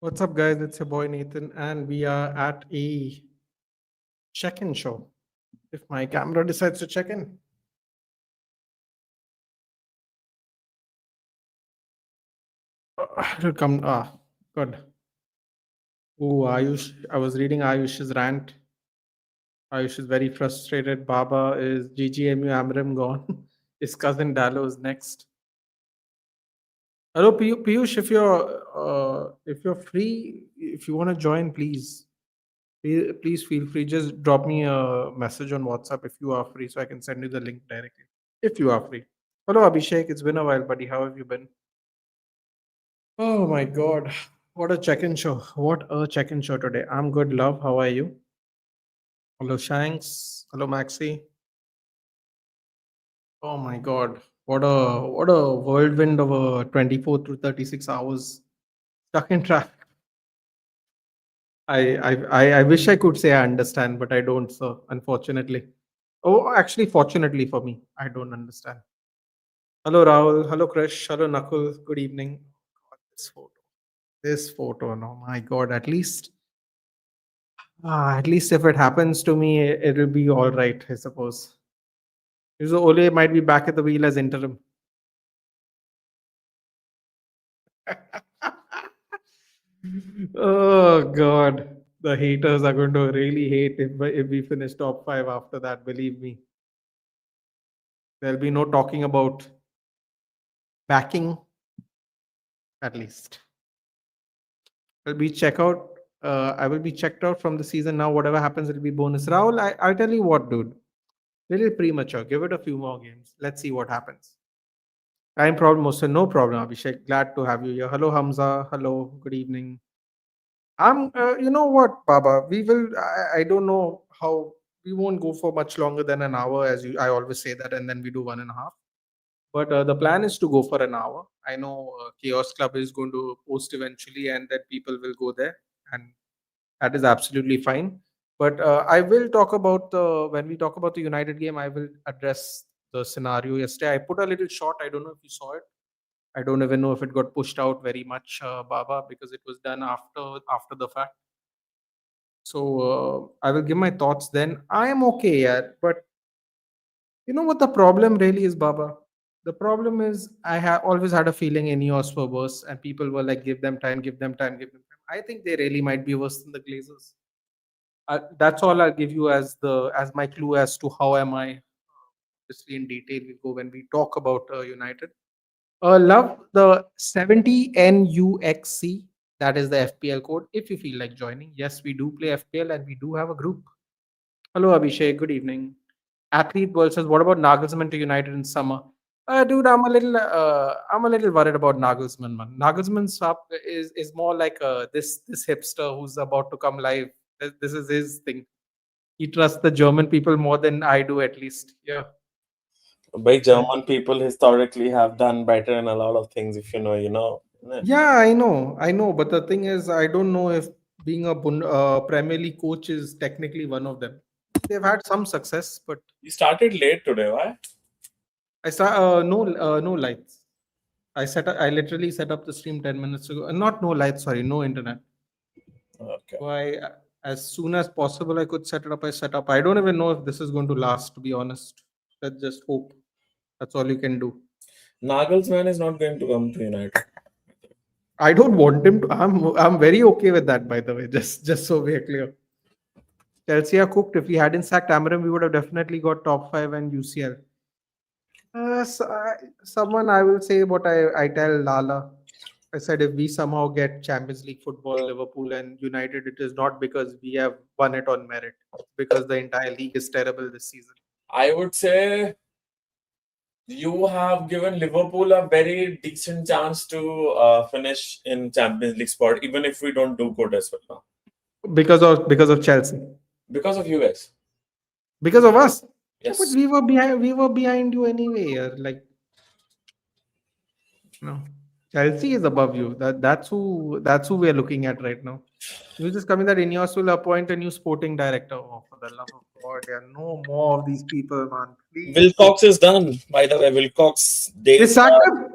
What's up, guys? It's your boy Nathan, and we are at a check in show. If my camera decides to check in, it'll come. Good. Oh, Ayush. I was reading Ayush's rant. Ayush is very frustrated. Baba is GGMU Amrim gone. His cousin Dallo is next. Hello, Piyush. If you're free, if you want to join, please feel free. Just drop me a message on WhatsApp if you are free, so I can send you the link directly. If you are free. Hello, Abhishek. It's been a while, buddy. How have you been? Oh my God. What a check in show. What a check in show today. I'm good, love. How are you? Hello, Shanks. Hello, Maxi. Oh my God. What a whirlwind of a 24 to 36 hours stuck in traffic. I wish I could say I understand, but I don't, so unfortunately. Oh, actually, fortunately for me, I don't understand. Hello, Rahul. Hello, Krish. Hello, Nakul. Good evening. God, this photo. This photo. No, my God. At least if it happens to me, it'll be all right, I suppose. Because Ole might be back at the wheel as interim. Oh God, the haters are going to really hate if we finish top five after that. Believe me, there'll be no talking about backing. At least will be check out. I will be checked out from the season now. Whatever happens, it'll be bonus. Rahul, I tell you what, dude. Little premature. Give it a few more games. Let's see what happens. Time problem, Mohsen. No problem, Abhishek. Glad to have you here. Hello, Hamza. Hello. Good evening. You know what, Baba? We will. I don't know how. We won't go for much longer than an hour, as you. I always say that, and then we do 1.5. But the plan is to go for an hour. I know Chaos Club is going to post eventually, and that people will go there, and that is absolutely fine. But I will talk about the when we talk about the United game. I will address the scenario yesterday. I put a little short. I don't know if you saw it. I don't even know if it got pushed out very much, Baba, because it was done after the fact. So I will give my thoughts then. I am okay, yeah, but you know what the problem really is, Baba? The problem is I have always had a feeling Ineos were worse, and people were like, "Give them time, give them time, give them time." I think they really might be worse than the Glazers. That's all I'll give you as my clue as to how am I. Obviously, in detail we go when we talk about United. Love the 70NUXC. That is the FPL code. If you feel like joining, yes, we do play FPL and we do have a group. Hello, Abhishek. Good evening. Athlete World says, "What about Nagelsmann to United in summer?" Dude, I'm a little worried about Nagelsmann. Man, Nagelsmann's up is more like this hipster who's about to come live. This is his thing. He trusts the German people more than I do, at least. Yeah. By I- German people historically have done better in a lot of things, if you know, you know. Yeah. Yeah, I know. But the thing is, I don't know if being a Premier League coach is technically one of them. They've had some success, but You started late today, why? no lights. I literally set up the stream 10 minutes ago. Not no lights, sorry, no internet. Okay. So as soon as possible, I could set it up. I set up. I don't even know if this is going to last. To be honest, let's just hope. That's all you can do. Nagelsmann is not going to come to United. I don't want him to. I'm very okay with that. By the way, just so we're clear. Chelsea are cooked. If we hadn't sacked Amorim, we would have definitely got top five and UCL. Someone I will say what I tell Lala. I said if we somehow get Champions League football, Liverpool and United, it is not because we have won it on merit. It's because the entire league is terrible this season. I would say you have given Liverpool a very decent chance to finish in Champions League spot, even if we don't do good as well now. Because of Chelsea. Because of you guys. Because of us. Yeah, but Yes. we were behind you anyway. Like no. Chelsea is above you. That's who we are looking at right now. You just coming that Ineos will appoint a new sporting director. Oh, for the love of God, there are no more of these people, man. Please. Wilcox is done. By the way, Wilcox They days sacked are him.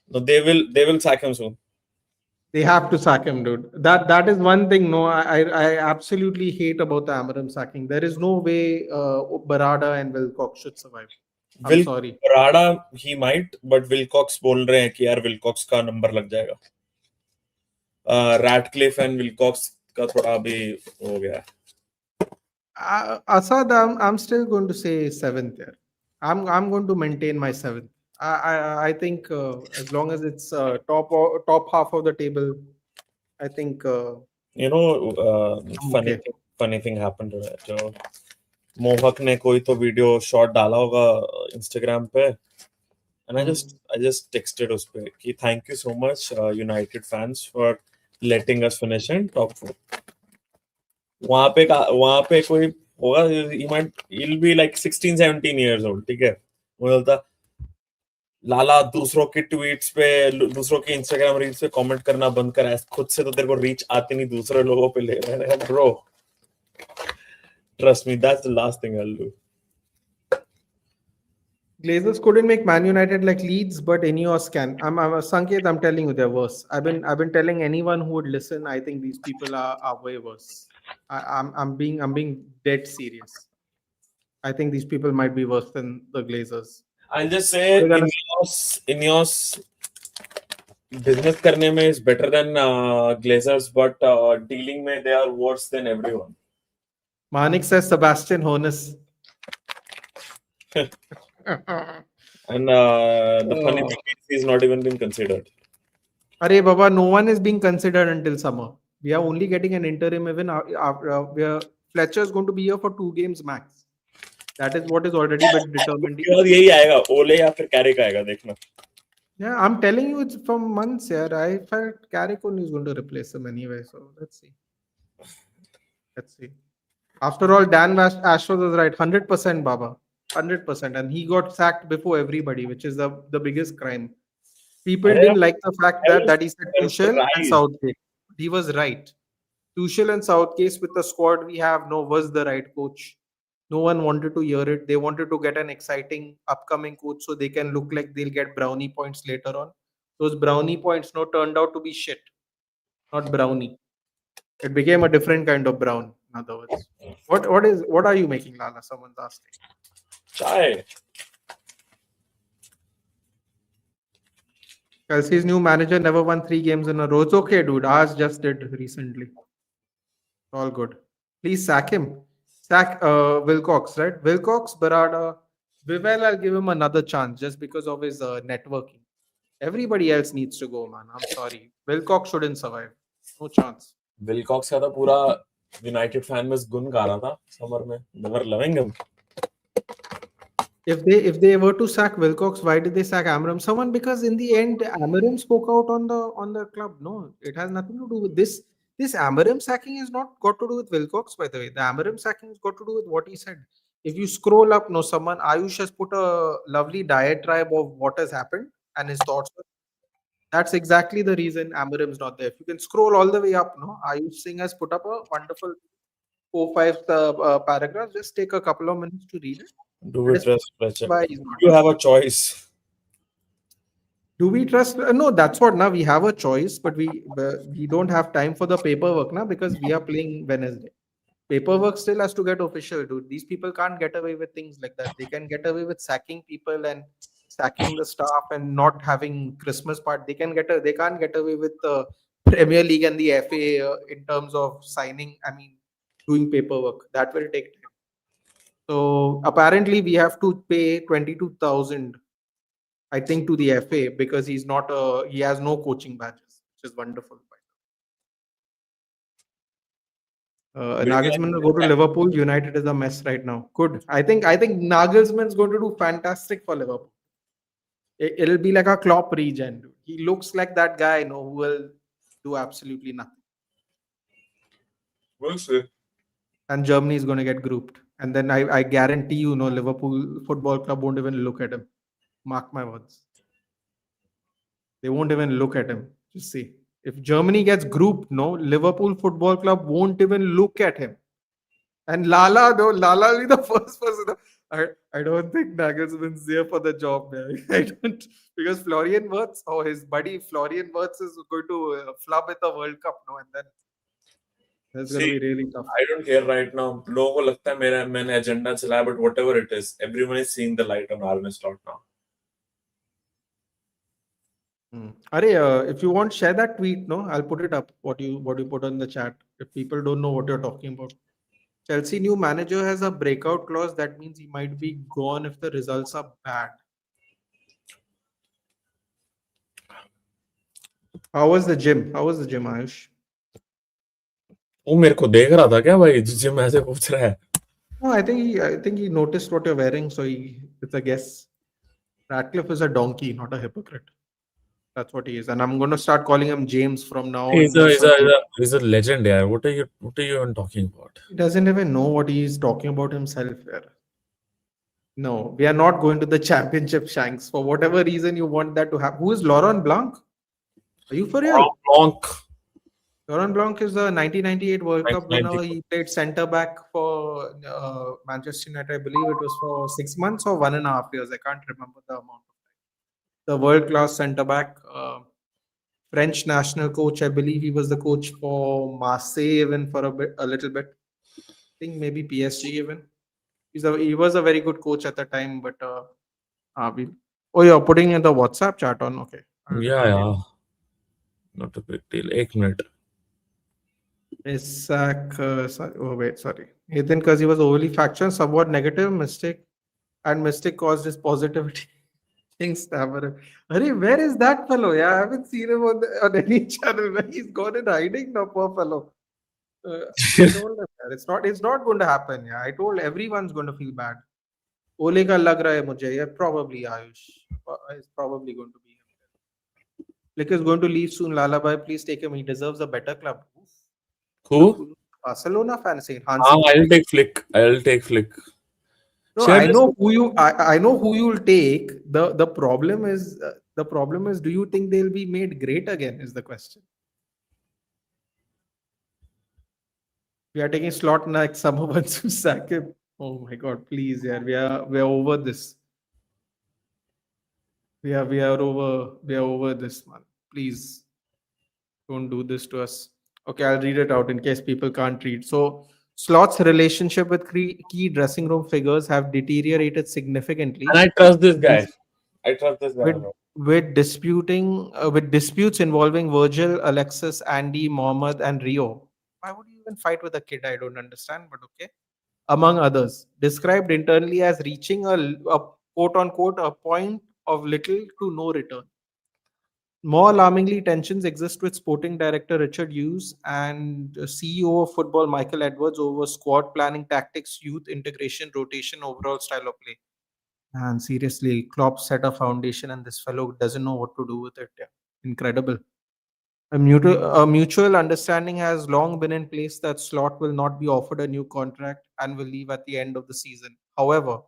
no, they will sack him soon. They have to sack him, dude. That is one thing. No, I absolutely hate about the Amorim sacking. There is no way Barada and Wilcox should survive. I'm will sorry. Rada he might but Wilcox बोल रहे हैं कि यार Wilcox का number लग जाएगा. Ratcliffe and Wilcox का थोड़ा अभी हो गया. Asad, I'm still going to say seventh there. I'm going to maintain my seventh. I think as long as it's top half of the table, I think You know, I'm okay. funny thing happened today. जो मोहक ने कोई तो video shot डाला होगा Instagram पे, and I just texted उस पे कि thank you so much United fans for letting us finish in top 4. वहां पे कोई होगा, he'll be like 16-17 years old, ठीक है. वो बोलता लाला दूसरों के ट्वीट्स पे, दूसरों के इंस्टाग्राम रील्स पे कमेंट करना बंद कर, खुद से तो तेरे को रीच आती नहीं, दूसरे लोगों पे ले रहे हैं. Bro, trust me, that's the last thing I'll do. Glazers couldn't make Man United like Leeds, but Ineos can. I'm Sanket. I'm telling you, they're worse. I've been telling anyone who would listen. I think these people are way worse. I'm being dead serious. I think these people might be worse than the Glazers. I'll just say We're gonna- Ineos business करने में is better than Glazers, but dealing में they are worse than everyone. Manik says Sebastian Hoeneß. And the funny thing is he's not even been considered. Arey Baba, no one is being considered until summer. We are only getting an interim even after Fletcher is going to be here for 2 games max. That is what is already been determined. उसके बाद यही आएगा, ओले या फिर Carrick आएगा, देखना. Yeah, I'm telling you, it's from months here. I felt Carrick only is going to replace him anyway. So let's see. Let's see. After all, Dan Ashworth was right. 100% Baba. 100%. And he got sacked before everybody, which is the biggest crime. People didn't like the fact that he said Tuchel and Southgate. He was right. Tuchel and Southgate with the squad we have was the right coach. No one wanted to hear it. They wanted to get an exciting upcoming coach so they can look like they'll get brownie points later on. Those brownie points turned out to be shit, not brownie. It became a different kind of brown. In other words, what are you making, Lala? Someone's asking. Chai. Chelsea's new manager never won 3 games in a row. It's okay, dude. Ours just did recently. All good. Please sack him. Sack Wilcox, right? Wilcox, Barada, Vivel, I'll give him another chance just because of his networking. Everybody else needs to go, man. I'm sorry. Wilcox shouldn't survive. No chance. Wilcox का तो पूरा United fan में गुन गा रहा था summer में. They were loving him. If they were to sack Wilcox, why did they sack Amorim? Someone, because in the end Amorim spoke out on the club. No, it has nothing to do with this. This Amorim sacking has not got to do with Wilcox, by the way. The Amorim sacking has got to do with what he said. If you scroll up, someone Ayush has put a lovely diatribe of what has happened and his thoughts. That's exactly the reason Amorim's not there. If you can scroll all the way up, Ayush Singh has put up a wonderful 4-5 paragraphs. Just take a couple of minutes to read it. Do we trust Fletcher? Why he's not You have a choice. Do we trust? No, that's what. Now we have a choice, but we don't have time for the paperwork now because we are playing Wednesday. Paperwork still has to get official, dude. These people can't get away with things like that. They can get away with sacking people and sacking the staff and not having Christmas party. They can't get away with the Premier League and the FA in terms of signing. I mean, doing paperwork that will take time. So apparently, we have to pay 22,000. I think to the FA because he has no coaching badges, which is wonderful. Nagelsmann will go to Liverpool. United is a mess right now. Good. I think Nagelsmann is going to do fantastic for Liverpool. It'll be like a Klopp regen. Dude. He looks like that guy, who will do absolutely nothing. We'll see. And Germany is going to get grouped. And then I guarantee you, Liverpool Football Club won't even look at him. Mark my words. They won't even look at him. Just see. If Germany gets grouped, Liverpool Football Club won't even look at him. And Lala will be the first person. I don't think Nagelsmann's there for the job, man. I don't, because Florian Wirtz or his buddy Florian Wirtz is going to flub at the World Cup, no, and then that's going to See, be really tough. I don't care right now. लोगों को लगता है मेरा मैंने agenda चलाया, but whatever it is, everyone is seeing the light on Arne Slot now. Are, if you want, share that tweet. No, I'll put it up. What you put on the chat. If people don't know what you're talking about, Chelsea new manager has a breakout clause. That means he might be gone if the results are bad. How was the gym? How was the gym, Ayush? वो मेरे को देख रहा था क्या भाई gym ऐसे पूछ रहा है? No, I think he noticed what you're wearing, so it's a guess. Ratcliffe is a donkey, not a hypocrite. That's what he is, and I'm going to start calling him James from now on. Most of the He's a legend, यार. What are you even talking about? he doesn't even know what he's talking about himself here. No, we are not going to the championship, Shanks. For whatever reason you want that to happen. Who is Laurent Blanc? Are you for real? Blanc, Laurent Blanc is the 1998 World Cup winner. 1990. He played centre back for Manchester United. I believe it was for 6 months or 1.5 years. I can't remember the amount of time. The world class centre back, French national coach. I believe he was the coach for Marseille even for a little bit. I think maybe PSG even. He was a very good coach at the time, but we. Oh, you're putting in the WhatsApp chat on. Okay. Yeah. Not a big deal. 1 minute. Isaac, oh wait, sorry. Ethan, because he was overly factual, somewhat negative, mistake, and mistake caused his positivity. Things Amorim. Arey, where is that fellow? Yeah, I haven't seen him on any channel. Where he's gone in hiding now, poor fellow. I told him, यार, it's not going to happen. Yeah, I told everyone's going to feel bad. Ole का लग रहा है मुझे. Yeah, probably Ayush. It's probably going to be him. Lick is going to leave soon. Lullaby, please take him. He deserves a better club. Who? Barcelona fan saying Ah, Hansi Flick. I'll take Flick. No, Share I this. know who you. I know who you'll take. The problem is, do you think they'll be made great again? Is the question. We are taking slot next. Someone wants to sack him. Oh my God! Please, yeah, we are over this. We are over this, man. Please don't do this to us. Okay, I'll read it out in case people can't read. So, Slot's relationship with key dressing room figures have deteriorated significantly And I trust this guy. with I trust this guy. with with disputes involving Virgil, Alexis, Andy, Mohammed, and Rio. Why would you even fight with a kid? I don't understand, but okay. Among others, described internally as reaching a quote unquote a point of little to no return. More alarmingly, tensions exist with sporting director Richard Hughes and CEO of football Michael Edwards over squad planning tactics, youth integration, rotation, overall style of play. And seriously, Klopp set a foundation, and this fellow doesn't know what to do with it. Yeah. Incredible. A mutual understanding has long been in place that Slot will not be offered a new contract and will leave at the end of the season. However,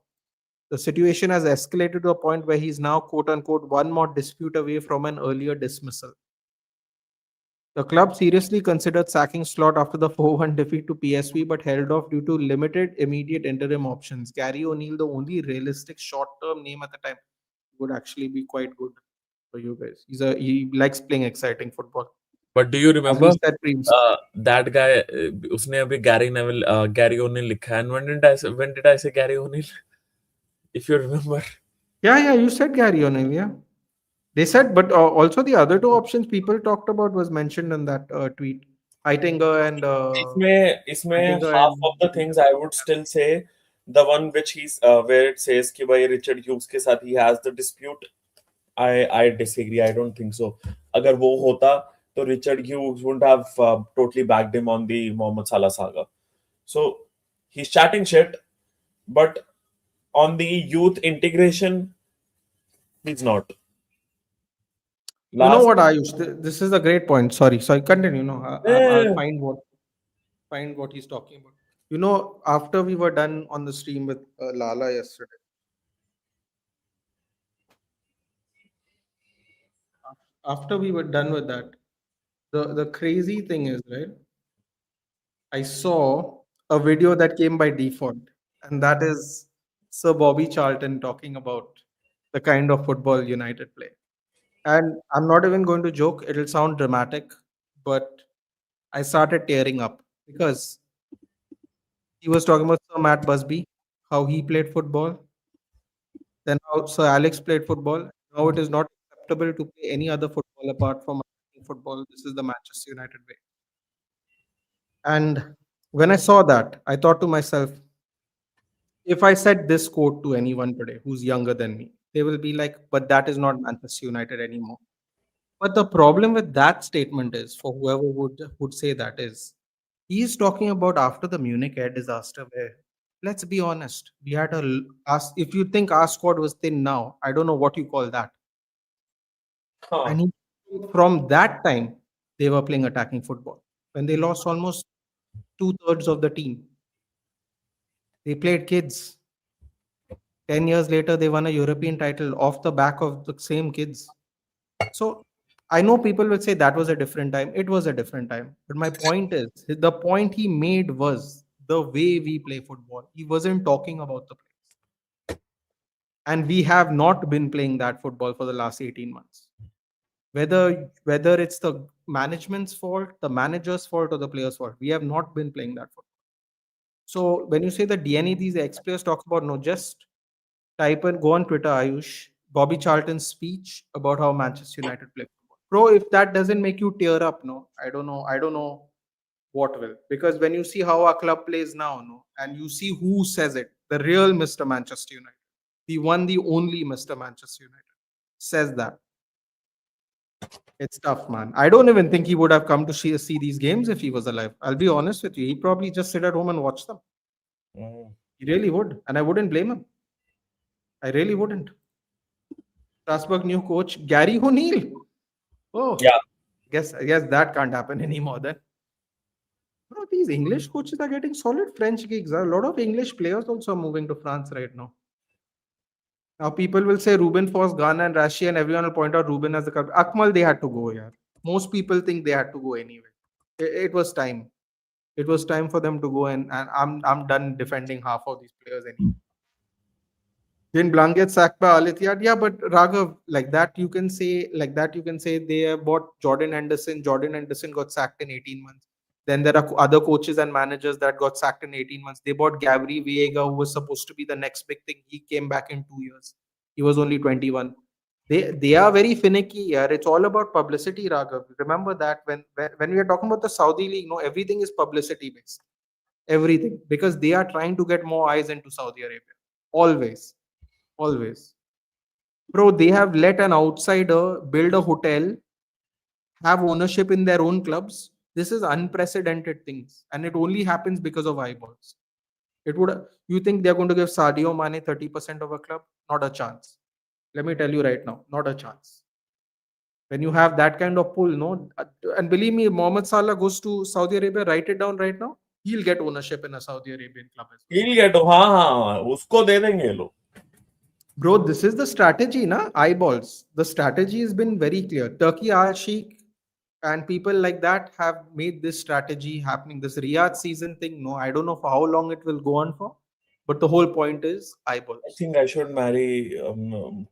the situation has escalated to a point where he's now, quote unquote, one more dispute away from an earlier dismissal. The club seriously considered sacking Slot after the 4-1 defeat to PSV but held off due to limited immediate interim options. Gary O'Neill, the only realistic short-term name at the time, would actually be quite good for you guys. He likes playing exciting football. But do you As we remember said previously. that guy? उसने अभी Gary O'Neill लिखा है. And when did I say Gary O'Neill? If you remember. Yeah, you said Gary O'Neill, yeah. They said, but also the other two options people talked about was mentioned in that tweet. Heitinger and इसमें Heitinger half and of the things I would still say the one which he's where it says कि भाई Richard Hughes के साथ he has the dispute. I disagree. I don't think so. अगर वो होता तो Richard Hughes wouldn't have totally backed him on the Mohamed Salah saga. So he's chatting shit, but on the youth integration, he's not. You know Last, what, Ayush? This is a great point. Sorry. Continue. No, I'll yeah, find what he's talking about. You know, after we were done on the stream with Lala yesterday, after we were done with that, the crazy thing is, right? I saw a video that came by default, and that is Sir Bobby Charlton talking about the kind of football United play. And I'm not even going to joke, it'll sound dramatic, but I started tearing up because he was talking about Sir Matt Busby, how he played football, then how Sir Alex played football. Now it is not acceptable to play any other football apart from American football. This is the Manchester United way. And when I saw that, I thought to myself, if I said this quote to anyone today who's younger than me, they will be like, but that is not Manchester United anymore. But the problem with that statement is, for whoever would say that is, he's talking about after the Munich air disaster, where let's be honest, we had us. If you think our squad was thin now, I don't know what you call that. Huh. And from that time, they were playing attacking football. When they lost almost two-thirds of the team, they played kids. 10 years later, they won a European title off the back of the same kids. So I know people will say that was a different time. It was a different time. But my point is, the point he made was the way we play football. He wasn't talking about the players. And we have not been playing that football for the last 18 months. Whether it's the management's fault, the manager's fault, or the player's fault, we have not been playing that football. So when you say the DNA these ex-players talk about, no, just type and go on Twitter, Ayush, Bobby Charlton's speech about how Manchester United play football. Bro, if that doesn't make you tear up, no, I don't know. I don't know what will. Because when you see how our club plays now, no, and you see who says it, the real Mr. Manchester United, the one, the only Mr. Manchester United, says that. It's tough, man. I don't even think he would have come to see these games if he was alive. I'll be honest with you. He probably just sit at home and watch them. Mm. He really would. And I wouldn't blame him. I really wouldn't. Strasbourg new coach, Gary O'Neill. Oh, Yeah, I guess that can't happen anymore then. Bro, these English coaches are getting solid French gigs. A lot of English players also are moving to France right now. Now people will say Ruben Foss, Ghana and Rashi, and everyone will point out Ruben as the culprit. Akmal, they had to go, yeah. Most people think they had to go anyway. It was time. It was time for them to go, and I'm done defending half of these players anyway. Didn't Blanc get sacked by Al Ittihad? Yeah, but Raghav, like that you can say they bought Jordan Henderson. Jordan Henderson got sacked in 18 months. Then there are other coaches and managers that got sacked in 18 months. They bought Gabri Veiga, who was supposed to be the next big thing. He came back in 2 years. He was only 21. They are very finicky here. It's all about publicity, Raghav. Remember that when we are talking about the Saudi league, no, everything is publicity based. Everything. Because they are trying to get more eyes into Saudi Arabia. Always. Always. Bro, they have let an outsider build a hotel, have ownership in their own clubs. This is unprecedented things. And it only happens because of eyeballs. It would you think they're going to give Sadio Mane 30% of a club? Not a chance. Let me tell you right now, not a chance. When you have that kind of pull, no, and believe me, Mohamed Salah goes to Saudi Arabia, write it down right now. He'll get ownership in a Saudi Arabian club as well. he'll get, हाँ हाँ उसको दे देंगे ये लोग. Bro, this is the strategy, na? Eyeballs. The strategy has been very clear. Turkey Al Sheikh and people like that have made this strategy happening. This Riyadh season thing, no, I don't know for how long it will go on for, but the whole point is I eyeballs. think I should marry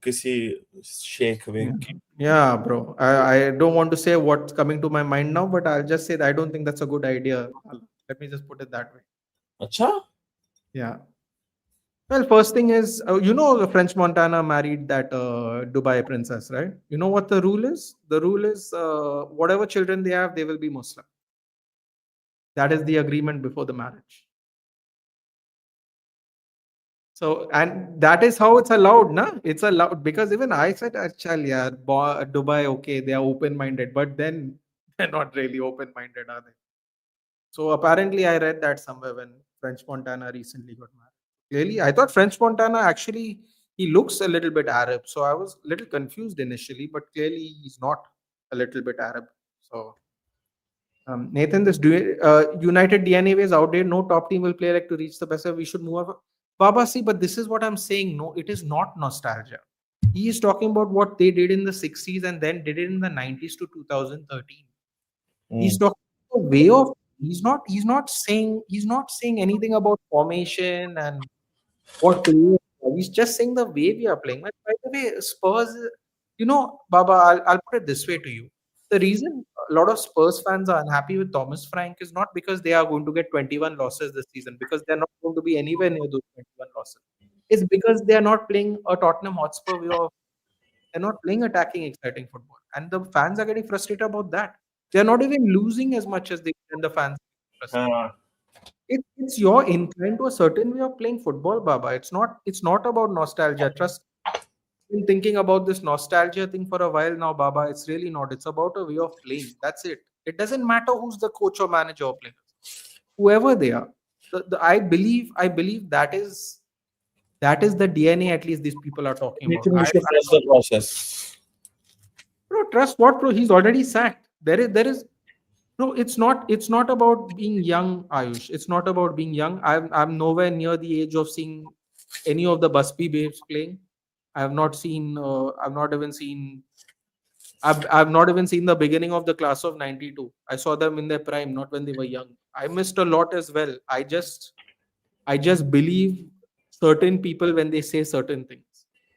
किसी Sheikh Yeah, वेख की. yeah, bro. I don't want to say what's coming to my mind now, but I'll just say that I don't think that's a good idea. Let me just put it that way. अच्छा. Yeah. Well, first thing is, the French Montana married that Dubai princess, right? You know what the rule is? The rule is whatever children they have, they will be Muslim. That is the agreement before the marriage. So, and that is how it's allowed, na? It's allowed because even I said, "Achal, yeah, Dubai, okay, they are open-minded, but then they're not really open-minded, are they?" So apparently, I read that somewhere when French Montana recently got married. Clearly, I thought French Montana actually he looks a little bit Arab, so I was a little confused initially, but clearly he's not a little bit Arab. So Nathan, this United DNA is outdated. No top team will play like to reach the best. We should move on. Baba, see, but this is what I'm saying. No, it is not nostalgia. He is talking about what they did in the 60s and then did it in the 90s to 2013. He's Hmm. talking about the way of he's not saying anything about formation and what players He's just saying the way we are playing. But by the way, Spurs, Baba, I'll put it this way to you. The reason a lot of Spurs fans are unhappy with Thomas Frank is not because they are going to get 21 losses this season, because they're not going to be anywhere near those 21 losses. It's because they are not playing a Tottenham Hotspur way of, they're not playing attacking, exciting football. And the fans are getting frustrated about that. They're not even losing as much as they, and the fans are frustrated. Uh, It's your incline to a certain way of playing football, Baba. It's not about nostalgia. Trust been thinking about this nostalgia thing for a while now, Baba. It's really not. It's about a way of playing. That's it. It doesn't matter who's the coach or manager or players, whoever they are. I believe that is the DNA. At least these people are talking you about. think we should trust the process. Bro, trust what, bro? He's already sacked. There is no. It's not about being young, Ayush. It's not about being young. I'm nowhere near the age of seeing any of the Busby babes playing. I have not seen. I've not even seen. I've not even seen the beginning of the class of '92. I saw them in their prime, not when they were young. I missed a lot as well. I just believe certain people when they say certain things.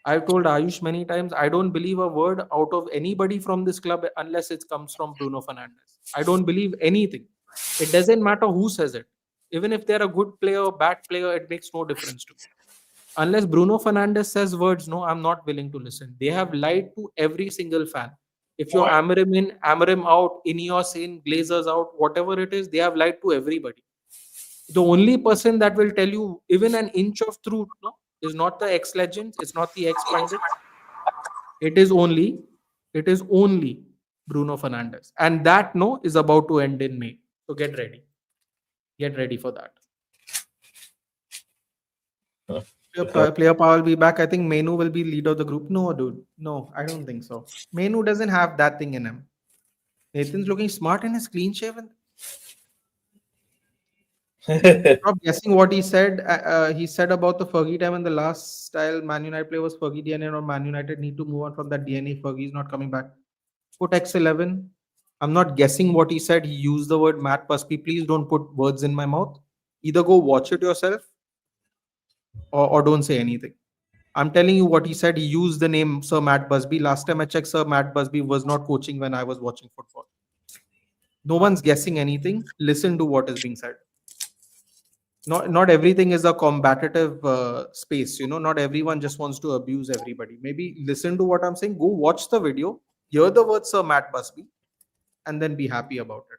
I've told Ayush many times, I don't believe a word out of anybody from this club unless it comes from Bruno Fernandes. I don't believe anything. It doesn't matter who says it. Even if they're a good player or bad player, it makes no difference to me. Unless Bruno Fernandes says words, no, I'm not willing to listen. They have lied to every single fan. If you're Amorim in, Amorim out, Ineos in, Glazers out, whatever it is, they have lied to everybody. The only person that will tell you even an inch of truth, no, is not the ex legends, it's not the ex pundits. It is only, it is only Bruno Fernandes, and that no is about to end in May. So get ready for that. Player power will be back. I think Menu will be leader of the group. No, dude, no, I don't think so. Menu doesn't have that thing in him. Nathan's looking smart and is clean shaven. Stop guessing what he said. He said about the Fergie time and the last style Man United play was Fergie DNA, or Man United need to move on from that DNA. Fergie's not coming back. Put X11. I'm not guessing what he said. He used the word Matt Busby. Please don't put words in my mouth. Either go watch it yourself or don't say anything. I'm telling you what he said. He used the name Sir Matt Busby. Last time I checked, Sir Matt Busby was not coaching when I was watching football. No one's guessing anything. Listen to what is being said. Not everything is a combative space. Not everyone just wants to abuse everybody. Maybe listen to what I'm saying. Go watch the video. Hear the words Sir Matt Busby, and then be happy about it.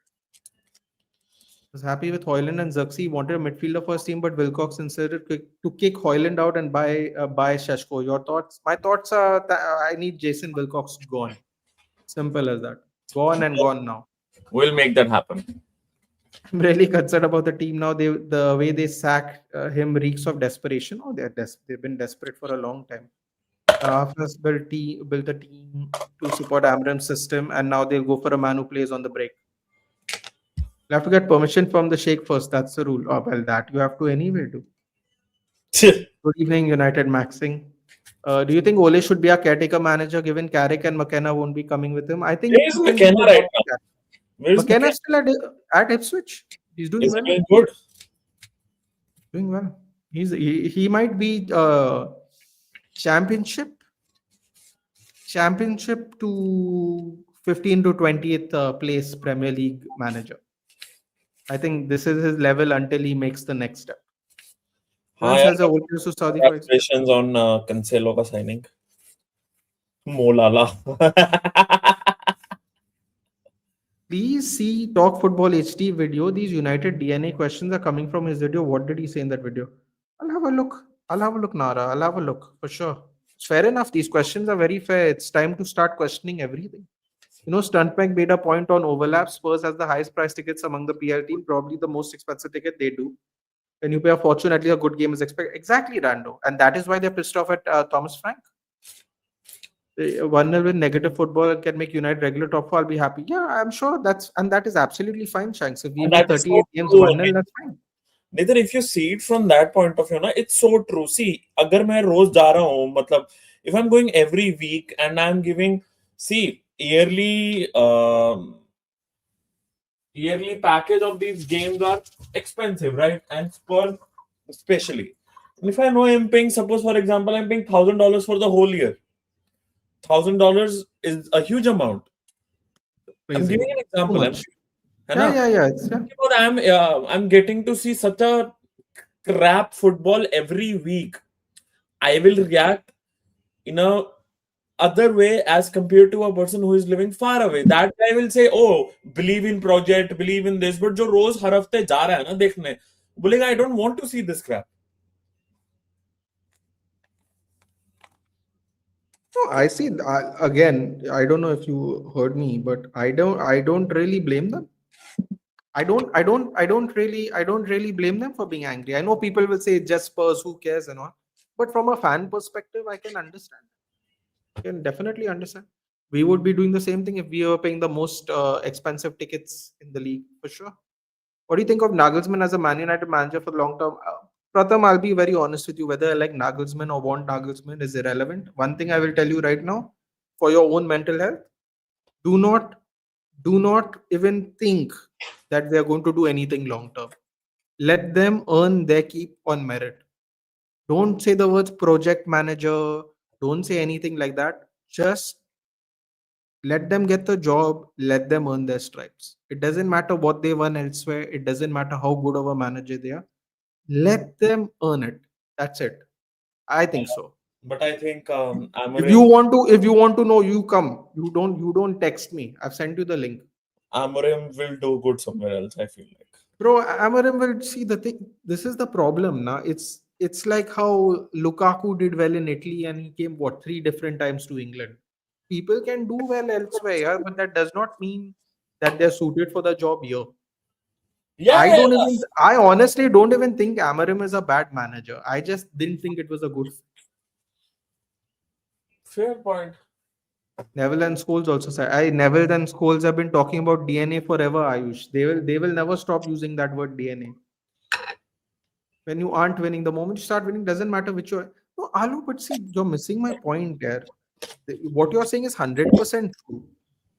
Was happy with Hoyland and Xerxes. Wanted a midfielder for his team, but Wilcox insisted to kick Hoyland out and buy Sheshko. Your thoughts? My thoughts are that I need Jason Wilcox gone. Simple as that. Gone and gone now. We'll make that happen. I'm really concerned about the team now. The way they sack him reeks of desperation. Oh, they've been desperate for a long time. Has built a team to support Amorim's system, and now they'll go for a man who plays on the break. You have to get permission from the Sheikh first. That's the rule. Oh, well, that you have to anyway do. Good evening, United Maxing. Do you think Ole should be a caretaker manager given Carrick and McKenna won't be coming with him? I think Where is you can McKenna do right without now? Carrick. Where is McKenna McKenna? is still at Ipswich. He's doing Is he well. doing good? Doing well. He might be championship to 15 to 20th place Premier League manager. I think this is his level until he makes the next step. हाँ Says the यार, old players to Saudi for congratulations on Cancelo का signing. Mo Lala. Please see Talk Football HD video. These United DNA questions are coming from his video. What did he say in that video? I'll have a look, Nara. I'll have a look for sure. It's fair enough. These questions are very fair. It's time to start questioning everything. Stuntbank made a point on overlap. Spurs has the highest price tickets among the PL team, probably the most expensive ticket they do. When you pay a fortune, at least a good game is expected. Exactly, Rando. And that is why they're pissed off at Thomas Frank. 1-0 with negative football can make United regular top four. I'll be happy. Yeah, I'm sure that is absolutely fine, Shanks. If we And win that is 38 so games true. 1-0, that's fine. Neither if you see it from that point of view, na, it's so true. See, अगर मैं रोज जा रहा हूँ, मतलब if I'm going every week and I'm giving, see, yearly package of these games are expensive, right? And Spurs especially. If I know I'm paying, suppose for example, I'm paying $1,000 for the whole year. $1,000 is a huge amount. I'm Crazy. giving an Too example. much. है Yeah, ना? yeah, yeah. It's, yeah. Because I'm getting to see such a crap football every week. I will react in a other way as compared to a person who is living far away. That guy will say, "Oh, believe in project, believe in this." But जो रोज हर हफ्ते जा रहा है ना देखने, बोलेगा, "I don't want to see this crap." No, I see. Again, I don't know if you heard me, but I don't really blame them. I don't really blame them for being angry. I know people will say just Spurs, who cares and all. But from a fan perspective, I can understand. Can definitely understand. We would be doing the same thing if we were paying the most expensive tickets in the league for sure. What do you think of Nagelsmann as a Man United manager for the long term? Pratham, I'll be very honest with you. Whether I like Nagelsmann or want Nagelsmann is irrelevant. One thing I will tell you right now, for your own mental health, do not do not even think that they are going to do anything long term. Let them earn their keep on merit. Don't say the words project manager. Don't say anything like that. Just let them get the job. Let them earn their stripes. It doesn't matter what they won elsewhere. It doesn't matter how good of a manager they are. Let them earn it. That's it. I think so. But I think If you want to know, you come. You don't text me. I've sent you the link. Amorim will do good somewhere else. I feel like. Bro, Amorim will see the thing. This is the problem now. It's like how Lukaku did well in Italy and he came what 3 different times to England. People can do well elsewhere, yeah, but that does not mean that they're suited for the job here. Yeah, yeah, yeah. I honestly don't even think Amorim is a bad manager. I just didn't think it was a good fit. Fair point. Neville and Scholes also said Neville and Scholes have been talking about DNA forever, Ayush. They will never stop using that word DNA. When you aren't winning, the moment you start winning, doesn't matter which you're. No, Alu, but see, you're missing my point there. What you're saying is 100% true.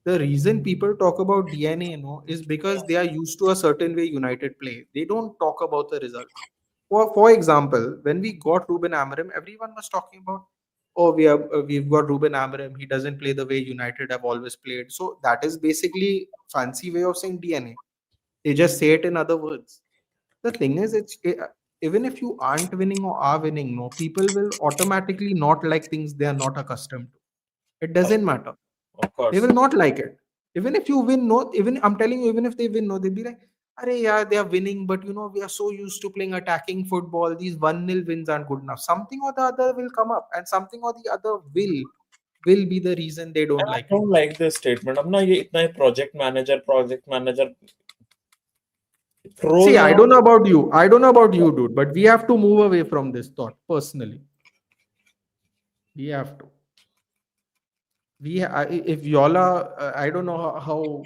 The reason people talk about DNA, is because they are used to a certain way United play. They don't talk about the result. For example, when we got Ruben Amorim, everyone was talking about, oh, we've got Ruben Amorim. He doesn't play the way United have always played. So that is basically fancy way of saying DNA. They just say it in other words. The thing is, even if you aren't winning or are winning, no, people will automatically not like things they are not accustomed to. It Of, doesn't matter. of They course. will not like it. Even if you win, no, even I'm telling you, even if they win, no, they'll be like, Arey, yeah, they are winning, but we are so used to playing attacking football. These 1-0 wins aren't good enough. Something or the other will come up, and something or the other will be the reason they don't And I like it. don't like this statement. अब ना ये इतना project manager See, throws I around. don't know about you. I don't know about you, dude, but we have to move away from this thought personally. We have to. If y'all are, I don't know how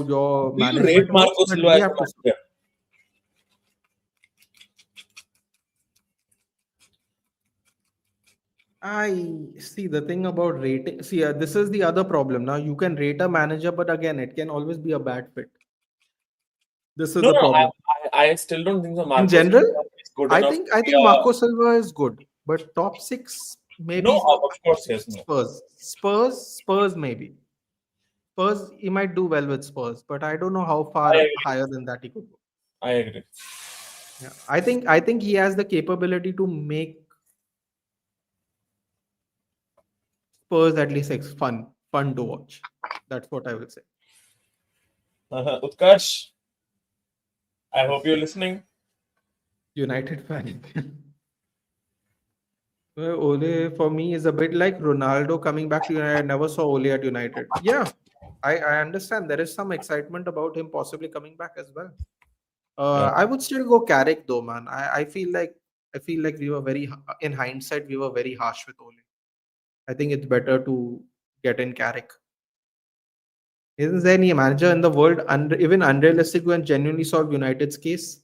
your Do you rate management works, Marco but Silva we as have a to. manager? I see the thing about rating. See, this is the other problem. Now you can rate a manager, but again, it can always be a bad fit. This is No, the no, problem. I still don't think so. In Marco general, Silva is good enough to I be think a. Marco Silva is good, but top six No, maybe is not. of course, yes, no. Spurs maybe. Spurs, he might do well with Spurs, but I don't know how I far agree. higher than that he could go. I agree. Yeah, I think he has the capability to make Spurs at least fun to watch. That's what I will say. Utkarsh, I hope you're listening. United fan. Well, Ole for me is a bit like Ronaldo coming back to United. I never saw Ole at United. Yeah, I understand there is some excitement about him possibly coming back as well. Yeah. I would still go Carrick though, man. I feel like we were in hindsight we were very harsh with Ole. I think it's better to get in Carrick. Isn't there any manager in the world even unrealistic and genuinely solve United's case?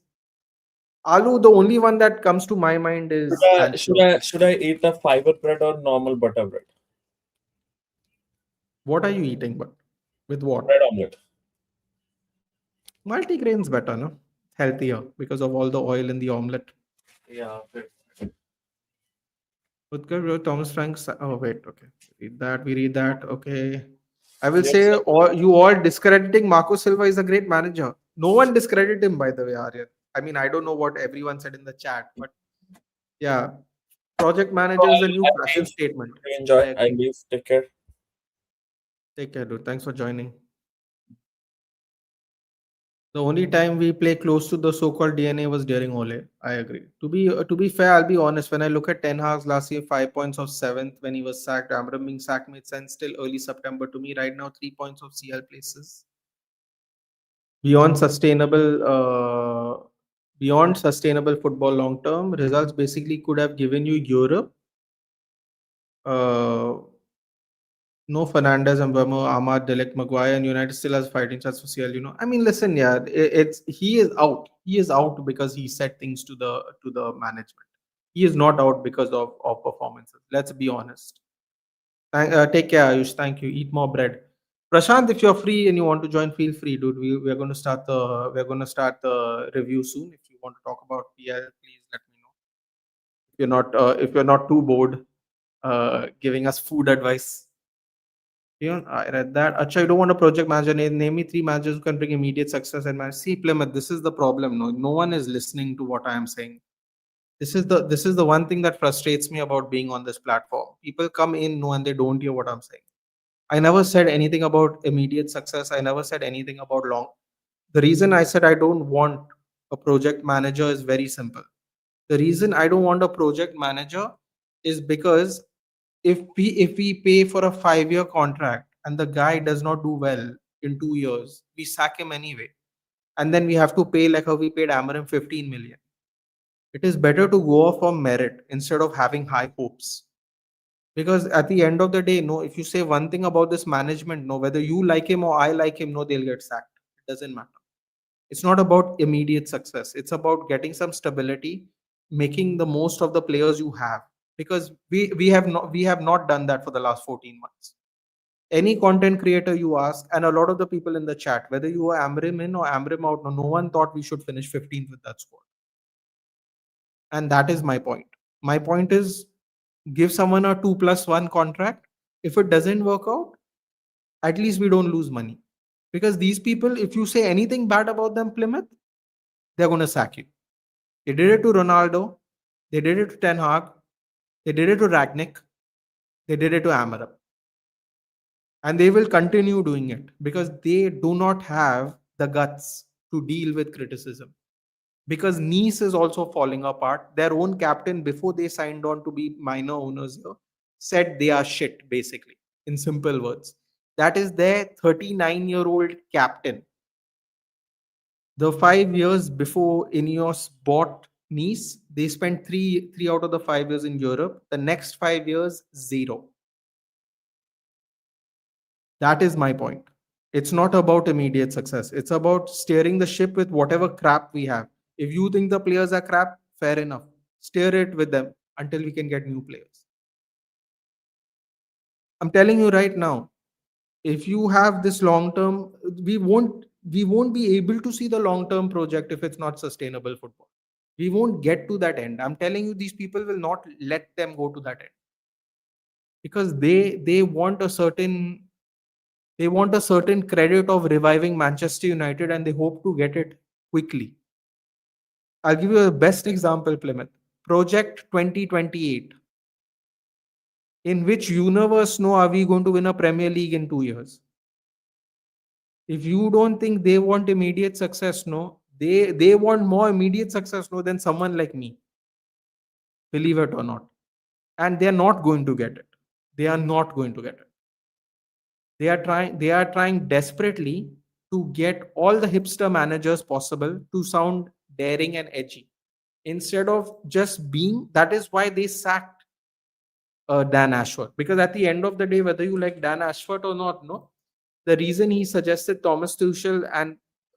Alu, the only one that comes to my mind is Ancelotti. Should I eat a fiber bread or normal butter bread? What are you eating, but with what? Bread omelette. Multigrain's better, no? Healthier because of all the oil in the omelette. Yeah. Okay. Utkarsh wrote Thomas Frank's. Oh wait, okay. Read that. We read that. Okay. I will Let's say, all you all discrediting Marco Silva is a great manager. No one discredited him, by the way, Aryan. I mean, I don't know what everyone said in the chat, but yeah, project so manager is a new I'll fashion leave. statement. I Enjoy. I agree. leave. Take care. Take care, dude. Thanks for joining. The only time we play close to the so-called DNA was during Ole. I agree. To be fair, I'll be honest. When I look at Ten Hag's last year, 5 points of seventh when he was sacked, Amorim being sacked made sense till early September. To me, right now, 3 points of CL places beyond sustainable football long term results. Basically, could have given you Europe. Uh, No Fernandez and Burma, Ahmad, Delek, Maguire, and United still has fighting chance for CL. I mean, listen, yeah, it's he is out. He is out because he said things to the management. He is not out because of performances. Let's be honest. Take care, Ayush. Thank you. Eat more bread. Prashant, if you're free and you want to join, feel free, dude. We're going to start the review soon. If you want to talk about PL, please let me know. If you're not too bored, giving us food advice. I read that. Acha, you don't want a project manager. Name me three managers who can bring immediate success and manage. See, Plymouth, this is the problem. No one is listening to what I am saying. This is the one thing that frustrates me about being on this platform. People come in, and they don't hear what I'm saying. I never said anything about immediate success. I never said anything about long. The reason I said I don't want a project manager is very simple. The reason I don't want a project manager is because if we pay for a 5-year contract and the guy does not do well in 2 years, we sack him anyway. And then we have to pay like how we paid Amarim 15 million. It is better to go off on merit instead of having high hopes. Because at the end of the day, no, if you say one thing about this management, no, whether you like him or I like him, no, they'll get sacked. It doesn't matter. It's not about immediate success. It's about getting some stability, making the most of the players you have. Because we have not done that for the last 14 months. Any content creator you ask, and a lot of the people in the chat, whether you are Amrim in or Amrim out, no one thought we should finish 15th with that squad. And that is my point. My point is, give someone a 2+1 contract. If it doesn't work out, at least we don't lose money. Because these people, if you say anything bad about them, Plymouth, they're going to sack you. They did it to Ronaldo. They did it to Ten Hag. They did it to Ragnick. They did it to Amarim. And they will continue doing it because they do not have the guts to deal with criticism. Because Nice is also falling apart. Their own captain, before they signed on to be minor owners here, said they are shit, basically, in simple words. That is their 39-year-old captain. The 5 years before Ineos bought Nice, they spent three out of the 5 years in Europe. The next 5 years, zero. That is my point. It's not about immediate success. It's about steering the ship with whatever crap we have. If you think the players are crap, fair enough. Steer it with them until we can get new players. I'm telling you right now, if you have this long term, we won't be able to see the long term project if it's not sustainable football. We won't get to that end. I'm telling you, these people will not let them go to that end because they want a certain credit of reviving Manchester United and they hope to get it quickly. I'll give you the best example, Plymouth. Project 2028. In which universe no are we going to win a Premier League in 2 years? If you don't think they want immediate success, no, they want more immediate success, no, than someone like me. Believe it or not. And they're not going to get it. They are not going to get it. They are trying desperately to get all the hipster managers possible to sound daring and edgy instead of just being. That is why they sacked Dan Ashworth, because at the end of the day, whether you like Dan Ashworth or not, no, the reason he suggested Thomas Tuchel and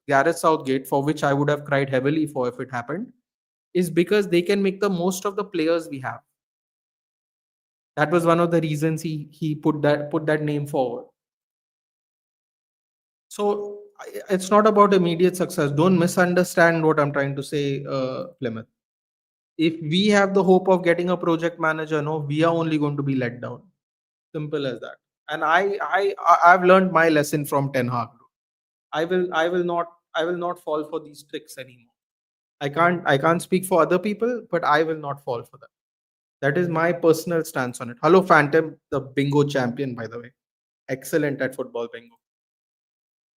Gareth Southgate, for which I would have cried heavily for if it happened, is because they can make the most of the players we have. That was one of the reasons he put that name forward. So it's not about immediate success. Don't misunderstand what I'm trying to say, Plymouth. if we have the hope of getting a project manager, no, we are only going to be let down. Simple as that. And I've learned my lesson from Ten Hag. I will not fall for these tricks anymore. I can't speak for other people, but I will not fall for them. That is my personal stance on it. Hello, Phantom, the bingo champion, by the way. Excellent at football bingo.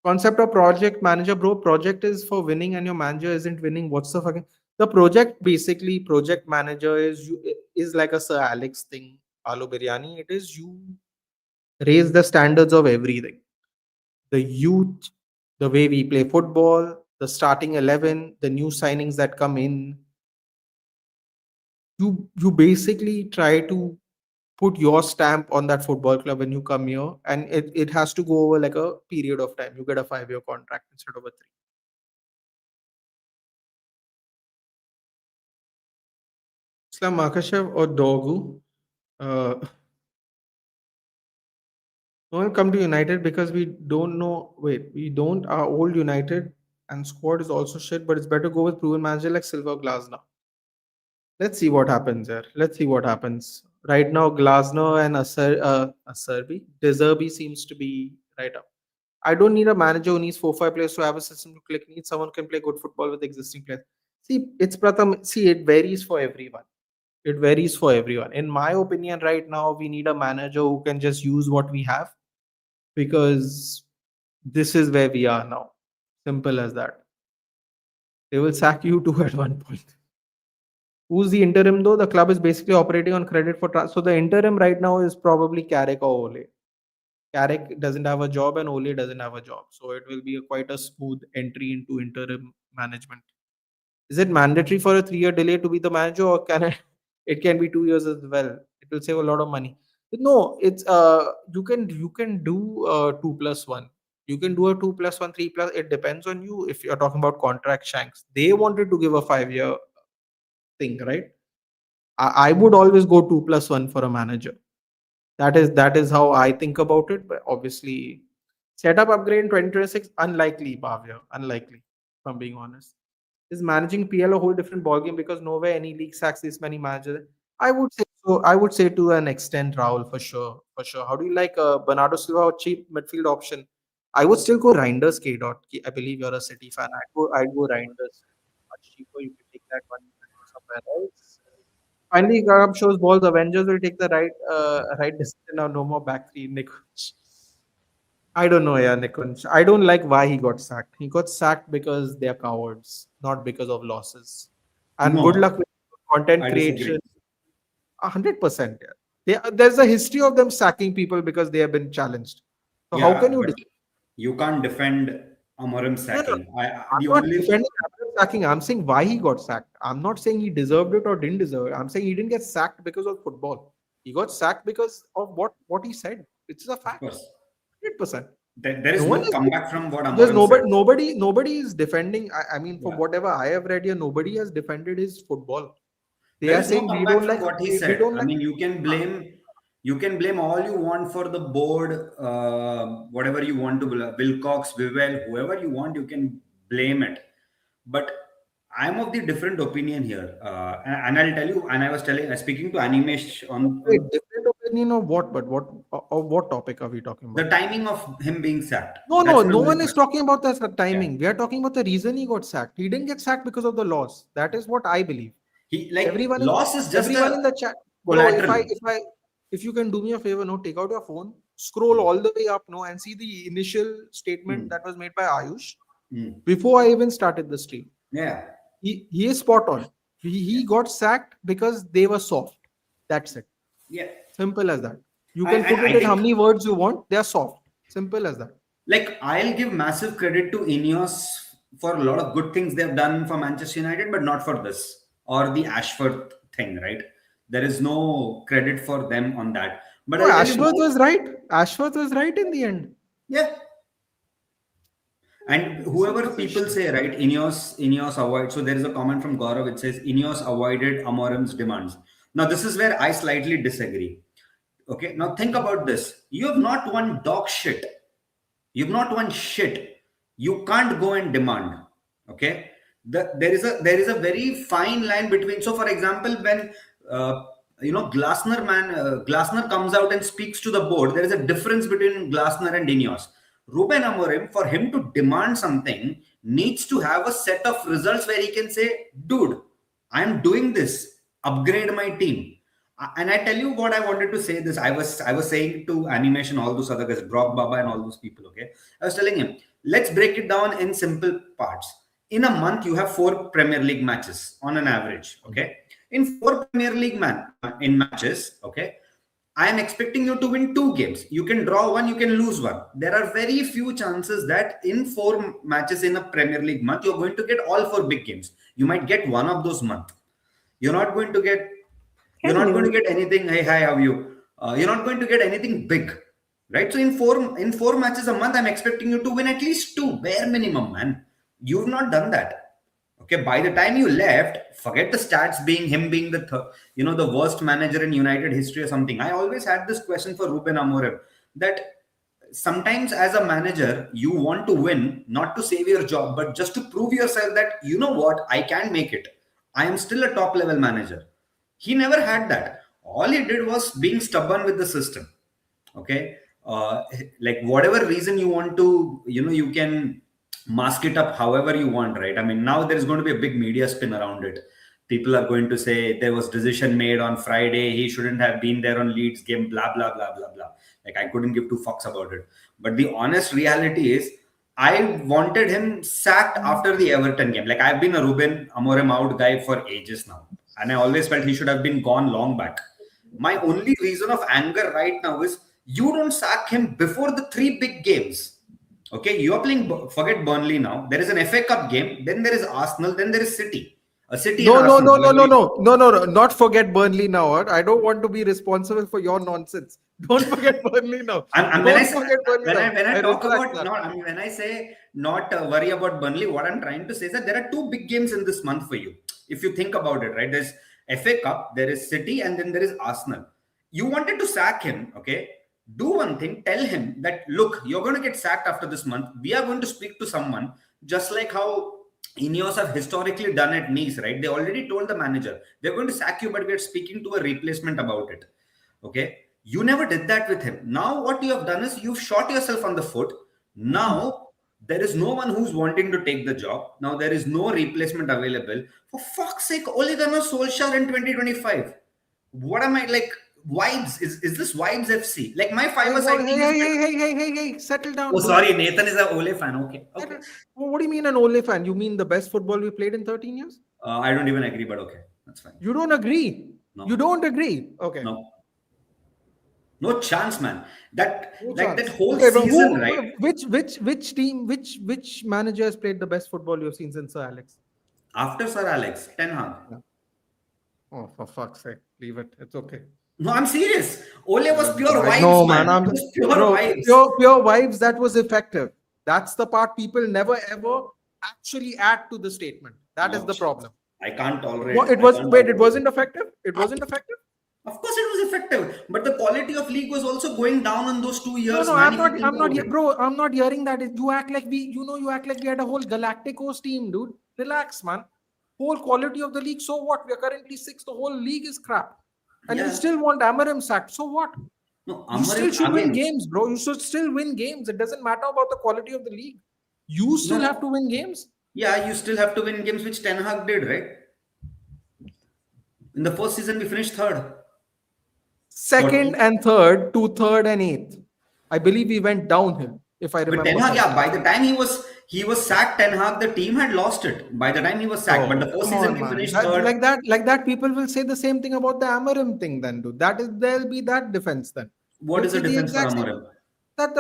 Concept of project manager, bro. Project is for winning, and your manager isn't winning. What's the fucking the project? Basically, project manager is like a Sir Alex thing. Aloo biryani. It is you raise the standards of everything. The youth, the way we play football, the starting 11, the new signings that come in. You basically try to put your stamp on that football club when you come here, and it has to go over like a period of time. You get a 5-year contract instead of a 3. Islam Makashev or Dogu, no one come to United because we don't know. Wait, we don't. Our old United and squad is also shit, but it's better go with proven manager like Silva Glasner. Let's see what happens there. Let's see what happens. Right now, Glasner and Deserby seems to be right up. I don't need a manager who needs 4-5 players to have a system to click. Need someone who can play good football with existing players. See, it's Pratham. See, it varies for everyone. It varies for everyone. In my opinion, right now, we need a manager who can just use what we have because this is where we are now. Simple as that. They will sack you too at one point. Who's the interim though? The club is basically operating on credit for so the interim right now is probably Carrick or Ole. Carrick doesn't have a job and Ole doesn't have a job. So it will be quite a smooth entry into interim management. Is it mandatory for a 3-year delay to be the manager, or can it can be 2 years as well? It will save a lot of money. No, it's you can do 2+1. You can do a 2+1, 3+. It depends on you. If you're talking about contract shanks, they wanted to give a 5-year thing, right? I would always go 2+1 for a manager. That is how I think about it. But obviously, setup upgrade in 2026 unlikely, Bhavya. Unlikely, if I'm being honest. Is managing PL a whole different ballgame because nowhere any league sacks this many managers? I would say so. I would say to an extent, Rahul, for sure, for sure. How do you like Bernardo Silva, a cheap midfield option? I would still go Reinders K. Dot. I believe you're a City fan. I'd go Reinders. Much cheaper. You can take that money and go somewhere else. Finally, Garab shows balls. Avengers will take the right decision now. No more back three. Nikunj. I don't know, yeah, Nikunj. I don't like why he got sacked. He got sacked because they're cowards, not because of losses. And good luck No, with content I creation. disagree. 100%. Yeah. There's a history of them sacking people because they have been challenged. So how can Yeah, you? but you can't defend Amorim No, no. sacking. I'm The not only defending Abraham sacking. I'm saying why he got sacked. I'm not saying he deserved it or didn't deserve it. I'm saying he didn't get sacked because of football. He got sacked because of what he said. It's a of fact. course, 100%. there No is one no is. comeback from what There's Amorim said. nobody is defending. I mean, from Yeah, whatever I have read here, nobody has defended his football. They there are is no saying we comeback don't from like what he we said. don't I like. mean, you can blame all you want for the board, whatever you want to blame, Wilcox, Vivel, whoever you want, you can blame it. But I'm of the different opinion here, and I'll tell you. And I was speaking to Animesh Wait, on different opinion of what? But what of what topic are we talking the about? timing of him being sacked. No, no, That's my no only one is question. talking about the Yeah. timing. We are talking about the reason he got sacked. He didn't get sacked because of the loss. That is what I believe. He like Everyone in loss is just everyone a in the chat, bro. collateral. If you can do me a favor, no, take out your phone, scroll all the way up, no, and see the initial statement Mm, that was made by Ayush mm. before I even started the stream. Yeah, He is spot on. He got sacked because they were soft. That's it. yeah. Simple as that. You can And put it I in how think many words you want. They are soft. Simple as that. like I'll give massive credit to Ineos for a lot of good things they've done for Manchester United, but not for this or the Ashworth thing, right? There is no credit for them on that. But No, I'll tell you Ashworth more. was right. Ashworth was right in the end. Yeah. And whoever Simple as people shit. say, right, Ineos avoid. So there is a comment from Gaurav which says Ineos avoided Amorim's demands. Now this is where I slightly disagree. Okay, now think about this. You have not won dog shit. You've not won shit. You can't go and demand. Okay. There is a very fine line between. So, for example, when Glasner comes out and speaks to the board, there is a difference between Glasner and Ineos. Ruben Amorim, for him to demand something, needs to have a set of results where he can say, "Dude, I am doing this. Upgrade my team." And I tell you what I wanted to say. This I was saying to animation, all those other guys, Brock Baba and all those people. Okay, I was telling him, let's break it down in simple parts. In a month, you have 4 Premier League matches on an average. Okay, in 4 Premier League matches. Okay, I am expecting you to win 2 games. You can draw one, you can lose one. There are very few chances that in 4 matches in a Premier League month, you're going to get all 4 big games. You might get one of those months. You're not going to get you're not going to get anything. Hey, hi, how are you? You're not going to get anything big, right? So in four matches a month, I'm expecting you to win at least 2, bare minimum, man. You've not done that. Okay, by the time you left, forget the stats being him being the worst manager in United history or something. I always had this question for Ruben Amorim that sometimes as a manager you want to win, not to save your job, but just to prove yourself that you know what, I can make it. I am still a top level manager. He never had that. All he did was being stubborn with the system. Okay, like whatever reason you want to, you can mask it up however you want, right? I mean, now there's going to be a big media spin around it. People are going to say there was decision made on Friday, he shouldn't have been there on Leeds game, blah blah blah blah blah. Like, I couldn't give 2 fucks about it. But the honest reality is, I wanted him sacked after the Everton game. Like, I've been a Ruben Amorim out guy for ages now, and I always felt he should have been gone long back. My only reason of anger right now is you don't sack him before the 3 big games. Okay, you are playing. Forget Burnley now. There is an FA Cup game. Then there is Arsenal. Then there is City. A City No, and no, no, Arsenal. no, no, no, no, no, no. Not forget Burnley now. I don't want to be responsible for your nonsense. Don't forget Burnley now. When Don't forget Burnley now. I talk retract about that. not, I mean, when I say not worry about Burnley, what I'm trying to say is that there are 2 big games in this month for you. If you think about it, right? There's FA Cup, there is City, and then there is Arsenal. You wanted to sack him, okay? Do one thing, tell him that, look, you're going to get sacked after this month. We are going to speak to someone, just like how Ineos have historically done at Nice, right? They already told the manager, they're going to sack you, but we're speaking to a replacement about it. Okay? You never did that with him. Now, what you have done is you've shot yourself on the foot. Now, there is no one who's wanting to take the job. Now, there is no replacement available. For fuck's sake, Ole Gunnar Solskjaer in 2025. What am I like? Vibes? Is this Vibes FC? Like, my Hey, 5-a-side team is. hey, settle down. Oh, dude. sorry, Nathan is an Ole fan. Okay. Well, what do you mean an Ole fan? You mean the best football we played in 13 years? I don't even agree, but okay. That's fine. You don't agree? No. You don't agree? Okay. No chance, man. That No like chance. that whole Okay, but season, right? Which team, which manager has played the best football you've seen since Sir Alex? After Sir Alex, Ten Hag. Yeah. Oh, for fuck's sake, leave it. It's okay. No, I'm serious. Ole was pure vibes, No, man. man, It was pure bro, vibes. pure vibes. That was effective. That's the part people never ever actually add to the statement. That is No the chance. problem. I can't tolerate. What, it I was can't wait, it tolerate. wasn't effective. It wasn't effective. Of course, it was effective, but the quality of league was also going down in those 2 years. No, man, I'm if not. you think I'm not. about it. Bro, I'm not hearing that. You act like you act like we had a whole Galacticos team, dude. Relax, man. Whole quality of the league. So what? We're currently 6th. The whole league is crap, and you Yeah. still want Amorim sacked. So what? No, You still Amorim, should I win mean, games, bro. You should still win games. It doesn't matter about the quality of the league. You still No. have to win games. yeah, you still have to win games, which Ten Hag did, right? In the first season, we finished third. Second and third to third and eighth. I believe we went downhill, if I But remember. Ten Hag, yeah, correctly. by the time he was sacked, Ten Hag, the team had lost it. By the time he was sacked, but the first Come season on, we man. finished third. Like that, people will say the same thing about the Amorim thing. Then, dude, there'll be that defense then. What They'll is the say defense for exact same- Amorim? That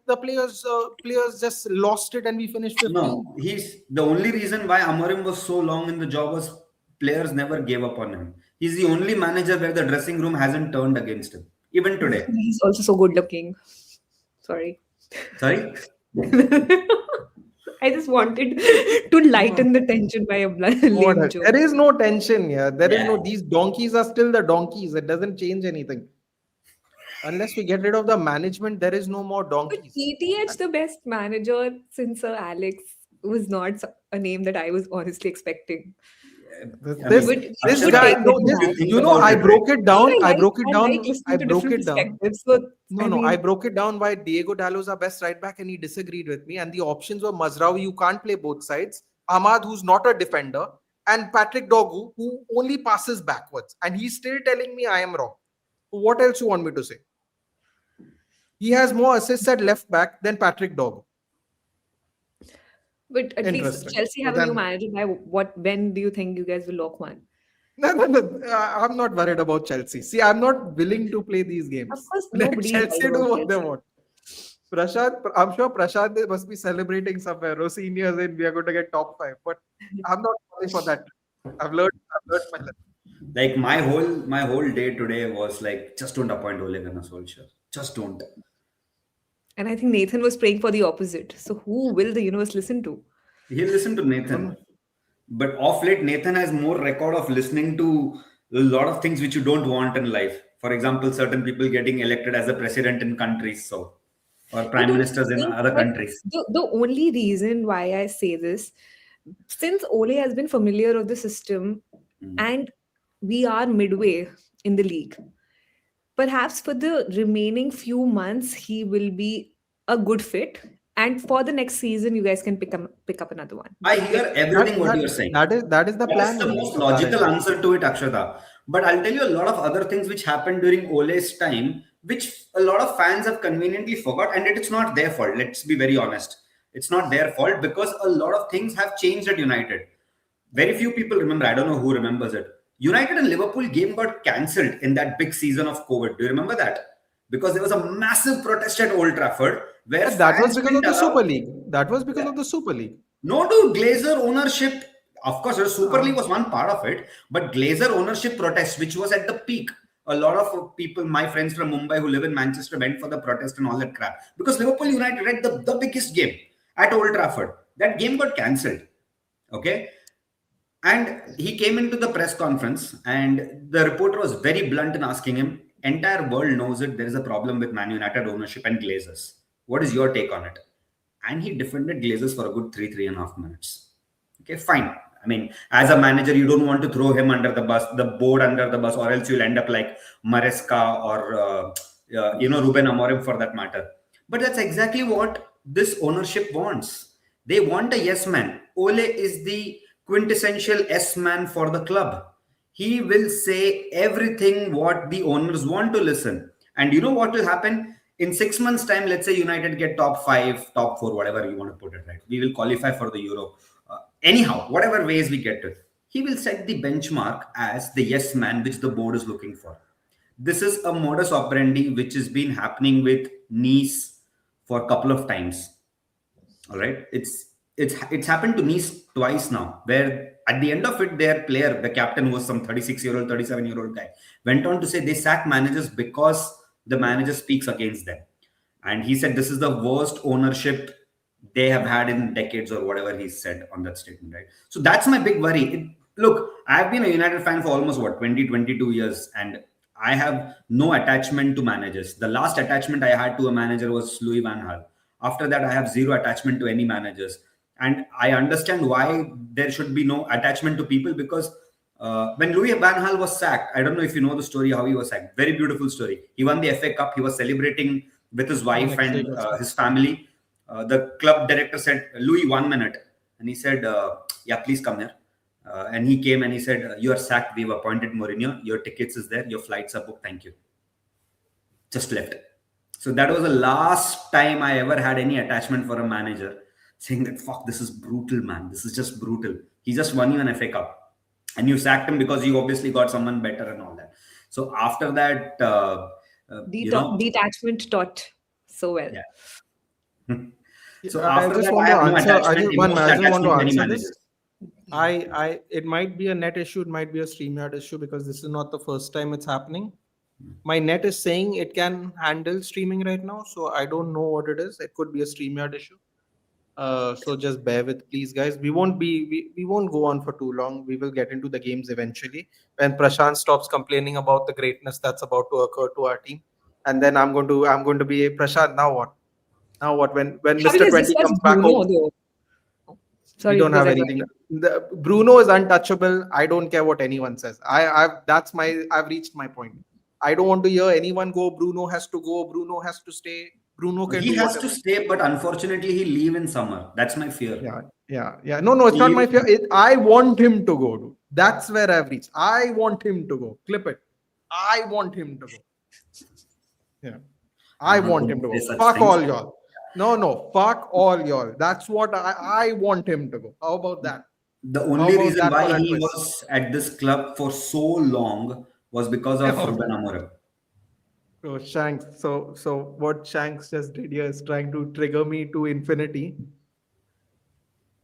the players just lost it and we finished 15th. No, he's the only reason why Amorim was so long in the job was players never gave up on him. He's the only manager where the dressing room hasn't turned against him, even today. He's also so good looking. Sorry. Sorry? I just wanted to lighten the tension by a lame joke. There is no tension here. There is no. Yeah. These donkeys are still the donkeys. It doesn't change anything. Unless we get rid of the management, there is no more But donkeys. ETH, the best manager since Sir Alex. was not a name that I was honestly expecting. I This mean, Good, this good Akshata, guy, take that no, you this, if you have. think you know, about I it, right? broke it No, down. I I like broke it I like down. I listening to broke different it down. perspectives. So No, I no, I mean, broke it down why Diego Dallo's our best right back and he disagreed with me. And the options were Mazraoui, you can't play both sides, Ahmad, who's not a defender, and Patrick Dogu, who only passes backwards. And he's still telling me I am wrong. What else you want me to say? He has more assists at left back than Patrick Dogu. but at least Interesting. Chelsea So have a new then, manager. By what? When do you think you guys will lock one? no, no, no. I'm not worried about Chelsea. See, I'm not willing to play these Of games. course, Let nobody is worried Chelsea do about what they Chelsea. want. Prashant, I'm sure Prashant must be celebrating somewhere. Rosini as in we are going to get top five, but I'm not sorry for that. I've learned my lesson. Like my whole day today was like, just don't appoint Ole Gunnar Solskjaer. Just don't. And I think Nathan was praying for the opposite. So who will the universe listen to? He'll listen to I don't Nathan. know. But off late, Nathan has more record of listening to a lot of things which you don't want in life. For example, certain people getting elected as a president in countries, so or But prime don't you ministers in think other that countries. the only reason why I say this, since Ole has been familiar of the system Mm. and we are midway in the league, perhaps for the remaining few months he will be a good fit. And for the next season, you guys can pick up another one. I Like, hear That everything what that you're saying. that is the That is the plan, most logical apparently. answer to it, Akshata. But I'll tell you a lot of other things which happened during Ole's time, which a lot of fans have conveniently forgot, and it's not their fault. Let's be very honest. It's not their fault because a lot of things have changed at United. Very few people remember. I don't know who remembers it. United and Liverpool game got cancelled in that big season of COVID. Do you remember that? Because there was a massive protest at Old Trafford where That was fans because of didn't the Super allow. League. That was because Yeah. of the Super League. No, dude, Glazer ownership, of course, the Super League Uh, was one part of it, but Glazer ownership protest, which was at the peak. A lot of people, my friends from Mumbai who live in Manchester, went for the protest and all that crap. Because Liverpool United had the biggest game at Old Trafford. That game got cancelled. Okay. And he came into the press conference, and the reporter was very blunt in asking him, entire world knows it. There is a problem with Man United ownership and Glazers. What is your take on it? And he defended Glazers for a good 3.5 minutes. Okay, fine. I mean, as a manager, you don't want to throw him under the bus, the board under the bus, or else you'll end up like Maresca or Ruben Amorim for that matter. But that's exactly what this ownership wants. They want a yes man. Ole is the quintessential yes man for the club. He will say everything what the owners want to listen. And you know what will happen? In 6 months' time, let's say United get top five, top four, whatever you want to put it, right? We will qualify for the Euro. Anyhow, whatever ways we get it, he will set the benchmark as the yes man which the board is looking for. This is a modus operandi which has been happening with Nice for a couple of times. All right, it's happened to Nice twice now, where at the end of it, their player, the captain, was some 36-year-old, 37-year-old guy, went on to say they sack managers because the manager speaks against them, and he said this is the worst ownership they have had in decades or whatever he said on that statement, right? So that's my big worry. Look, I've been a United fan for almost what 20, 22 years, and I have no attachment to managers. The last attachment I had to a manager was Louis van Gaal. After that, I have zero attachment to any managers, and I understand why there should be no attachment to people because when Louis van Gaal was sacked, I don't know if you know the story how he was sacked. Very beautiful story. He won the FA Cup. He was celebrating with his wife next week and or so. his family. The club director said, "Louis, 1 minute," and he said, "Yeah, please come here." And he came and he said, "You are sacked. We've appointed Mourinho. Your tickets is there. Your flights are booked. Thank you." Just left. So that was the last time I ever had any attachment for a manager, saying that fuck, this is brutal, man. This is just brutal. He just won you an FA Cup, and you sacked him because you obviously got someone better and all that. So after that, Detachment taught so well. yeah. Yeah, So I after just that, want I to have no answer. attachment, I emotional just want to attachment to any answer managers. this. It might be a net issue. It might be a StreamYard issue because this is not the first time it's happening. My net is saying it can handle streaming right now, so I don't know what it is. It could be a StreamYard issue. So just bear with, please, guys. We won't go on for too long. We will get into the games eventually when Prashant stops complaining about the greatness that's about to occur to our team, and then I'm going to be Prashant. Now what? Now what? When Have you Mr. guys 20 discussed comes back home, Bruno though? Sorry, don't was have I anything. going? Bruno is untouchable. I don't care what anyone says. I've reached my point. I don't want to hear anyone go. Bruno has to go. Bruno has to stay. Bruno can He do has whatever. to stay, but unfortunately, he leave in summer. That's my fear. Yeah. No, it's not Leave. my fear. I want him to go, dude. That's where I've reached. I want him to go. Clip it. I want him to go. Yeah. I I'm not want going him to to say go. such Fuck things. all y'all. No. Fuck all y'all. That's what I want him to go. How about that? The How only about reason that for why a he twist? was at this club for so long was because of Ruben Amorim. So Shanks, so what Shanks just did here is trying to trigger me to infinity.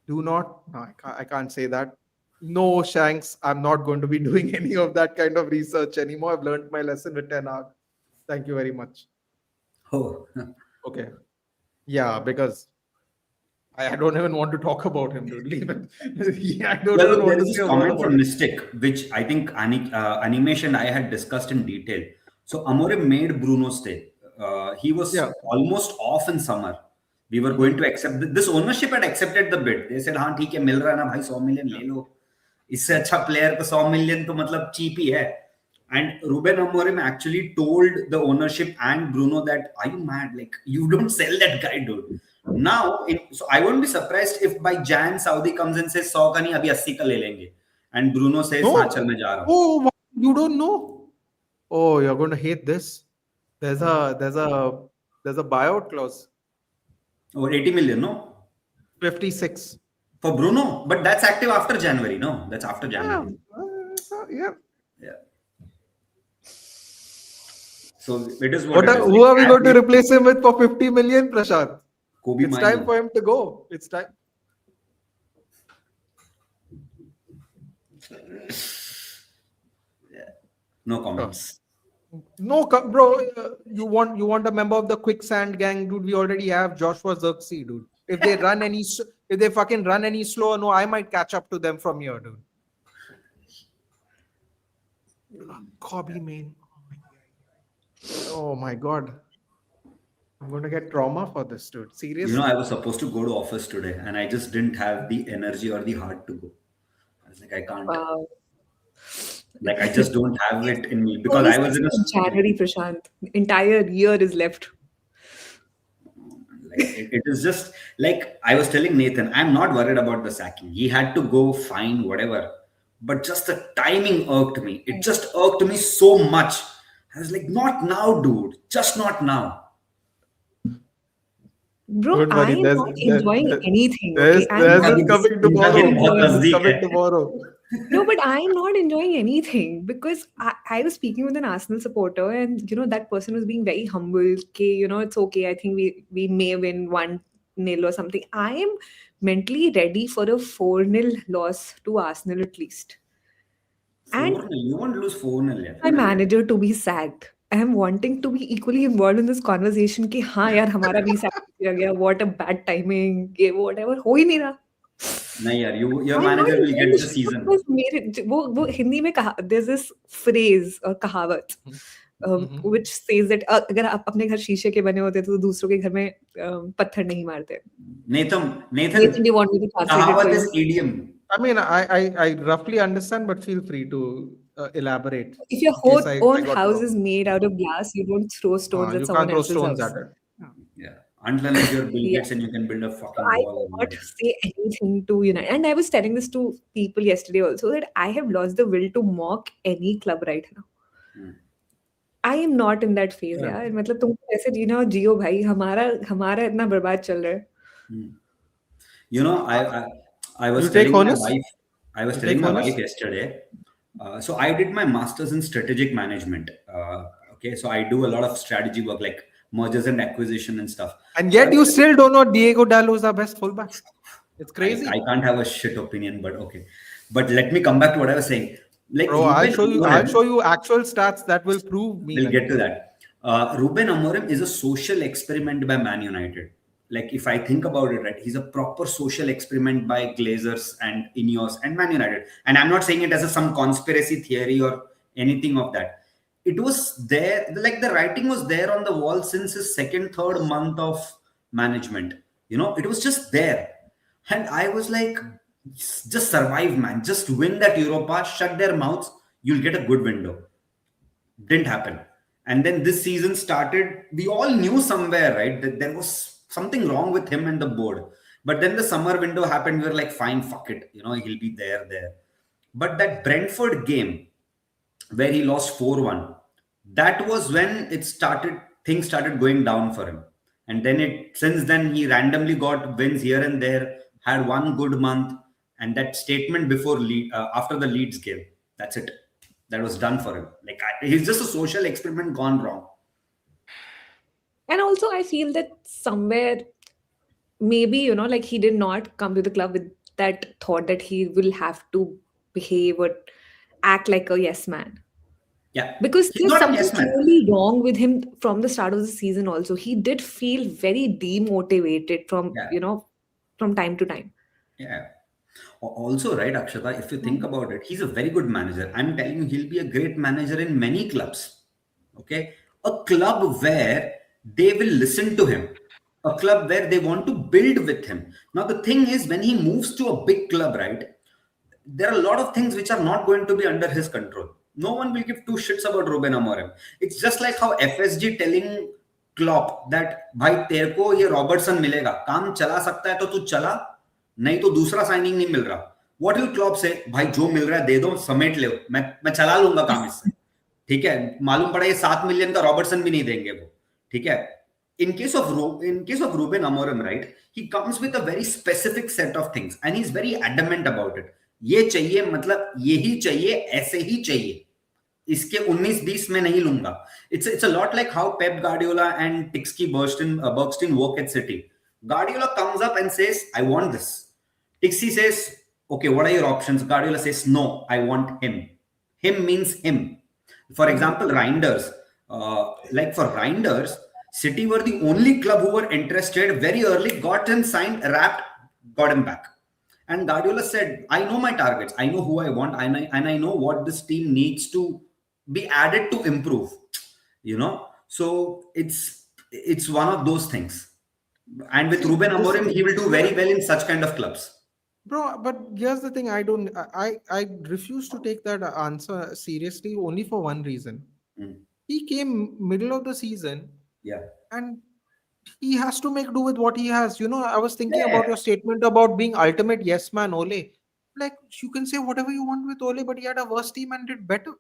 Do not, no, I can't say that. No, Shanks, I'm not going to be doing any of that kind of research anymore. I've learned my lesson with 10 hours. Thank you very much. Oh, Okay. Yeah, because I don't even want to talk about him, dude. Leave it. Yeah, I don't yeah. even Look, there want is to say this a word comment about from him. Mystic, which I think Animation I had discussed in detail. So Amorim made Bruno stay. He was Yeah. almost off in summer. We were going Mhm. to accept this ownership had accepted the bid. They said, "हाँ ठीक है मिल रहा है ना भाई 100 million Yeah. ले लो." इससे अच्छा प्लेयर को 100 million तो मतलब cheap ही है. And Ruben Amorim actually told the ownership and Bruno that, "Are you mad? Like you don't sell that guy, dude." Now, so I won't be surprised if by Jan Saudi comes and says 100 का नहीं अभी 80 का ले लेंगे, and Bruno says हाँ चल No. मैं जा रहा हूँ. Oh, you don't know? Oh, you're going to hate this. There's a buyout clause. Or 80 million, no? 56. For Bruno, but that's active after January, no? That's after Yeah. January. Yeah. Yeah. So it is what it is. Who Like, are we as going to we- replace him with for 50 million, Prashant? Kobe It's time Mino. for him to go. It's time. No comments. No, bro. You want a member of the quicksand gang, dude? We already have Joshua Xerxes, dude. If they run if they fucking run any slower, no, I might catch up to them from here, dude. Kobe, man. Oh my god. I'm going to get trauma for this, dude. Seriously. I was supposed to go to office today, and I just didn't have the energy or the heart to go. I was like, I can't. Wow. Like, I just don't have it in me because Only I was 6th in a. of January, Prashant. Entire year is left. Like, it is just like I was telling Nathan, I'm not worried about the sacking. He had to go fine, whatever. But just the timing irked me. It just irked me so much. I was like, not now, dude. Just not now. Bro, Don't I worry. am not enjoying anything, okay? I'm There's not this coming इनका tomorrow. खेल बहुत enjoying. There's this नजदीक coming है. tomorrow. No, but I'm not enjoying anything because I was speaking with an Arsenal supporter, and that person was being very humble. Okay, it's okay. I think we may win 1-0 or something. I am mentally ready for a 4-0 loss to Arsenal at least. 4-0. And You won't lose 4-0 yet. my manager to be sacked. I am wanting to be equally involved in this conversation कि हाँ यार हमारा भी sack किया गया. What a bad timing. ये whatever हो ही नहीं रहा. नहीं यार, your I'm not manager will enjoying get the the show season. because मेरे वो हिंदी में कहा there's this phrase or कहावत which says that अगर आप अपने घर शीशे के बने होते तो दूसरों के घर में पत्थर नहीं मारते. Nathan, Nathan, do you want me to translate it for कहावत you? is idiom. I mean, I roughly understand, but feel free to elaborate If your in case I own got house wrong. is made out of glass, you don't throw stones at You someone can't throw else's stones house. at it. Yeah. Until unless you're Bill Yeah. Gates and you can build a So fucking I wall. will not say anything to United. And I was telling this to people yesterday also that I have lost the will to mock any club right now. I am not in that phase, Yeah. यार. मतलब तुमको ऐसे जीना हो जियो भाई. हमारा इतना बर्बाद चल रहा है. I was You take telling my honest? wife. I was You telling take my honest? wife yesterday. So I did my master's in strategic management. Okay, so I do a lot of strategy work like mergers and acquisition and stuff. And yet you still don't know Diego Dallo is our best fullback. It's crazy. I can't have a shit opinion, but okay. But let me come back to what I was saying. Like Bro, I'll Ruben show you. Amorim- I'll show you actual stats that will prove me. We'll like get to this. that. Ruben Amorim is a social experiment by Man United. Like if I think about it, right, he's a proper social experiment by Glazers and Ineos and Man United. And I'm not saying it as some conspiracy theory or anything of that. It was there, like the writing was there on the wall since his second, third month of management. It was just there. And I was like, just survive, man. Just win that Europa, shut their mouths, you'll get a good window. Didn't happen. And then this season started. We all knew somewhere, right, that there was something wrong with him and the board. But then the summer window happened. We were like, fine, fuck it. He'll be there. But that Brentford game where he lost 4-1, that was when things started going down for him. And then since then, he randomly got wins here and there, had one good month, and that statement after the Leeds game, that's it. That was done for him. Like, he's just a social experiment gone wrong. And also, I feel that somewhere, maybe, like he did not come to the club with that thought that he will have to behave or act like a yes man. Yeah. Because He's there's not a something yes man. clearly wrong with him from the start of the season also. He did feel very demotivated from, Yeah. from time to time. Yeah. Also, right, Akshata, if you think about it, he's a very good manager. I'm telling you, he'll be a great manager in many clubs. Okay. A club where they will listen to him, a club where they want to build with him. Now, the thing is, when he moves to a big club, right, there are a lot of things which are not going to be under his control. No one will give two shits about Ruben Amorim. It's just like how FSG telling Klopp that भाई तेरे को ये Robertson मिलेगा, काम चला सकता है तो तू चला, नहीं तो दूसरा साइनिंग नहीं मिल रहा. What will Klopp say? भाई जो मिल रहा है दे दो, समेट लो, मैं चला लूंगा काम इससे. ठीक है, मालूम पड़ा ये 7 मिलियन का रॉबर्टसन भी नहीं देंगे वो. ठीक है. In case of Ruben Amorim, right, he comes with a very specific set of things and he's very adamant about it. ये चाहिए, मतलब यही चाहिए, ऐसे ही चाहिए, इसके 19-20 में नहीं लूंगा. It's a lot like how Pep Guardiola and Tixki Bergstein work at City. Guardiola comes up and says, I want this. Tixi says, okay, what are your options? Guardiola says, no, I want him. Him means him. For example, Reinders. Like for Reinders, City were the only club who were interested very early, got him signed, wrapped, got him back. And Guardiola said, I know my targets. I know who I want. And I know what this team needs to be added to improve. So it's one of those things. And with Ruben Amorim, he will do very well in such kind of clubs. Bro, but here's the thing. I refuse to take that answer seriously only for one reason. He came middle of the season. Yeah. And he has to make do with what he has. I was thinking about your statement about being ultimate yes man, Ole. Like, you can say whatever you want with Ole, but he had a worse team and did better.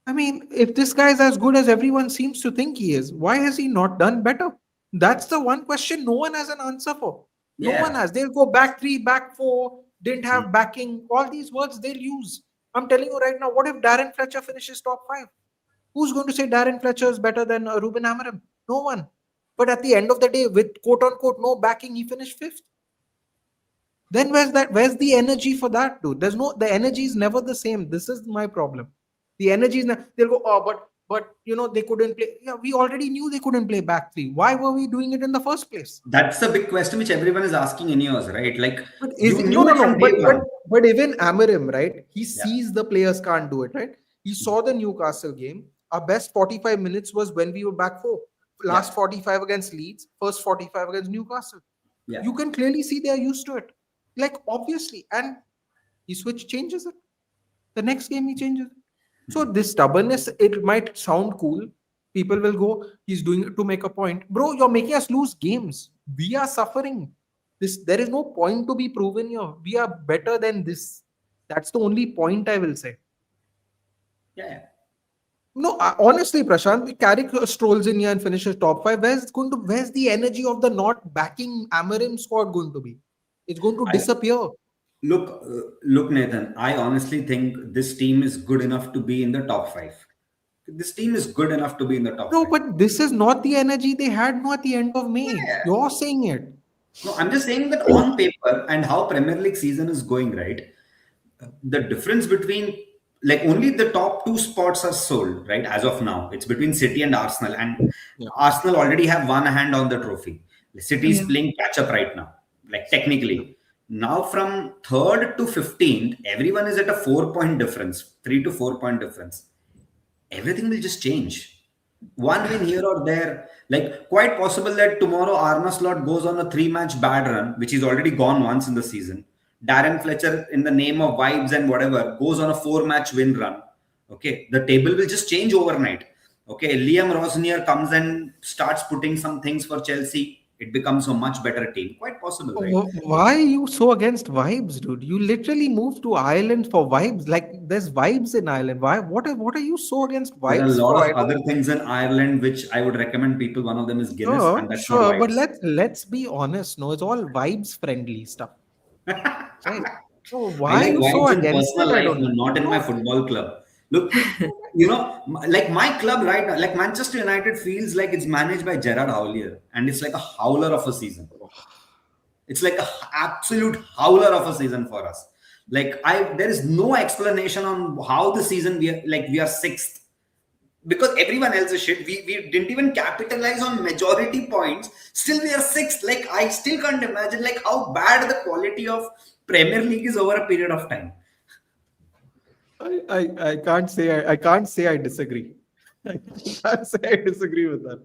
I mean, if this guy is as good as everyone seems to think he is, why has he not done better? That's the one question no one has an answer for. No one has. They'll go back 3, back 4, didn't have backing. All these words they'll use. I'm telling you right now, what if Darren Fletcher finishes top 5? Who's going to say Darren Fletcher is better than Ruben Amorim? No one. But at the end of the day, with quote unquote no backing, he finished 5th. Then where's the energy for that, dude? The energy is never the same. This is my problem. The energy is not, they'll go, oh, but they couldn't play. Yeah, we already knew they couldn't play back 3. Why were we doing it in the first place? That's the big question which everyone is asking in yours, right? Like, but even Amorim, right? He sees the players can't do it, right? He saw the Newcastle game. Our best 45 minutes was when we were back 4. Last 45 against Leeds, first 45 against Newcastle. Yeah. You can clearly see they are used to it. Like, obviously. And he changes it. The next game he changes it. So this stubbornness, it might sound cool. People will go, he's doing it to make a point. Bro, you're making us lose games. We are suffering. There is no point to be proven here. We are better than this. That's the only point I will say. Yeah. No, honestly, Prashant, Carrick strolls in here and finishes top 5. Where's the energy of the not backing Amorim squad going to be? It's going to disappear. Look, Nathan, I honestly think this team is good enough to be in the top 5. This team is good enough to be in the top 5. No, but this is not the energy they had at the end of May. Yeah. You're saying it. No, I'm just saying that on paper and how Premier League season is going, right? The difference between, like, only the top 2 spots are sold, right? As of now, it's between City and Arsenal. And Arsenal already have one hand on the trophy. City is playing catch up right now, like technically. Now from 3rd to 15th, everyone is at a 4-point difference, 3 to 4 point difference. Everything will just change. One win here or there, like quite possible that tomorrow Arna Slot goes on a 3 match bad run, which is already gone once in the season. Darren Fletcher, in the name of vibes and whatever, goes on a 4 match win run. Okay, the table will just change overnight. Okay, Liam Rosnier comes and starts putting some things for Chelsea. It becomes a much better team. Quite possible, right? Why are you so against vibes, dude? You literally moved to Ireland for vibes. Like there's vibes in Ireland. Why? What are you so against There are a vibes lot for? of other things in Ireland which I would recommend people. One of them is Guinness, Sure, and that's not sure, but vibes. let's be honest. No, it's all vibes friendly stuff, right? So I why are like you so vibes in against it? personal I life, don't know. man, not in my No, football club. Look, like my club right now, like Manchester United feels like it's managed by Gerard Houllier, and it's like a howler of a season. It's like a absolute howler of a season for us. Like there is no explanation on how the season we are sixth because everyone else is shit. We didn't even capitalize on majority points. Still, we are sixth. Like I still can't imagine like how bad the quality of Premier League is over a period of time. I can't say I can't say I disagree. I can't say I disagree with that.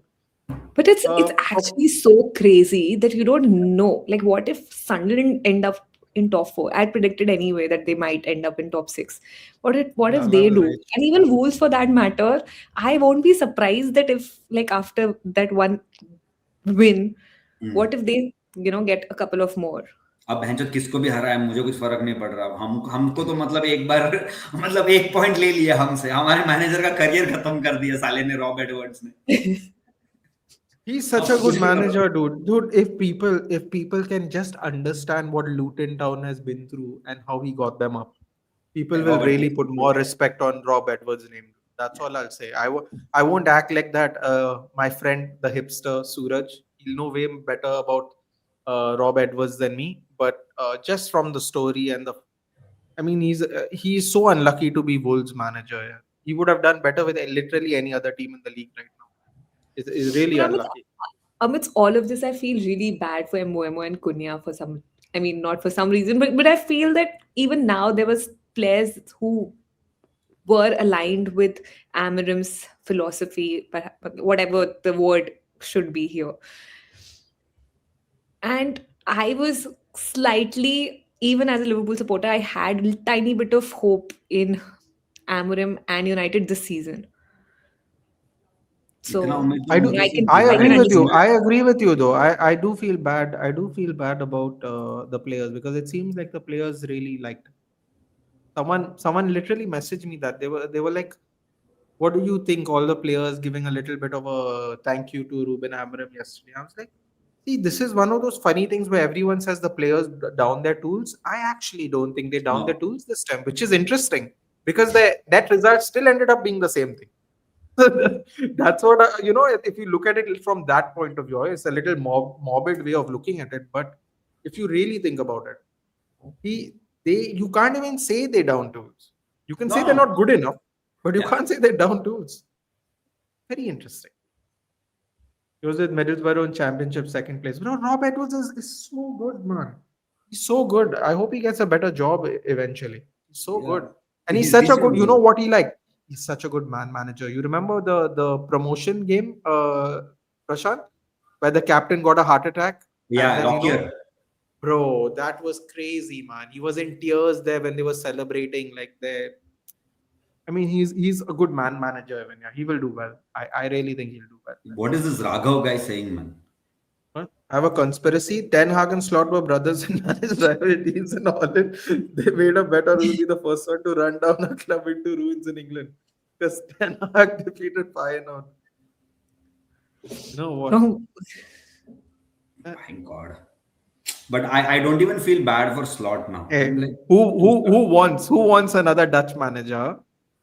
But it's Okay. actually so crazy that you don't know. Like, what if Sunderland end up in top four? I predicted anyway that they might end up in top six. What if they Lala's do? rage. And even Wolves for that matter, I won't be surprised that if like after that one win, Hmm. what if they get a couple of more? अब भैंचोद किसको भी हराए मुझे कुछ फर्क नहीं पड़ रहा हमको तो मतलब एक बार मतलब 1 पॉइंट ले लिया हमसे हमारे मैनेजर का करियर खत्म कर दिया साले ने रॉब एडवर्ड्स ने He's such अब a good मुझे पता manager, dude. Dude, if people can just understand what Luton Town has been through and how he got them up, people will rob really Edwards put more respect on Rob Edwards' name. That's all I'll say. I won't act like that. My friend, the hipster Suraj, he'll know way better about Rob Edwards than me. But just from the story and I mean, he's so unlucky to be Wolves manager. Yeah. He would have done better with literally any other team in the league right now. It's really But unlucky. amidst all of this, I feel really bad for Mboemo and Cunha for some. I mean, not for some reason, but I feel that even now there was players who were aligned with Amorim's philosophy, whatever the word should be here. And I was slightly, even as a Liverpool supporter, I had a tiny bit of hope in Amorim and United this season. इतना So उम्मीद तो I do. you know, मुझे I से can I दिया I he can agree with नहीं you. है I understand. agree with you, though. I do feel bad. I do feel bad about the players because it seems like the players really liked. Someone literally messaged me that they were like, "What do you think?" All the players giving a little bit of a thank you to Ruben Amorim yesterday. I was like, "See, this is one of those funny things where everyone says the players down their tools. I actually don't think they down their No. tools this time, which is interesting because the net result still ended up being the same thing." That's what if you look at it from that point of view, it's a little morbid way of looking at it. But if you really think about it, he they you can't even say they're down tools. You can say they're No. not good enough, but you Yeah. can't say they're down tools. Very interesting. He was with Middlesbrough in Championship second place. Bro, Rob Edwards is so good, man. He's so good. I hope he gets a better job eventually. He's so Yeah. good. And he's He such a should good, you know do. what he like? He's such a good man manager. You remember the promotion game, Prashant, where the captain got a heart attack and Yeah, then Lockyer. bro, that was crazy, man. He was in tears there when they were celebrating. I mean, he's a good man manager, Evan. Yeah, he will do well. I really think he'll do well. What is this Raghav guy saying, man? Huh? I have a conspiracy. Ten Hag and Slot were brothers and managed rival teams in Holland. They made a bet on who will be the first one to run down a club into ruins in England. Because Ten Hag defeated Feyenoord. You know what? Oh, My God. But I don't even feel bad for Slot now. Hey, I'm like, who wants another Dutch manager? Huh?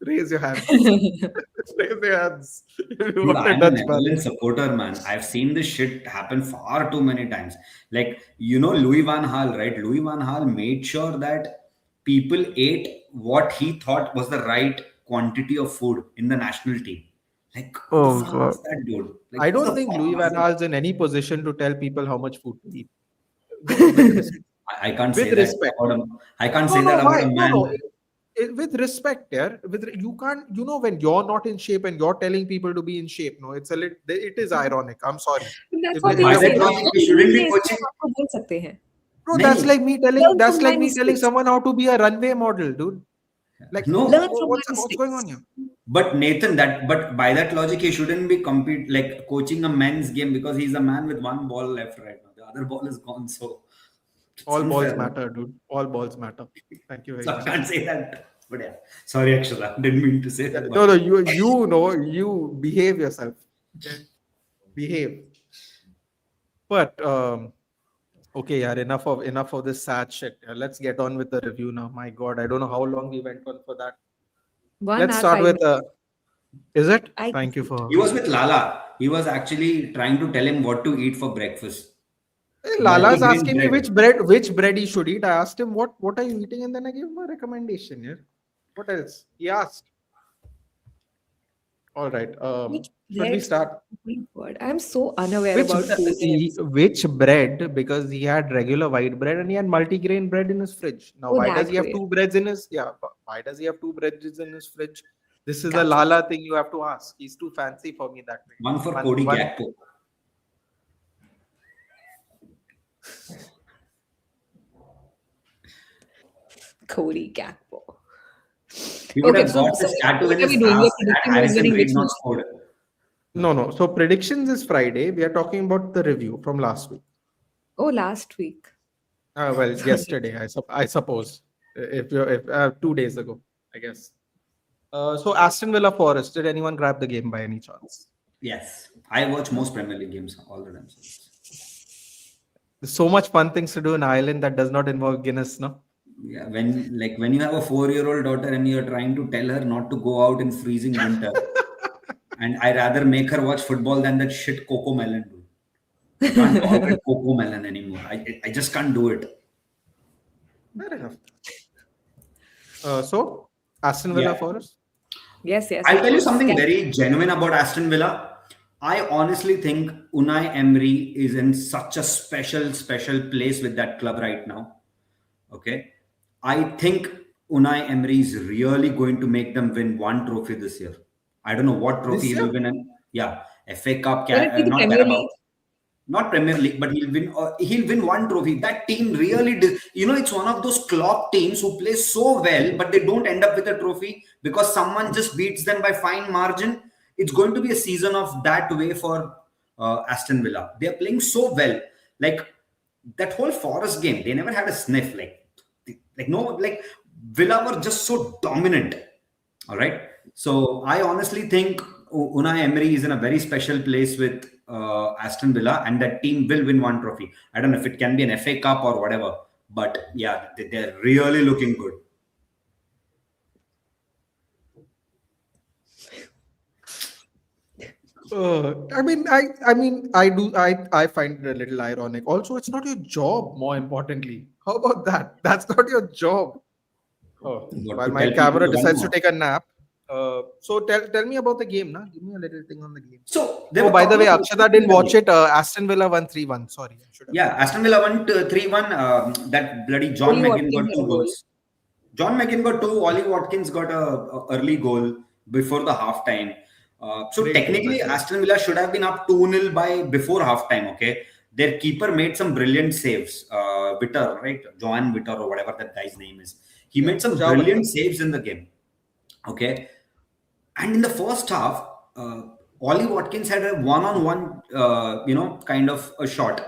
Raise your hands. Raise your hands. If you dude, want a I'm a Dutch Netherlands manager. supporter, man. I've seen this shit happen far too many times. Like, Louis Van Gaal, right? Louis Van Gaal made sure that people ate what he thought was the right quantity of food in the national team. Like, who the Oh fuck God. was that dude? Like, I who don't the think fuck Louis was Van it? Gaal's in any position to tell people how much food to eat. With respect. I can't With say that respect. about a, I can't No, say no, that about why? a No, no. man. with respect, yeah, you can't, when you're not in shape and you're telling people to be in shape, no, it is ironic. I'm sorry. That's If, what if they By the, say. that if the, logic, आपको you team shouldn't में be है, इसलिए coaching. हम आपको बोल सकते हैं. bro, नहीं, Learn that's from like my me telling mistakes. someone how to be a runway model, dude. Like, no. Learn from my what's going on mistakes. here? But Nathan, but by that logic, he shouldn't be compete like coaching a men's game because he's a man with one ball left right now. The other ball is gone, so it's All balls unfair. No? matter, dude. All balls matter. Thank you very So I much. can't say that. But yeah, sorry, Akshara, didn't mean to say that. No, But you behave yourself. Okay? Behave. But okay, yeah, enough of this sad shit. Yeah, let's get on with the review now. My God, I don't know how long we went on for that. 1 Let's hour, start 5 with minutes. is it? I Thank you guess. he for was with Lala. He was actually trying to tell him what to eat for breakfast. Lala's Multigrain asking me bread. which bread he should eat. I asked him what are you eating, and then I gave him a recommendation. Yeah. What else? He asked. All right. Which Should we bread? start? Oh my God. I'm so unaware about food names. Which bread? Because he had regular white bread and he had multigrain bread in his fridge. Now, Oh, why does that he have way. two breads in his? Yeah, why does he have two breads in his fridge? This is a Gotcha. Lala thing you have to ask. He's too fancy for me that way. One for Cody One. Gakpo. Cody Gakpo. He would Okay, have so, got so this tattoo what in are his we doing? We're ass that predicting who's Harrison winning Reed which not match. scored. No. So predictions is Friday. We are talking about the review from last week. Oh, last week. Well, Sorry. yesterday, I suppose. If 2 days ago, I guess. So Aston Villa Forest. Did anyone grab the game by any chance? Yes, I watch most Premier League games all the time. So There's so much fun things to do in Ireland that does not involve Guinness, no? yeah, when you have a 4-year-old daughter and you're trying to tell her not to go out in freezing winter, and I rather make her watch football than that shit Coco Melon, dude. I can't tolerate Coco Melon anymore. I just can't do it. Fair enough. So Aston Villa Yeah. Forest. Yes, yes, I'll of tell you course. something Can- very genuine about Aston Villa. I honestly think Unai Emery is in such a special place with that club right now. Okay. I think Unai Emery is really going to make them win one trophy this year. I don't know what trophy This he year? will win. Yeah, FA Cup, Can it be the not Premier Carabao, League? not Premier League, but he'll win. He'll win one trophy. That team really, it's one of those Klopp teams who play so well, but they don't end up with a trophy because someone just beats them by fine margin. It's going to be a season of that way for Aston Villa. They are playing so well. Like that whole Forest game, they never had a sniff. Like no, like Villa were just so dominant. All right. So I honestly think Unai Emery is in a very special place with Aston Villa, and that team will win one trophy. I don't know if it can be an FA Cup or whatever, but yeah, they're really looking good. I find it a little ironic. Also, it's not your job. More importantly, how about that? That's not your job. Oh, Got while to my tell people camera to run decides to more. take a nap. So tell me about the game, now. Give me a little thing on the game. So there Oh, were a by the couple way, of Akshata options in didn't the watch game. it. Aston Villa won 3-1. Sorry, I should have. Yeah, Aston Villa won 3-1. That bloody John Oli McGinn Watkins got had a two goal. goals. John McGinn got two. Ollie Watkins got a early goal before the halftime. So Great goal by technically, John. Aston Villa should have been up 2-0 by before halftime. Okay, their keeper made some brilliant saves. Witter, right? Joan Witter or whatever that guy's name is. He Yeah, made some Jao brilliant Butler. saves in the game. Okay, and in the first half, Ollie Watkins had a one-on-one, kind of a shot,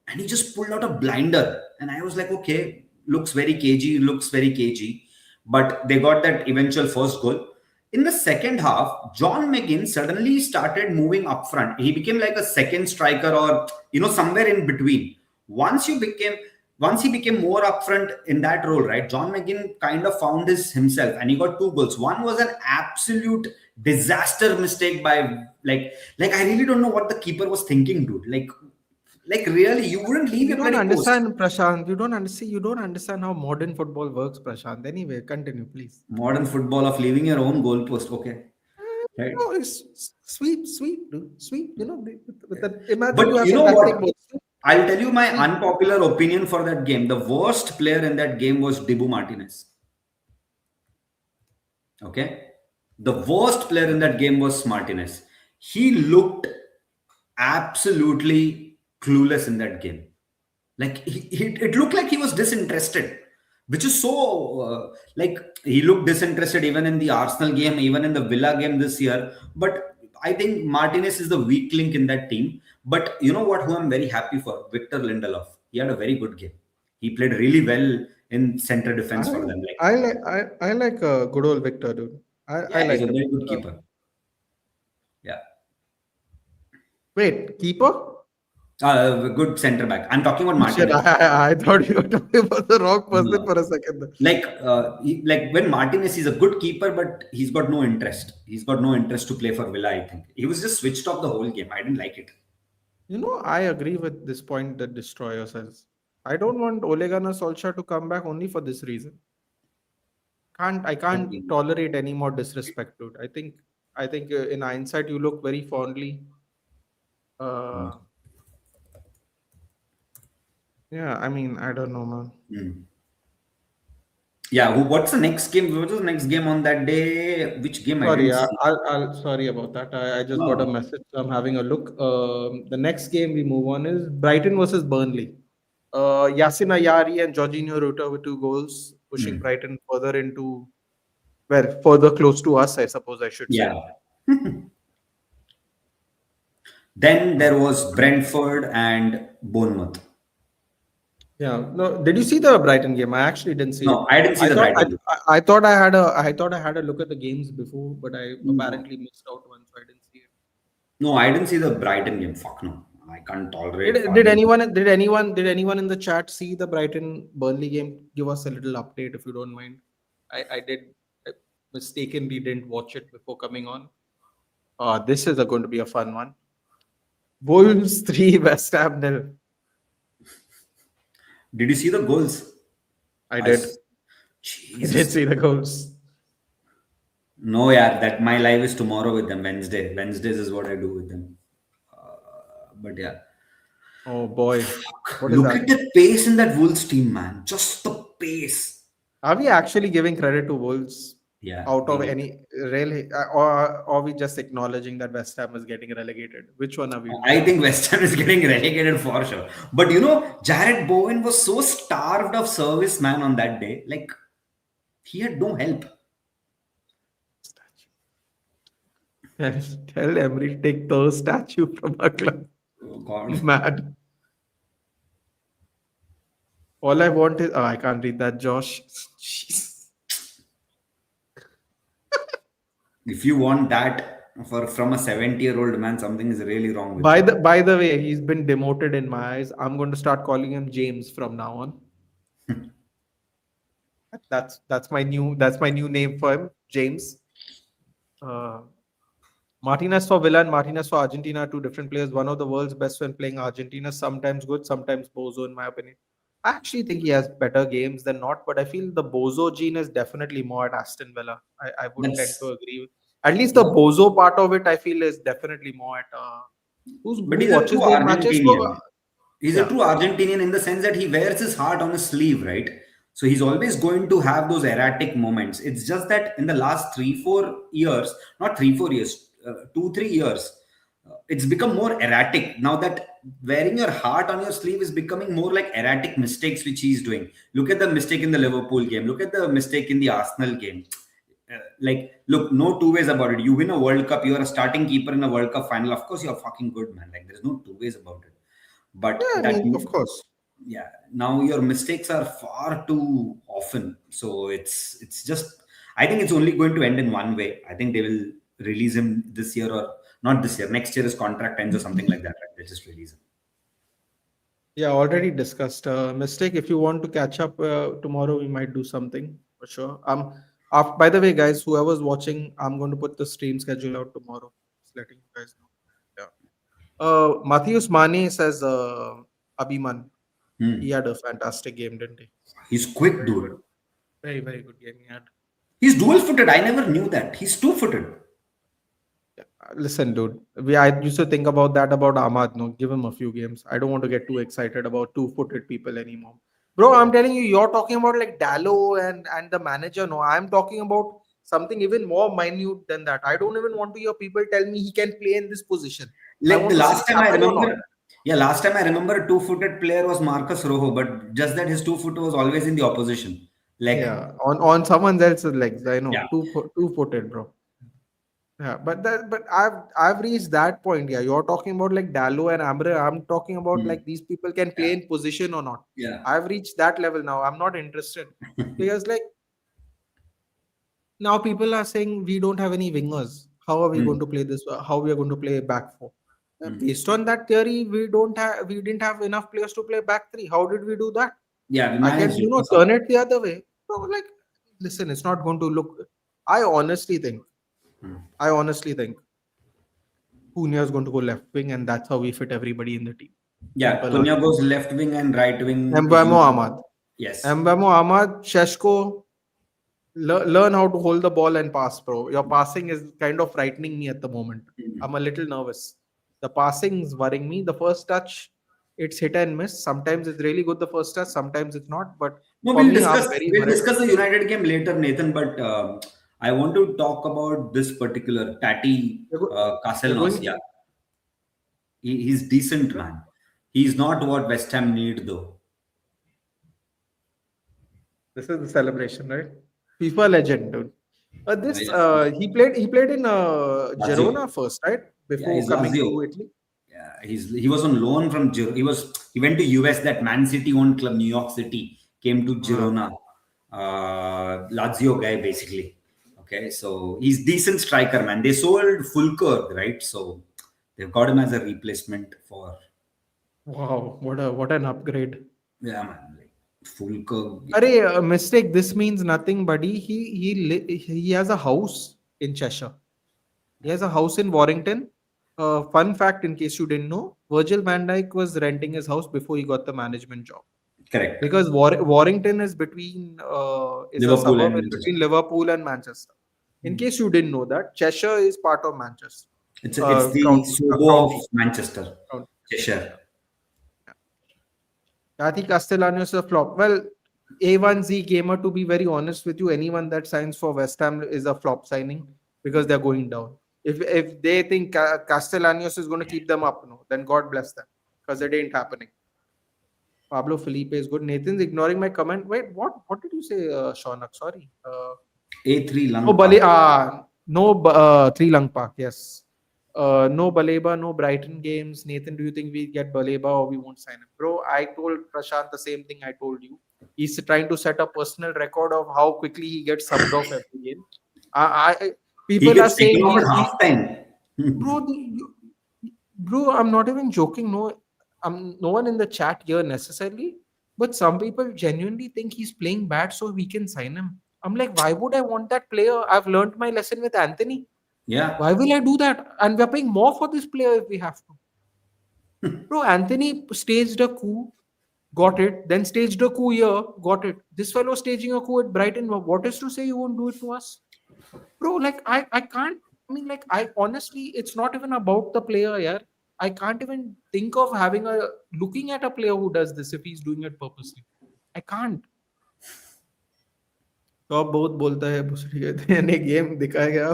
and he just pulled out a blinder. And I was like, okay, looks very cagey, looks very cagey. But they got that eventual first goal. In the second half, John McGinn suddenly started moving up front. He became like a second striker, or somewhere in between. Once you became once he became more upfront in that role, right? John McGinn kind of found his himself, and he got two goals. One was an absolute disaster mistake by like I really don't know what the keeper was thinking, dude. Like really, you wouldn't leave You your don't bloody post. understand, Prashant. You don't understand how modern football works, Prashant. Anyway, continue, please. Modern football of leaving your own goalpost. Okay, right. No, it's sweet, dude. Sweet. With that, imagine But you have you a know tactic. what? I'll tell you my Sweet. unpopular opinion for that game. The worst player in that game was Dibu Martinez. Okay. The worst player in that game was Martinez. He looked absolutely clueless in that game. Like it looked like he was disinterested, which is so like he looked disinterested even in the Arsenal game, even in the Villa game this year. But I think Martinez is the weak link in that team. But you know what? Who I'm very happy for, Victor Lindelof. He had a very good game. He played really well in center defense for them. Like, I like good old Victor, dude. I yeah, he's like a him. very good keeper. Yeah. Wait, keeper? A good center back. I'm talking about Shit, Martinez. I thought you were talking about the wrong person No. for a second. Like like when Martinez is a good keeper, but he's got no interest. He's got no interest to play for Villa. I think he was just switched off the whole game. I didn't like it. You know, I agree with this point that Destroyer says. I don't want Ole Gunnar Solskjaer to come back only for this reason. I can't Okay. tolerate any more disrespect, dude. I think in hindsight you look very fondly. Uh, yeah, I mean, I don't know, man. Hmm. Yeah. What's the next game? What was the next game on that day? Which game I Sorry, didn't see? I'll sorry about that. I just got a No. message. So I'm having a look. The next game we move on is Brighton versus Burnley. Yasin Ayari and Jorginho Ruta with 2 goals, pushing Hmm. Brighton further into, well, further close to us, I suppose I should say. Yeah. Then there was Brentford and Bournemouth. Yeah. No, did you see the Brighton game? I actually didn't see it. No, I didn't see I the thought Brighton game. I thought I had a look at the games before, but I No. apparently missed out one, so I didn't see it. No, I didn't see the Brighton game. Fuck no. I can't tolerate Did Farming. anyone in the chat see the Brighton Burnley game? Give us a little update if you don't mind. I did I mistakenly didn't watch it before coming on. This is going to be a fun one. Wolves 3, West Ham nil. Did you see the goals? I I did. s- I did Jesus. see the goals. No, yeah, that my live is tomorrow with them. Wednesday. Wednesdays is what I do with them. But yeah, Oh boy. What is look that? at the pace in that Wolves team, man. Just the pace. Are we actually giving credit to Wolves Yeah, out we of need. any really, or are we just acknowledging that West Ham is getting relegated? Which one are we doing? I think West Ham is getting relegated for sure. But you know, Jared Bowen was so starved of service, man, on that day. Like he had no help. Tell Emery take the statue from our club. Oh God. Mad. All I want is I can't read that, Josh. Jeez. If you want that for from a 70-year-old man, something is really wrong with By you. the way, he's been demoted in my eyes. I'm going to start calling him James from now on. That's my new name for him, James. Uh, Martinez for Villa and Martinez for Argentina are two different players. One of the world's best when playing Argentina. Sometimes good, sometimes bozo, in my opinion. I actually think he has better games than not, but I feel the bozo gene is definitely more at Aston Villa. I would tend to That's agree with. At least the what. bozo part of it, I feel, is definitely more at. But Who he's a true watches their matches? For, Argentinian. He's a yeah, true Argentinian in the sense that he wears his heart on his sleeve, right? So he's always going to have those erratic moments. It's just that in the last 3, 4 years, not 3, 4 years, 2, 3 years, it's become more erratic. Now that wearing your heart on your sleeve is becoming more like erratic mistakes which he's doing. Look at the mistake in the Liverpool game. Look at the mistake in the Arsenal game. Like, look, no two ways about it. You win a World Cup, you're a starting keeper in a World Cup final. Of course, you're fucking good, man. Like, there's no two ways about it. But yeah. I that, mean, of course. yeah, now your mistakes are far too often. So it's just, I think it's only going to end in one way. I think they will release him this year or not this year. Next year his contract ends or something like that. Right? They just release him. Yeah, already discussed. Mistake. If you want to catch up tomorrow, we might do something for sure. By the way, guys, whoever's watching, I'm going to put the stream schedule out tomorrow. Just letting you guys know. Yeah. Matthias Mane says, Abhiman, he Hmm. had a fantastic game, didn't he? He's quick, Very good. dude. Very, very good game he had. He's dual footed. I never knew that. He's two footed. Yeah. Listen, dude. I used to think about that about Ahmad. No, give him a few games. I don't want to get too excited about two-footed people anymore. Bro, I'm telling you, you're talking about like Dallo and the manager. No, I'm talking about something even more minute than that. I don't even want to hear people tell me he can play in this position. I Like want the to see last it time I happen or not. remember, yeah, last time I remember a two-footed player was Marcus Rojo, but just that his 2 foot was always in the opposition leg. Yeah, on someone else's legs. I Yeah. know, two-footed, bro. Yeah, but I've reached that point. Yeah, you're talking about like Dallo and Ambre. I'm talking about Hmm. like these people can Yeah. play in position or not. Yeah. I've reached that level now. I'm not interested because like now people are saying we don't have any wingers. How are we Hmm. going to play this? How we are going to play back four? Hmm. Based on that theory, we didn't have enough players to play back three. How did we do that? Yeah, we I can managed it. turn it the other way. So like, listen, it's not going to look. I honestly think. Hmm. I honestly think Cunha is going to go left wing, and that's how we fit everybody in the team. Yeah, Simple as Cunha goes left wing and right wing. Mbamo Ahmad. Yes. Mbamo Ahmad, Sheshko, learn how to hold the ball and pass, bro. Your passing is kind of frightening me at the moment. Hmm. I'm a little nervous. The passing is worrying me. The first touch, it's hit and miss. Sometimes it's really good the first touch, sometimes it's not. But No, for me, I'm very we'll worried. discuss the United game later, Nathan. But I want to talk about this particular Tati You're Caselnos. going. Yeah, he's decent, man. He's not what West Ham need, though. This is the celebration, right? FIFA legend, dude. This Yes, he played in Lazio. Girona first, right? Yeah, Before he's coming Lazio. to Italy. Yeah, he was on loan from he went to US. That Man City owned club, New York City, came to Ah, Girona. Lazio guy basically. Okay, so he's decent striker, man. They sold Fulker, right? So they've got him as a replacement for, wow, what an upgrade. yeah, man. Like Fulker. Arey, mistake. This means nothing, buddy. He has a house in Cheshire. He has a house in Warrington. Fun fact, in case you didn't know, Virgil van Dijk was renting his house before he got the management job. Correct. Because Warrington is between is a Liverpool suburb and in Manchester. between Liverpool and Manchester. In case you didn't know that, Cheshire is part of Manchester. It's the Sobo of County. Manchester, County. Cheshire. I think Castellanos is a flop. Well, A1Z Gamer, to be very honest with you, anyone that signs for West Ham is a flop signing because they're going down. If they think Castellanos is going to keep them up, no, then God bless them because it ain't happening. Pablo Felipe is good. Nathan's ignoring my comment. Wait, what did you say, Shaunak? Sorry. A3 No Langpa. Bale, no Sri Lanka. Yes. No Baleba, no Brighton games. Nathan, do you think we get Baleba or we won't sign him? Bro, I told Prashant the same thing I told you. He's trying to set a personal record of how quickly he gets subbed off every game. I He people are gets taken saying off at he halftime. bro, bro, I'm not even joking. No, I'm no one in the chat here necessarily, but some people genuinely think he's playing bad, so we can sign him. I'm like, why would I want that player? I've learned my lesson with Anthony. Yeah. Why will I do that? And we're paying more for this player if we have to. Bro, Anthony staged a coup, got it, then staged a coup here, got it. This fellow staging a coup at Brighton. What is to say you won't do it to us? Bro, like I can't. I mean, like I honestly, it's not even about the player, yeah. I can't even think of having a looking at a player who does this if he's doing it purposely. I can't. तो अब बहुत बोलता है भोसड़ी कहते हैं यानी game दिखाया गया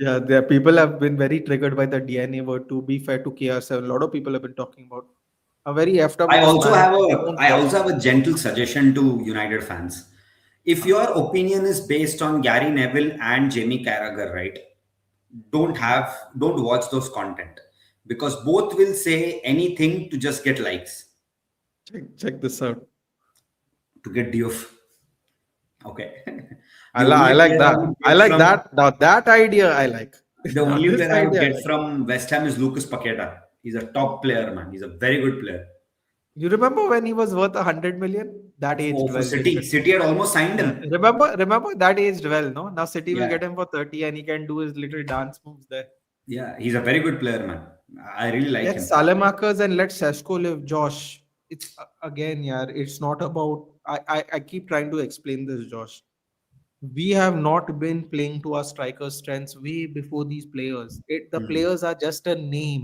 yeah there people have been very triggered by the DNA word to be fair to KR7 a lot of people have been talking about I'm very effed up with this management they won't I watch also have a gentle suggestion to United fans. If your opinion is based on Gary Neville and Jamie Carragher, right? Don't watch those content because both will say anything to just get likes, check this out to get DOF. Okay. I like that I like that now that idea I like The now only this player I would idea I get like from West Ham is Lucas Paqueta. He's a top player, man. He's a very good player. you remember when he was worth 100 million that aged For well didn't City, it City had almost signed yeah. him. Remember that aged well no now City will Yeah, get him for 30 and he can do his little dance moves there. yeah. He's a very good player, man. I really like Let him. Salamakers and let Sesko live, Josh. It's again, yeah. It's not about. I keep trying to explain this, Josh. We have not been playing to our striker strengths way before these players. The Hmm. players are just a name.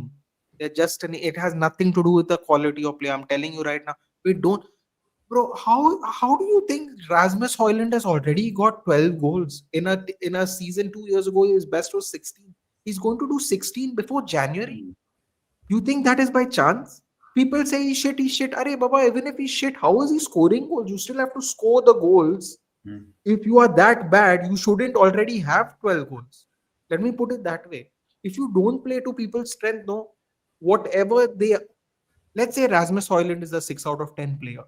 They're just an. It has nothing to do with the quality of play. I'm telling you right now. We don't. Bro, how do you think Rasmus Højlund has already got 12 goals in a season 2 years ago? His best was 16. He's going to do 16 before January. You think that is by chance? People say he's shit, he's shit. Arey Baba, even if he's shit, how is he scoring goals? You still have to score the goals. Hmm. If you are that bad, you shouldn't already have 12 goals. Let me put it that way. If you don't play to people's strength, no, whatever they, let's say Rasmus Højlund is a 6 out of 10 player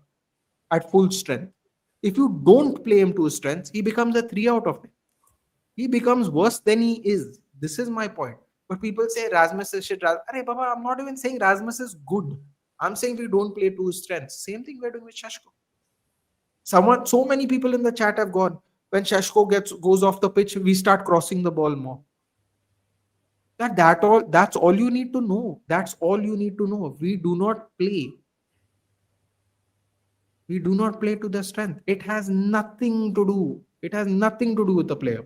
at full strength. If you don't play him to his strengths, he becomes a 3 out of 10. He becomes worse than he is. This is my point. But people say Rasmus is shit. Arey Baba, I'm not even saying Rasmus is good. I'm saying we don't play to his strengths. Same thing we're doing with Shashko. So many people in the chat have gone. When Shashko goes off the pitch, we start crossing the ball more. That's all you need to know. That's all you need to know. We do not play. We do not play to the strength. It has nothing to do. It has nothing to do with the player.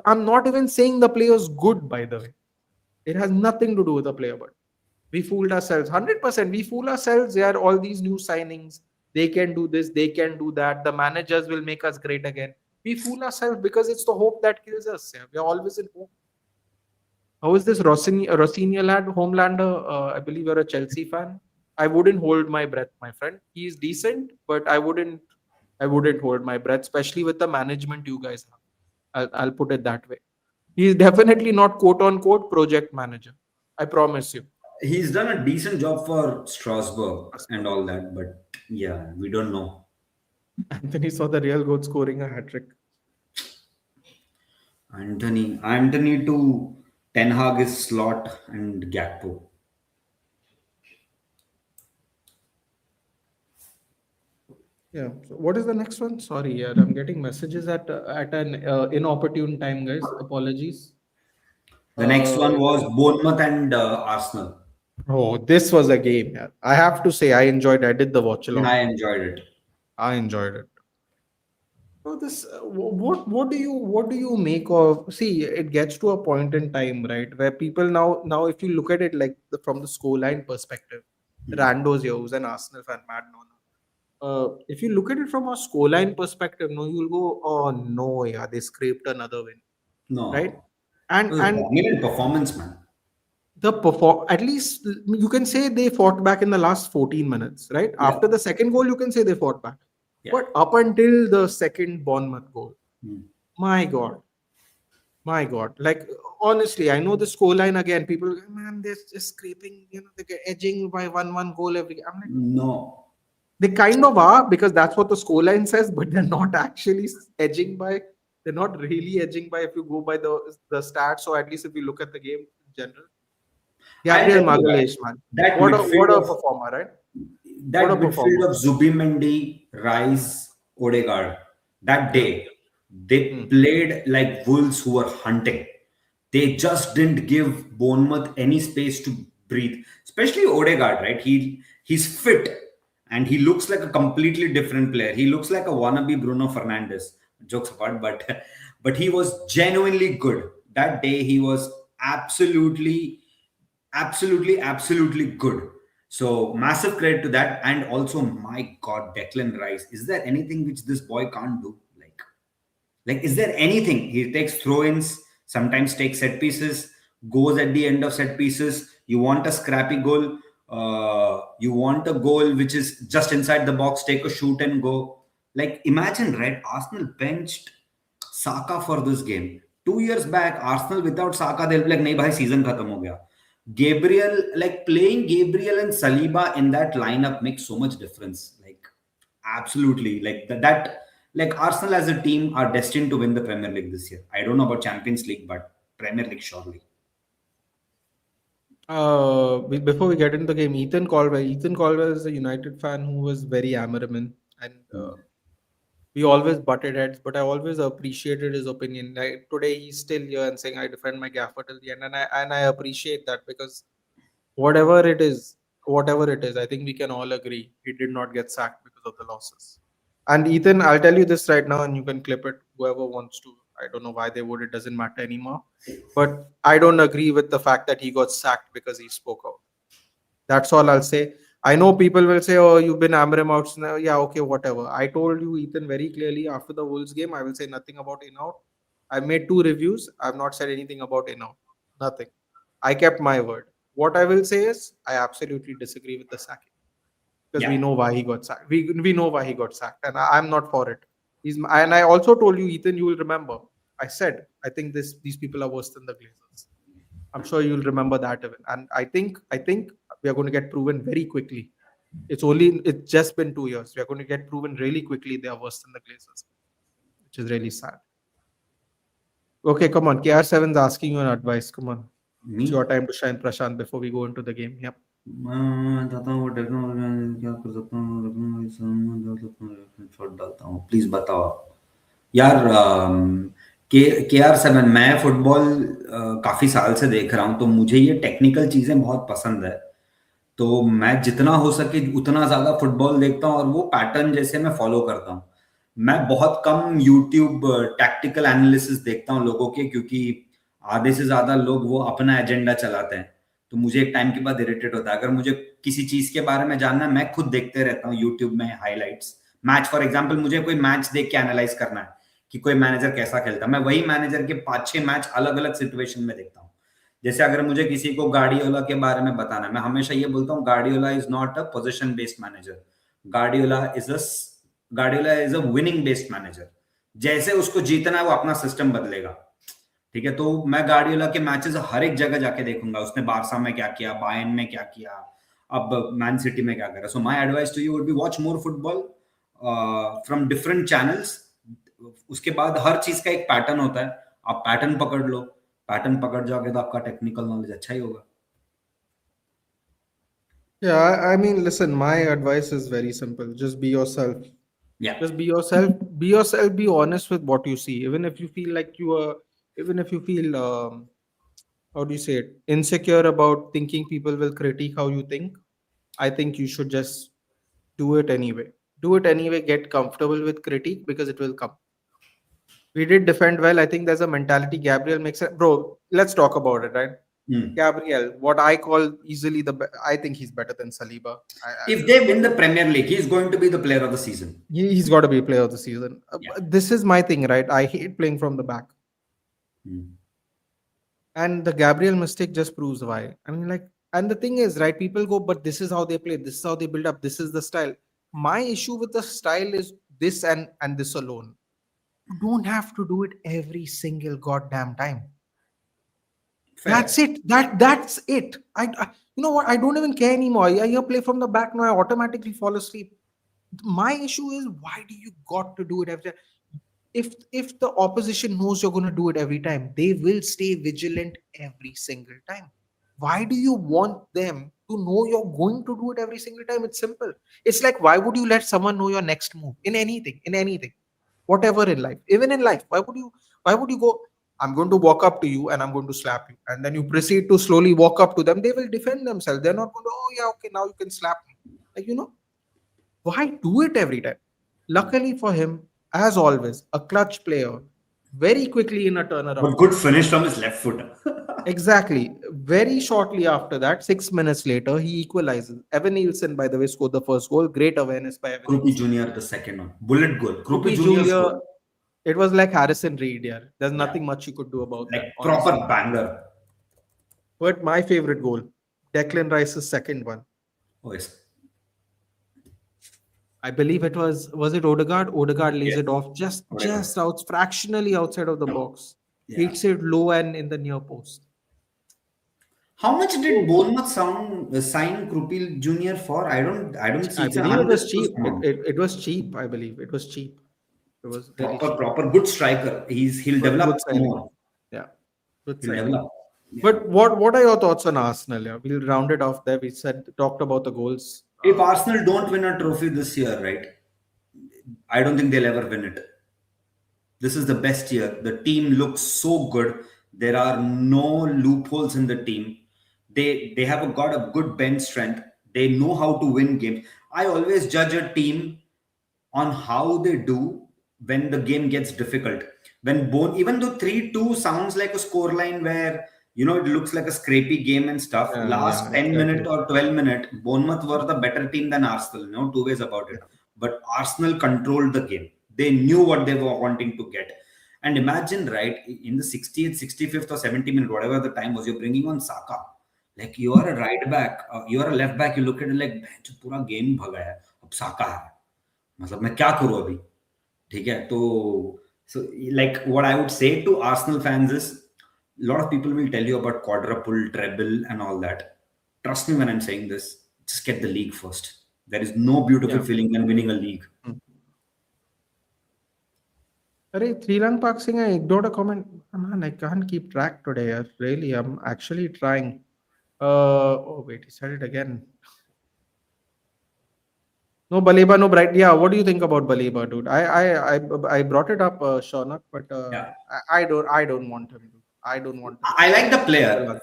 I'm not even saying the player is good, by the way. It has nothing to do with the player, but we fooled ourselves. 100%. We fool ourselves. There are all these new signings. They can do this. They can do that. The managers will make us great again. We fool ourselves because it's the hope that kills us. Yeah. We are always in hope. How is this Rossini lad, Homelander? I believe you're a Chelsea fan. I wouldn't hold my breath, my friend. He's decent, but I wouldn't. I wouldn't hold my breath, especially with the management you guys have. I'll put it that way. He's definitely not quote unquote project manager. I promise you. He's done a decent job for Strasbourg and all that, but yeah, we don't know. Anthony saw the real goal scoring a hat trick. Anthony to Ten Hag is Slot and Gakpo. Yeah. So what is the next one? Sorry, yeah, I'm getting messages at an inopportune time, guys. Apologies. The next Uh, one was Bournemouth and Arsenal. oh, this was a game. Yeah. I have to say, I enjoyed. I did the watch Even I along. enjoyed it. I enjoyed it. So this, what do you make of? See, it gets to a point in time, right, where people now if you look at it like from the scoreline perspective, Rando's here, who's an Arsenal fan, mad no. If you look at it from a scoreline perspective, no, you'll go, oh no, yeah, they scraped another win, right? No, it And was a dominant performance, man. the perform at least you can say they fought back in the last 14 minutes, right? Yeah, After the second goal, you can say they fought back, yeah. but up until the second Bournemouth goal, Hmm. my God, my God, like honestly, I know the scoreline again. People, man, they're just scraping, they're edging by one goal every. I'm like, No, they kind of are because that's what the scoreline says, but they're not actually edging by. They're not really edging by if you go by the stats, or at least if you look at the game in general. I'll Gabriel tell you that Magalhaes, man, that what midfield a of performer, right? What that a midfield performer. of Zubimendi, Rice, Odegaard, that Yeah. day, they Hmm. played like wolves who were hunting. They just didn't give Bournemouth any space to breathe, especially Odegaard, right? He's fit and he looks like a completely different player. He looks like a wannabe Bruno Fernandes. Jokes apart, but but he was genuinely good. That day he was absolutely good. So massive credit to that. And also, my God, Declan Rice. Is there anything which this boy can't do? Is there anything? He takes throw-ins, sometimes takes set pieces, goes at the end of set pieces. You want a scrappy goal. You want a goal which is just inside the box, take a shoot and go. Like, imagine, right? Arsenal benched Saka for this game. 2 years back, Arsenal without Saka, they'll be like, nahi bhai, season khatam ho gaya. Gabriel, like playing Gabriel and Saliba in that lineup makes so much difference. Like, absolutely. Like that like Arsenal as a team are destined to win the Premier League this year. I don't know about Champions League, but Premier League surely. Before we get into the game, Ethan Caldwell. Ethan Caldwell is a United fan who was very Amorim, and we always butted heads, but I always appreciated his opinion. Like today, he's still here and saying, "I defend my gaffer till the end," and I appreciate that because whatever it is, whatever it is, I think we can all agree he did not get sacked because of the losses. And Ethan, I'll tell you this right now, and you can clip it. Whoever wants to. I don't know why they would. It doesn't matter anymore. But I don't agree with the fact that he got sacked because he spoke out. That's all I'll say. I know people will say, "Oh, you've been Amorim out." Now, yeah, okay, whatever. I told you, Ethan, very clearly after the Wolves game. I will say nothing about in out. I made 2 reviews. I've not said anything about in out. Nothing. I kept my word. What I will say is, I absolutely disagree with the sacking because we Yeah. know why he got sacked. We know why he got sacked, and I'm not for it. And I also told you, Ethan, you will remember. I said I think these people are worse than the Glazers. I'm sure you'll remember that even. And I think we are going to get proven very quickly. It's just been 2 years. We are going to get proven really quickly they are worse than the Glazers, which is really sad. Okay, come on. KR7's asking you an advice. Come on. It's Me? your time to shine, Prashant, before we go into the game. Yep. मैं चाहता हूँ वो technology क्या कर सकता हूँ छोड़ डालता हूँ प्लीज बताओ यार के आर सेवन मैं फुटबॉल काफी साल से देख रहा हूँ तो मुझे ये टेक्निकल चीजें बहुत पसंद है तो मैं जितना हो सके उतना ज्यादा फुटबॉल देखता हूँ और वो पैटर्न जैसे मैं फॉलो करता हूँ मैं बहुत कम यूट्यूब टैक्टिकल एनालिसिस देखता हूँ लोगों के क्योंकि आधे से ज्यादा लोग वो अपना एजेंडा चलाते हैं तो मुझे एक टाइम के बाद इरिटेट होता है अगर मुझे किसी चीज के बारे में जानना है मैं खुद देखते रहता हूँ यूट्यूब में हाइलाइट्स मैच फॉर एग्जाम्पल मुझे कोई मैच देख के एनालाइज करना है कि कोई मैनेजर कैसा खेलता है मैं वही मैनेजर के 5-6 मैच अलग अलग सिचुएशन में देखता हूँ जैसे अगर मुझे किसी को गार्डियोला के बारे में बताना है मैं हमेशा ये बोलता हूँ Guardiola is not a position based manager Guardiola is a Guardiola is a winning based manager जैसे उसको जीतना है वो अपना सिस्टम बदलेगा ठीक है तो मैं गार्डियोला के मैचेस हर एक जगह जाके देखूंगा उसने बारसा में क्या किया बायर्न में क्या किया अब मैन सिटी में क्या कर रहा है so my advice to you would be watch more football from different channels उसके बाद हर चीज का एक पैटर्न होता है आप पैटर्न पकड़ लो पैटर्न पकड़ जाओगे तो आपका टेक्निकल नॉलेज अच्छा ही होगा Yeah, I mean, listen, my advice is very simple. Just be yourself. या Just be yourself. Be yourself. Be honest with what you see. Even if you feel like you are, even if you feel, how do you say it, insecure about thinking people will critique how you think, I think you should just do it anyway. Do it anyway. Get comfortable with critique because it will come. We did defend well. I think there's a mentality. Gabriel makes it. Bro, let's talk about it, right? Gabriel, what I call easily I think he's better than Saliba. if they win the Premier League he's going to be the player of the season He's got to be player of the season. yeah This is my thing, right? I hate playing from the back. And the Gabriel mistake just proves why. I mean, like, and the thing is, right? People go, but this is how they play. This is how they build up. This is the style. My issue with the style is this and this alone. You don't have to do it every single goddamn time. fair That's it. That's it. You know what? I don't even care anymore. I play from the back now. I automatically fall asleep. My issue is why do you got to do it every time? If the opposition knows you're going to do it every time, they will stay vigilant every single time. Why do you want them to know you're going to do it every single time? It's simple. It's like why would you let someone know your next move in anything, whatever in life, even in life? Why would you go? I'm going to walk up to you and I'm going to slap you, and then you proceed to slowly walk up to them. They will defend themselves. They're not going to. Oh yeah, okay, now you can slap me. Why do it every time? Luckily for him, as always, a clutch player, very quickly in a but turnaround. good finish from his left foot Exactly. Very shortly after that, 6 minutes later, he equalizes. Evan Nielsen, by the way, scored the first goal. Great awareness by Evan Krupi Nielsen. Junior the second one bullet goal Krupi Rupi Junior's Julia, goal it was like Harrison Reed, yeah. There's yeah nothing much you could do about like that, proper honestly. banger But my favorite goal, Declan Rice's second one. oh yes I believe was it Odegaard? Odegaard lays yes it off just Odegaard. out fractionally outside of the box. Yeah. Hits it low and in the near post. How much did Bournemouth sign Krupil Junior for? I don't see. I It's an believe it was cheap. undisclosed amount. It was cheap. I believe it was cheap. It was really cheap. Proper good striker. He'll develop Good signing. more. Yeah, good He'll signing. develop. Yeah. But what are your thoughts on Arsenal? Yeah, we'll round it off there. We talked about the goals. If Arsenal don't win a trophy this year, right? I don't think they'll ever win it. This is the best year. The team looks so good. There are no loopholes in the team. They have got a good bench strength. They know how to win games. I always judge a team on how they do when the game gets difficult. When even though 3-2 sounds like a scoreline where it looks like a scrapey game and stuff. Last Yeah, 10 minute exactly. or 12 minute, Bournemouth were the better team than Arsenal. No two ways about it. But Arsenal controlled the game. They knew what they were wanting to get. And imagine, right, in the 60th, 65th or 70th minute, whatever the time was, you're bringing on Saka. Like you are a right back, you are a left back. You look at it like, "Bhai, पूरा game भगा है, अब साका है, मतलब मैं क्या करूं अभी?" ठीक है तो so like what I would say to Arsenal fans is, a lot of people will tell you about quadruple, treble, and all that. Trust me when I'm saying this. Just get the league first. There is no beautiful Yeah. feeling than winning a league. Arey, Threelang Park Singh, I ignored a comment. Man, I can't keep track today. Really, I'm actually trying. Oh wait, he said it again. No Baleba, no Bright. Yeah, what do you think about Baleba, dude? I brought it up, Shaunak, but Yeah. I don't want him to. I don't want him. I like the player.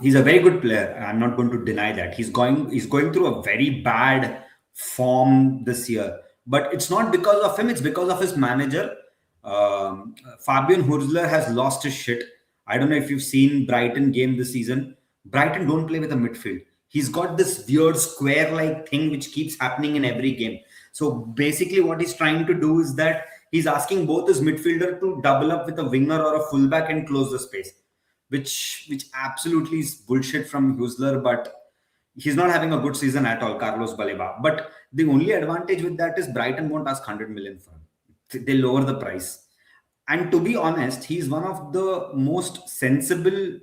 He's a very good player. I'm not going to deny that. He's going through a very bad form this year, but it's not because of him. It's because of his manager. Fabian Hurzler has lost his shit. I don't know if you've seen Brighton game this season. Brighton don't play with a midfield. He's got this weird square-like thing which keeps happening in every game. So basically, what he's trying to do is that he's asking both his midfielder to double up with a winger or a fullback and close the space, which absolutely is bullshit from Husler. But he's not having a good season at all, Carlos Baleba. But the only advantage with that is Brighton won't ask 100 million for him. They lower the price. And to be honest, he's one of the most sensible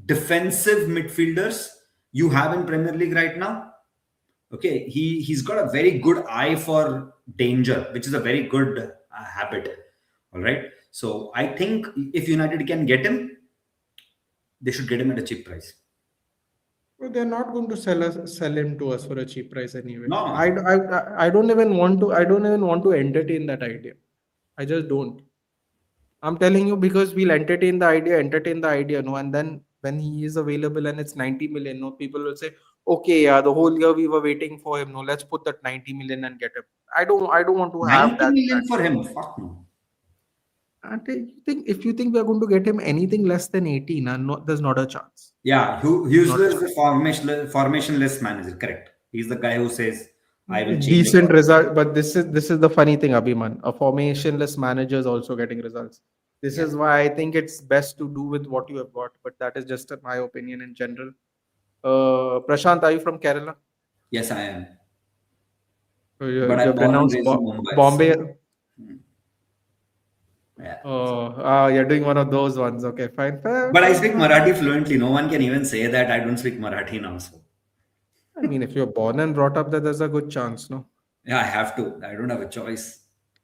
defensive midfielders you have in Premier League right now. Okay, he's got a very good eye for danger, which is a very good habit. All right, so I think if United can get him, they should get him at a cheap price. Well, they're not going to sell him to us for a cheap price anyway. No. I don't even want to. I don't even want to entertain that idea. I just don't. I'm telling you because we'll entertain the idea, no, and then when he is available and it's 90 million, no, people will say, okay, yeah, the whole year we were waiting for him, no, let's put that 90 million and get him. I don't want to have 90 that. million for him? Fuck no. And if you think we are going to get him anything less than 18, no, there's not a chance. Yeah, Husler is the formationless manager. Correct. He's the guy who says, "I will change." Decent result, but this is the funny thing, Abhiman. A formationless manager is also getting results. This is why I think it's best to do with what you have got. But that is just my opinion in general. Prashant, are you from Kerala? Yes, I am. So But you're I'm born and pronounced raised in Mumbai. Bombay. So, yeah. You're doing one of those ones. Okay, fine. But I speak Marathi fluently. No one can even say that I don't speak Marathi now. So I mean, if you're born and brought up there, there's a good chance, no? yeah, I have to. I don't have a choice.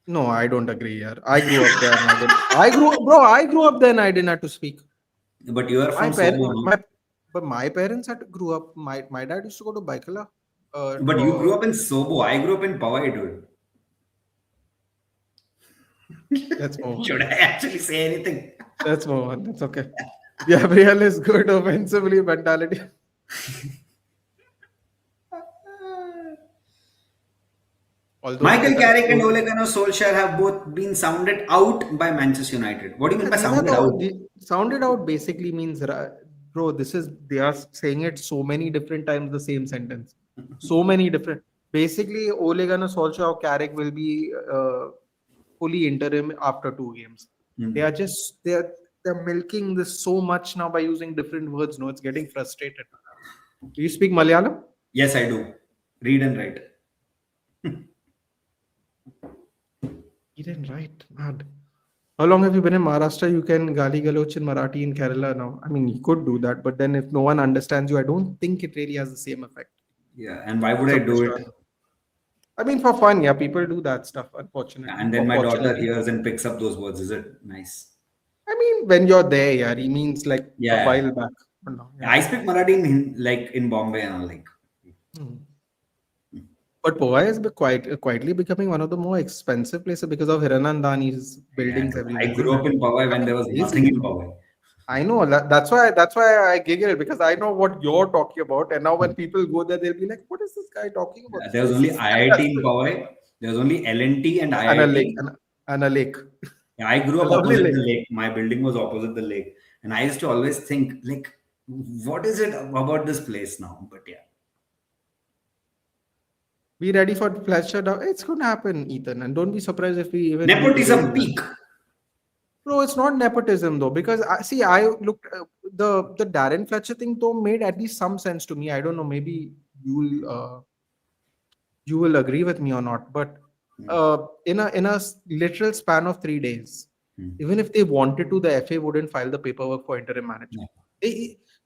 No, I don't agree here. I grew up there. And I grew up there and I didn't have to speak. But you are My from Sobo, parents, no? my parents had to grew up. My dad used to go to Baikala. But you grew up in Sobo. I grew up in Powai, dude. That's more. Should I actually say anything? That's more. That's okay. Gabriel is good offensively mentality. Although Michael because Carrick and Ole Gunnar Solskjaer have both been sounded out by Manchester United. What do you mean by these are sounded out? sounded out basically means, bro, they are saying it so many different times the same sentence. So many different. Basically, Ole Gunnar Solskjaer or Carrick will be fully interim after 2 games. They are just they're milking this so much now by using different words. No, it's getting frustrated. Do you speak Malayalam? Yes, I do. Read and write. He didn't write. Mad. How long have you been in Maharashtra? You can gali galoch in Marathi in Kerala now. I mean, you could do that, but then if no one understands you, I don't think it really has the same effect. Yeah, and why would I do it? I mean, for fun, yeah, people do that stuff, unfortunately. And then my daughter hears and picks up those words. Is it nice? I mean, when you're there, yeah, he means like Yeah. a while back. But no, yeah. I speak Marathi in Bombay and all, like. But Powai is quietly becoming one of the more expensive places because of Hiranandani's buildings Yeah, everywhere. I grew up in Powai when there was nothing in Powai. I know that's why I giggle because I know what you're talking about, and now when people go there, they'll be like, "What is this guy talking about?" There was only IIT in Powai. There was only LNT and And a IIT. lake, and a lake. Yeah, I grew A up lovely opposite the lake. lake. My building was opposite the lake, and I used to always think like, what is it about this place now? But yeah, Be ready for pleasure. It's going to happen, Ethan, and don't be surprised if we even meet again. nepotism peak. No, it's not nepotism though, because I looked the Darren Fletcher thing though made at least some sense to me. I don't know, maybe you will agree with me or not, but Hmm. in a literal span of 3 days, Hmm. even if they wanted to, the FA wouldn't file the paperwork for interim manager.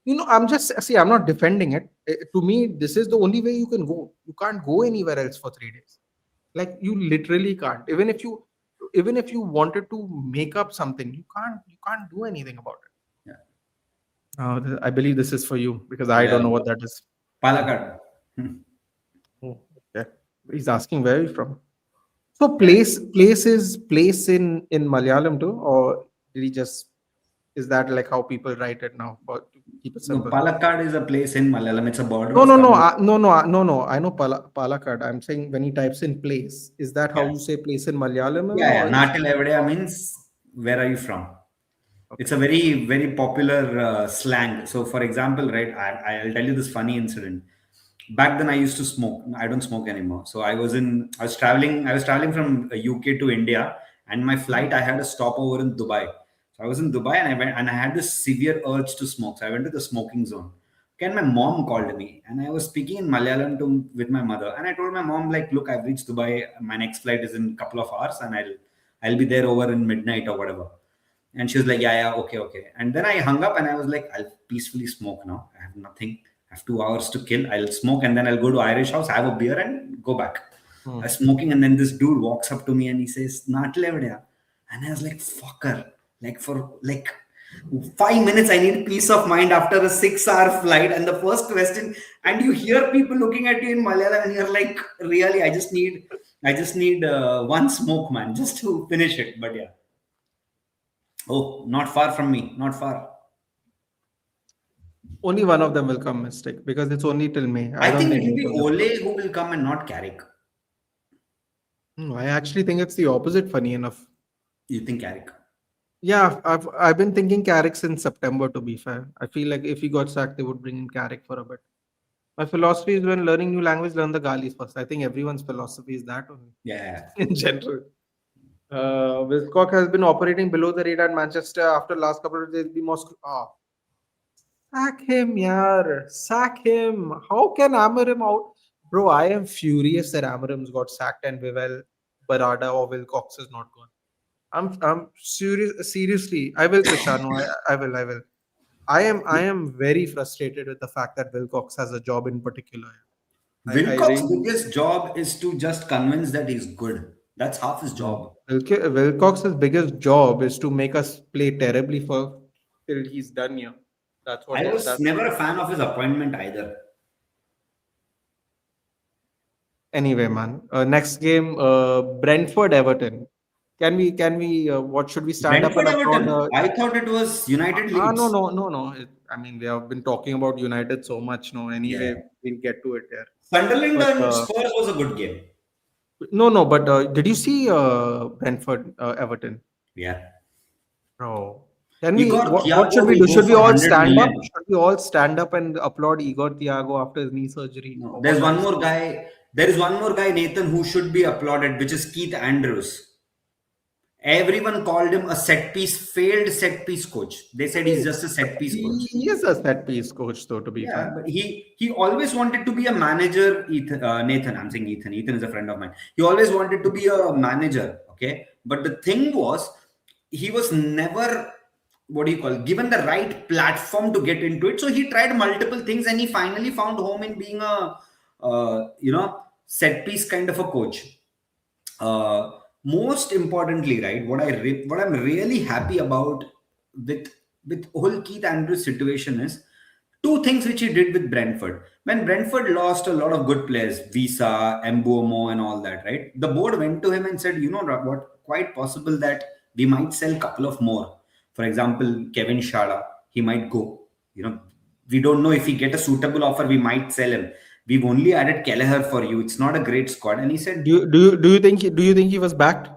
No. I'm just see, I'm not defending it. To me, this is the only way you can go. You can't go anywhere else for 3 days. Like you literally can't. Even if you wanted to make up something, you can't do anything about it. Yeah. I believe this is for you because I Yeah. don't know what that is. Palakkad. Hmm. Oh, yeah. He's asking where are you from. So Yeah. place in Malayalam too, or did he just is that like how people write it now, or to keep it No, simple? Palakkad is a place in Malayalam. It's a border No, of no, no, Tamil. no. I know Palakkad. I'm saying when he types in place, is that how Yeah. you say place in Malayalam, Yeah, yeah. or is Natil Evidea means where are you from? It's okay? a very, very popular slang. So, for example, right, I'll tell you this funny incident. Back then, I used to smoke. I don't smoke anymore. So I was traveling from UK to India, and my flight, I had a stopover in Dubai. So I was in Dubai, and I had this severe urge to smoke. So I went to the smoking zone. Okay, and my mom called me, and I was speaking in Malayalam with my mother, and I told my mom like, look, I've reached Dubai. My next flight is in a couple of hours, and I'll be there over in midnight or whatever. And she was like, yeah, yeah, okay, okay. And then I hung up and I was like, I'll peacefully smoke now. I have nothing. I have 2 hours to kill. I'll smoke and then I'll go to Irish house, have a beer and go back. I Hmm. was smoking and then this dude walks up to me and he says, Natal Evadya. And I was like, fucker. Like for like 5 minutes, I need peace of mind after a 6 hour flight. And the first question, and you hear people looking at you in Malayalam and you're like, really, I just need one smoke, man, just to finish it. But yeah. Oh, not far from me. Not far. Only one of them will come mistake because it's only till May. I I don't think think it will both be of them. Ole who will come and not Carrick. I actually think it's the opposite. Funny enough. You think Carrick? Yeah, I've been thinking Carrick since September. To be fair, I feel like if he got sacked, they would bring in Carrick for a bit. My philosophy is when learning new language, learn the Galis first. I think everyone's philosophy is that only Yeah. in general. Wilcock has been operating below the radar at Manchester after last couple of days. Be more sack him, yaar. Sack him. How can Amorim out? Bro, I am furious that Amorim's got sacked and Vivel, Barada or Wilcox is not gone. I'm serious. Seriously, I will, Krishanu. I will. I am very frustrated with the fact that Wilcox has a job in particular. I Wilcox's really biggest job is to just convince that he's good. That's half his no. job. Wilcox's biggest job is to make us play terribly for till he's done here. That's what I it. was That's never a fan of his appointment either. anyway, man. Next game, Brentford Everton. Can we? What should we stand up and Brentford applaud? Everton. I thought it was United No, Leeds. no, no, no. I mean, we have been talking about United so much. No, Yeah. anyway, we'll get to it there. Sunderland But and Spurs was a good game. no, no. But did you see Brentford Everton? Yeah. Oh, can we? Igor What Thiago should we will do? go Should we for all 100 stand up? million. Should we all stand up and applaud Igor Thiago after his knee surgery? No, Or there's what are one we more supposed? guy. There is one more guy, Nathan, who should be applauded, which is Keith Andrews. Everyone called him a failed set piece coach. They I said he's mean, just a set piece coach. he is a set piece coach, though. To be Yeah, fair, but he always wanted to be a manager. Nathan, I'm saying Ethan. Ethan is a friend of mine. He always wanted to be a manager. Okay, but the thing was, he was never what do you call given the right platform to get into it. So he tried multiple things, and he finally found home in being a set piece kind of a coach. Most importantly, right, what I'm really happy about with whole Keith Andrews situation is two things which he did with Brentford. When Brentford lost a lot of good players, Visa, Mbuomo, and all that, right, the board went to him and said, you know what, quite possible that we might sell a couple of more. For example, Kevin Shada, he might go. We don't know if he get a suitable offer, we might sell him. We've only added Kelleher for you. It's not a great squad. And he said, do you think he was backed?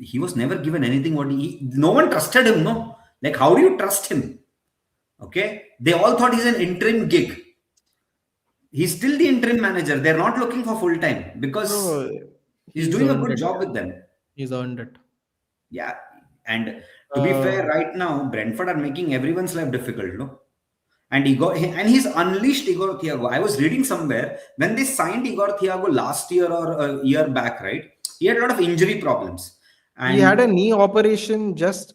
He was never given anything. No one trusted him. No, like how do you trust him? Okay, they all thought he's an interim gig. He's still the interim manager. They're not looking for full time because No, he's he's doing a earned good it. job Yeah. with them. He's earned it. Yeah, and to be fair, Uh, right now Brentford are making everyone's life difficult, no? And he's unleashed Igor Thiago. I was reading somewhere when they signed Igor Thiago last year or a year back, right? He had a lot of injury problems, he had and a knee operation just.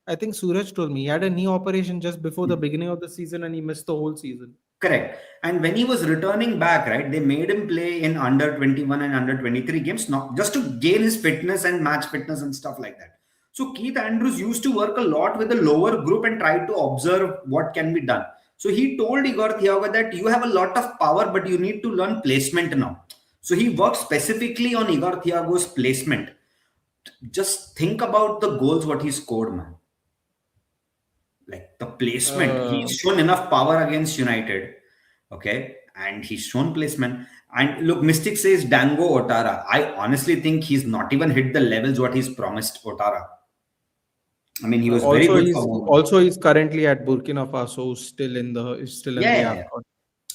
I think Suraj told me he had a knee operation just before the beginning of the season, and he missed the whole season. correct. And when he was returning back, right, they made him play in under 21 and under 23 games, not just to gain his fitness and match fitness and stuff like that. So Keith Andrews used to work a lot with the lower group and try to observe what can be done. So he told Igor Thiago that you have a lot of power, but you need to learn placement now. So he worked specifically on Igor Thiago's placement. Just think about the goals what he scored, man. Like the placement, Uh, he's shown enough power against United, okay, and he's shown placement. And look, Mystic says Dango Otara. I honestly think he's not even hit the levels what he's promised Otara. I mean, he was very also, good he's for moment. also he's currently at Burkina Faso, still in Yeah, the yeah, yeah. AFCON.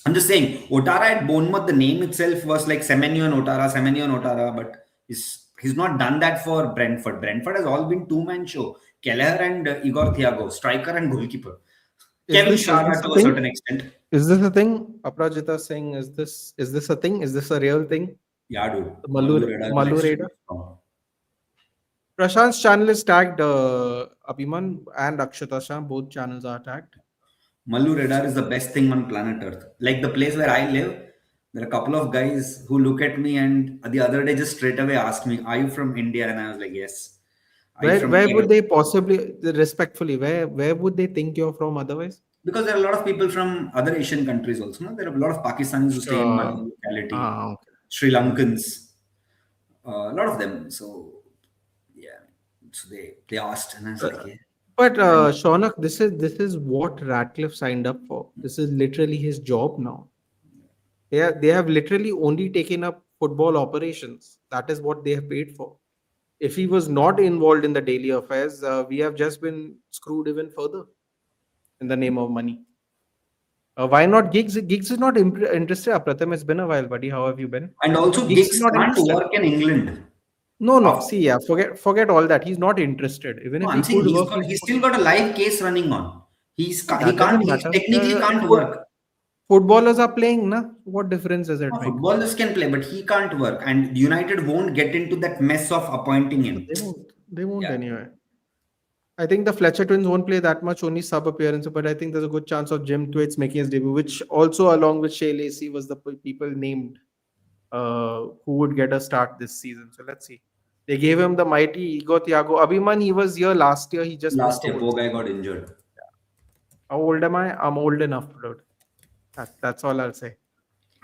I'm just saying, Otara at Bournemouth, the name itself was like Semenyo and Otara, but he's not done that for Brentford. Brentford has all been two-man show. Kelleher and Igor Thiago, striker and goalkeeper. Kevin Is Schade this a to a thing? certain extent. Is this a thing? Aprajita saying, is this a thing? Is this a real thing? Yeah, dude. The Mallu Mallu Reda is Raider? extremely strong. Prashant's channel is tagged. Abhiman and Akshata Shah, both channels are tagged. Mallu Radar is the best thing on planet Earth. Like the place where I live, there are a couple of guys who look at me and the other day just straight away asked me, "Are you from India?" And I was like, "Yes." Are you from Where would KL? they possibly, respectfully, where would they think you're from otherwise? Because there are a lot of people from other Asian countries also. No? There are a lot of Pakistanis who stay in my Sure. locality, Okay. Sri Lankans, a lot of them. So yeah, so they asked, and I was like, "Yeah." But Why not? Shaunak, this is what Ratcliffe signed up for. This is literally his job now. They have literally only taken up football operations. That is what they have paid for. If he was not involved in the daily affairs, we have just been screwed even further in the name of money. Why not gigs? Gigs is not interested. Pratham, it's been a while, buddy. How have you been? And also, Gigs is gigs not can't interested. work in England. No, no. After, See, yeah, forget all that. He's not interested. Even no, if I'm he saying could work, he's still got a live case running on. He that can't doesn't he matter. technically can't work. Footballers are playing, na? What difference does it No, make? footballers can play, but he can't work. And United won't get into that mess of appointing him. They won't. They won't Yeah. anyway. I think the Fletcher twins won't play that much, only sub appearances, but I think there's a good chance of Jim Thwaites making his debut, which also, along with Shea Lacey, was the people named who would get a start this season. So let's see. They gave him the mighty Igor Thiago. Abhiman, he was here last year. He just missed Last the year, whole poor season. guy got injured. How old am I? I'm old enough, dude. That's all I'll say.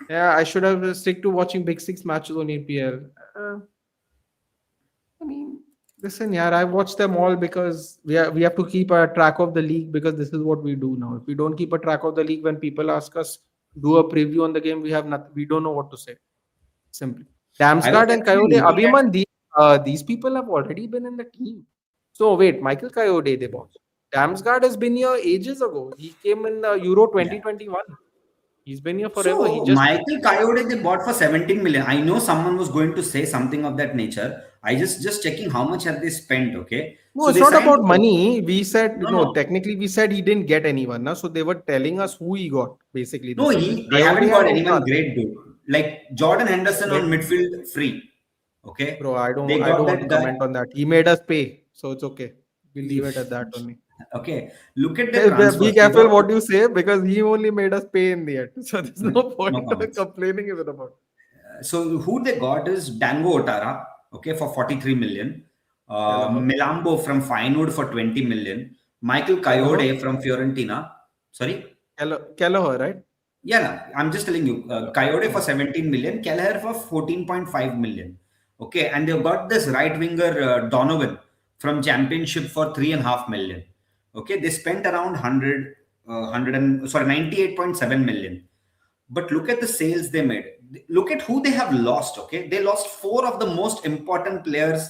Yeah, I should have stick to watching Big Six matches on EPL. I mean, listen, yeah, I watch them all because we have to keep a track of the league because this is what we do now. If we don't keep a track of the league, when people ask us do a preview on the game, we have nothing. We don't know what to say. Simply, I was Damsgaard and actually Coyote, looking at Abhiman, these people have already been in the team. So wait, Michael Coyote, they bought. Damsgaard has been here ages ago. He came in the Euro yeah. 2021. He's been here forever. He So just Michael Coyote they bought for 17 million. I know someone was going to say something of that nature. I just checking how much have they spent. Okay, no, so it's they not signed. about money. We said no. No, Technically, we said he didn't get anyone. Na? So they were telling us who he got. Basically, the no, same is they Coyote haven't and got anyone Otara. great, dude. Like Jordan Henderson on midfield free. Okay, Bro, I they don't got want to that guy. comment on that. He made us pay, so it's okay. We'll leave it at that only. Okay, look at the Hey, transfers. be They careful got what you say because he only made us pay in the end. So there's no no point comments. complaining even about. So who they got is Dango Otara, okay, for 43 million. Kelleher. Milambo from Finewood for 20 million. Michael Coyote from Fiorentina. Sorry? Kelleher, right? Yeah, no, I'm just telling you. Coyote for 17 million, Kelleher for 14.5 million. Okay, and they've got this right winger Donovan from Championship for 3.5 million. Okay, they spent around 98.7 million. But look at the sales they made. Look at who they have lost. Okay, they lost four of the most important players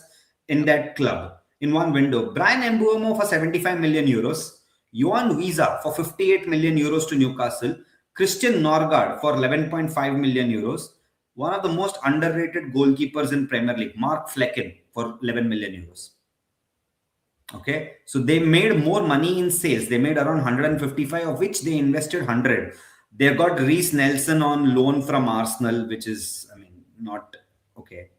in that club in one window. Brian Mbeumo for 75 million euros, Johan Visa for 58 million euros to Newcastle, Christian Norgard for 11.5 million euros, one of the most underrated goalkeepers in Premier League, Mark Flecken for 11 million euros. Okay, so they made more money in sales. They made around 155, of which they invested 100. They got Reece Nelson on loan from Arsenal, which is, I mean, not okay.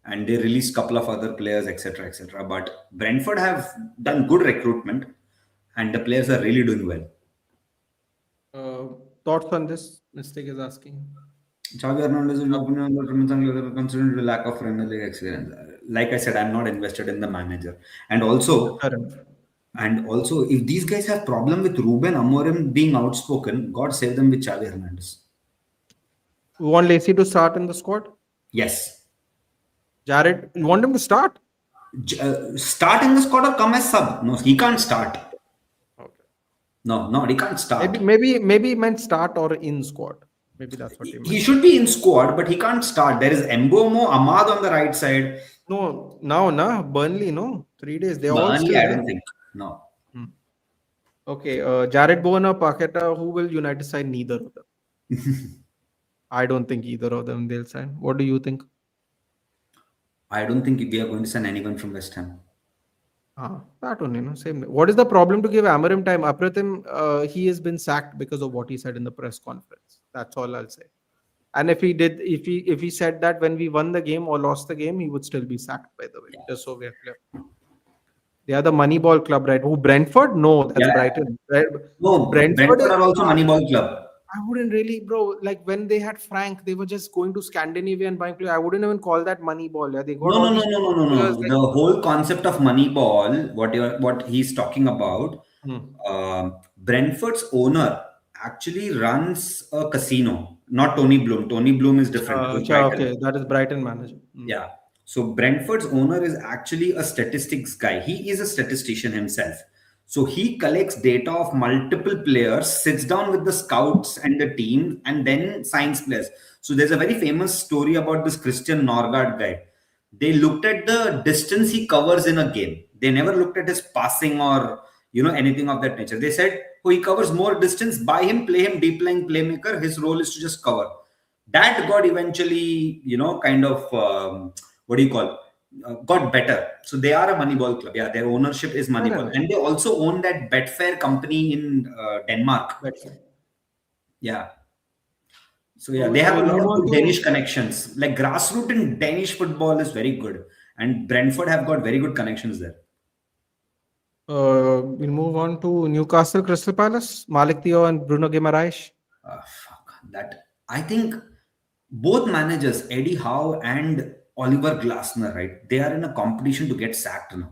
And they released a couple of other players, etc., etc. But Brentford have done good recruitment, and the players are really doing well. Thoughts on this? Mistake is asking. Xavi Hernandez, in your opinion, considering the lack of Premier League experience. Like I said, I'm not invested in the manager, and also. Fair enough. And also, if these guys have problem with Ruben Amorim being outspoken, God save them with Xavi Hernandez. You want Lacey to start in the squad? Yes. Jared, you want him to start? Start in the squad or come as sub? No, he can't start. Okay. No, he can't start. Maybe he meant start or in squad. Maybe that's what he meant. He should be in squad, but he can't start. There is Mbomo, Ahmad on the right side. No, now, Burnley, no. 3 days. They're all Burnley, still I there. don't think. No. Okay, Jared Bowen or Paqueta, who will United sign? Neither of them. I don't think either of them they'll sign. What do you think? I don't think we are going to sign anyone from West Ham. That only, no, same. What is the problem to give Amorim time? Apratim, he has been sacked because of what he said in the press conference. That's all I'll say. And if he said that when we won the game or lost the game, he would still be sacked, by the way. Just so we're clear. They are the Moneyball club, right? Who, Brentford? No, that's Yeah. Brighton. Right? No, Brentford are also Moneyball club. I wouldn't really, bro. Like when they had Frank, they were just going to Scandinavia and buying players. I wouldn't even call that Moneyball. Yeah, they got all these players, like, The whole concept of Moneyball, what he's talking about, Brentford's owner actually runs a casino, not Tony Bloom. Tony Bloom is different. He's Brighton. okay, that is Brighton manager. Yeah. So Brentford's owner is actually a statistics guy. He is a statistician himself. So he collects data of multiple players, sits down with the scouts and the team, and then signs players. So there's a very famous story about this Christian Norgard guy. They looked at the distance he covers in a game. They never looked at his passing or anything of that nature. They said, oh, he covers more distance, buy him, play him deep lying playmaker. His role is to just cover. That got eventually, kind of got better. So they are a Moneyball club. Yeah, their ownership is Moneyball. And they also own that Betfair company in Denmark. Betfair. Yeah. So yeah, they have a lot of good Danish connections. Like grassroots in Danish football is very good. And Brentford have got very good connections there. We'll move on to Newcastle Crystal Palace. Malik Theo and Bruno Guimaraes. I think both managers, Eddie Howe and Oliver Glasner, right? They are in a competition to get sacked now.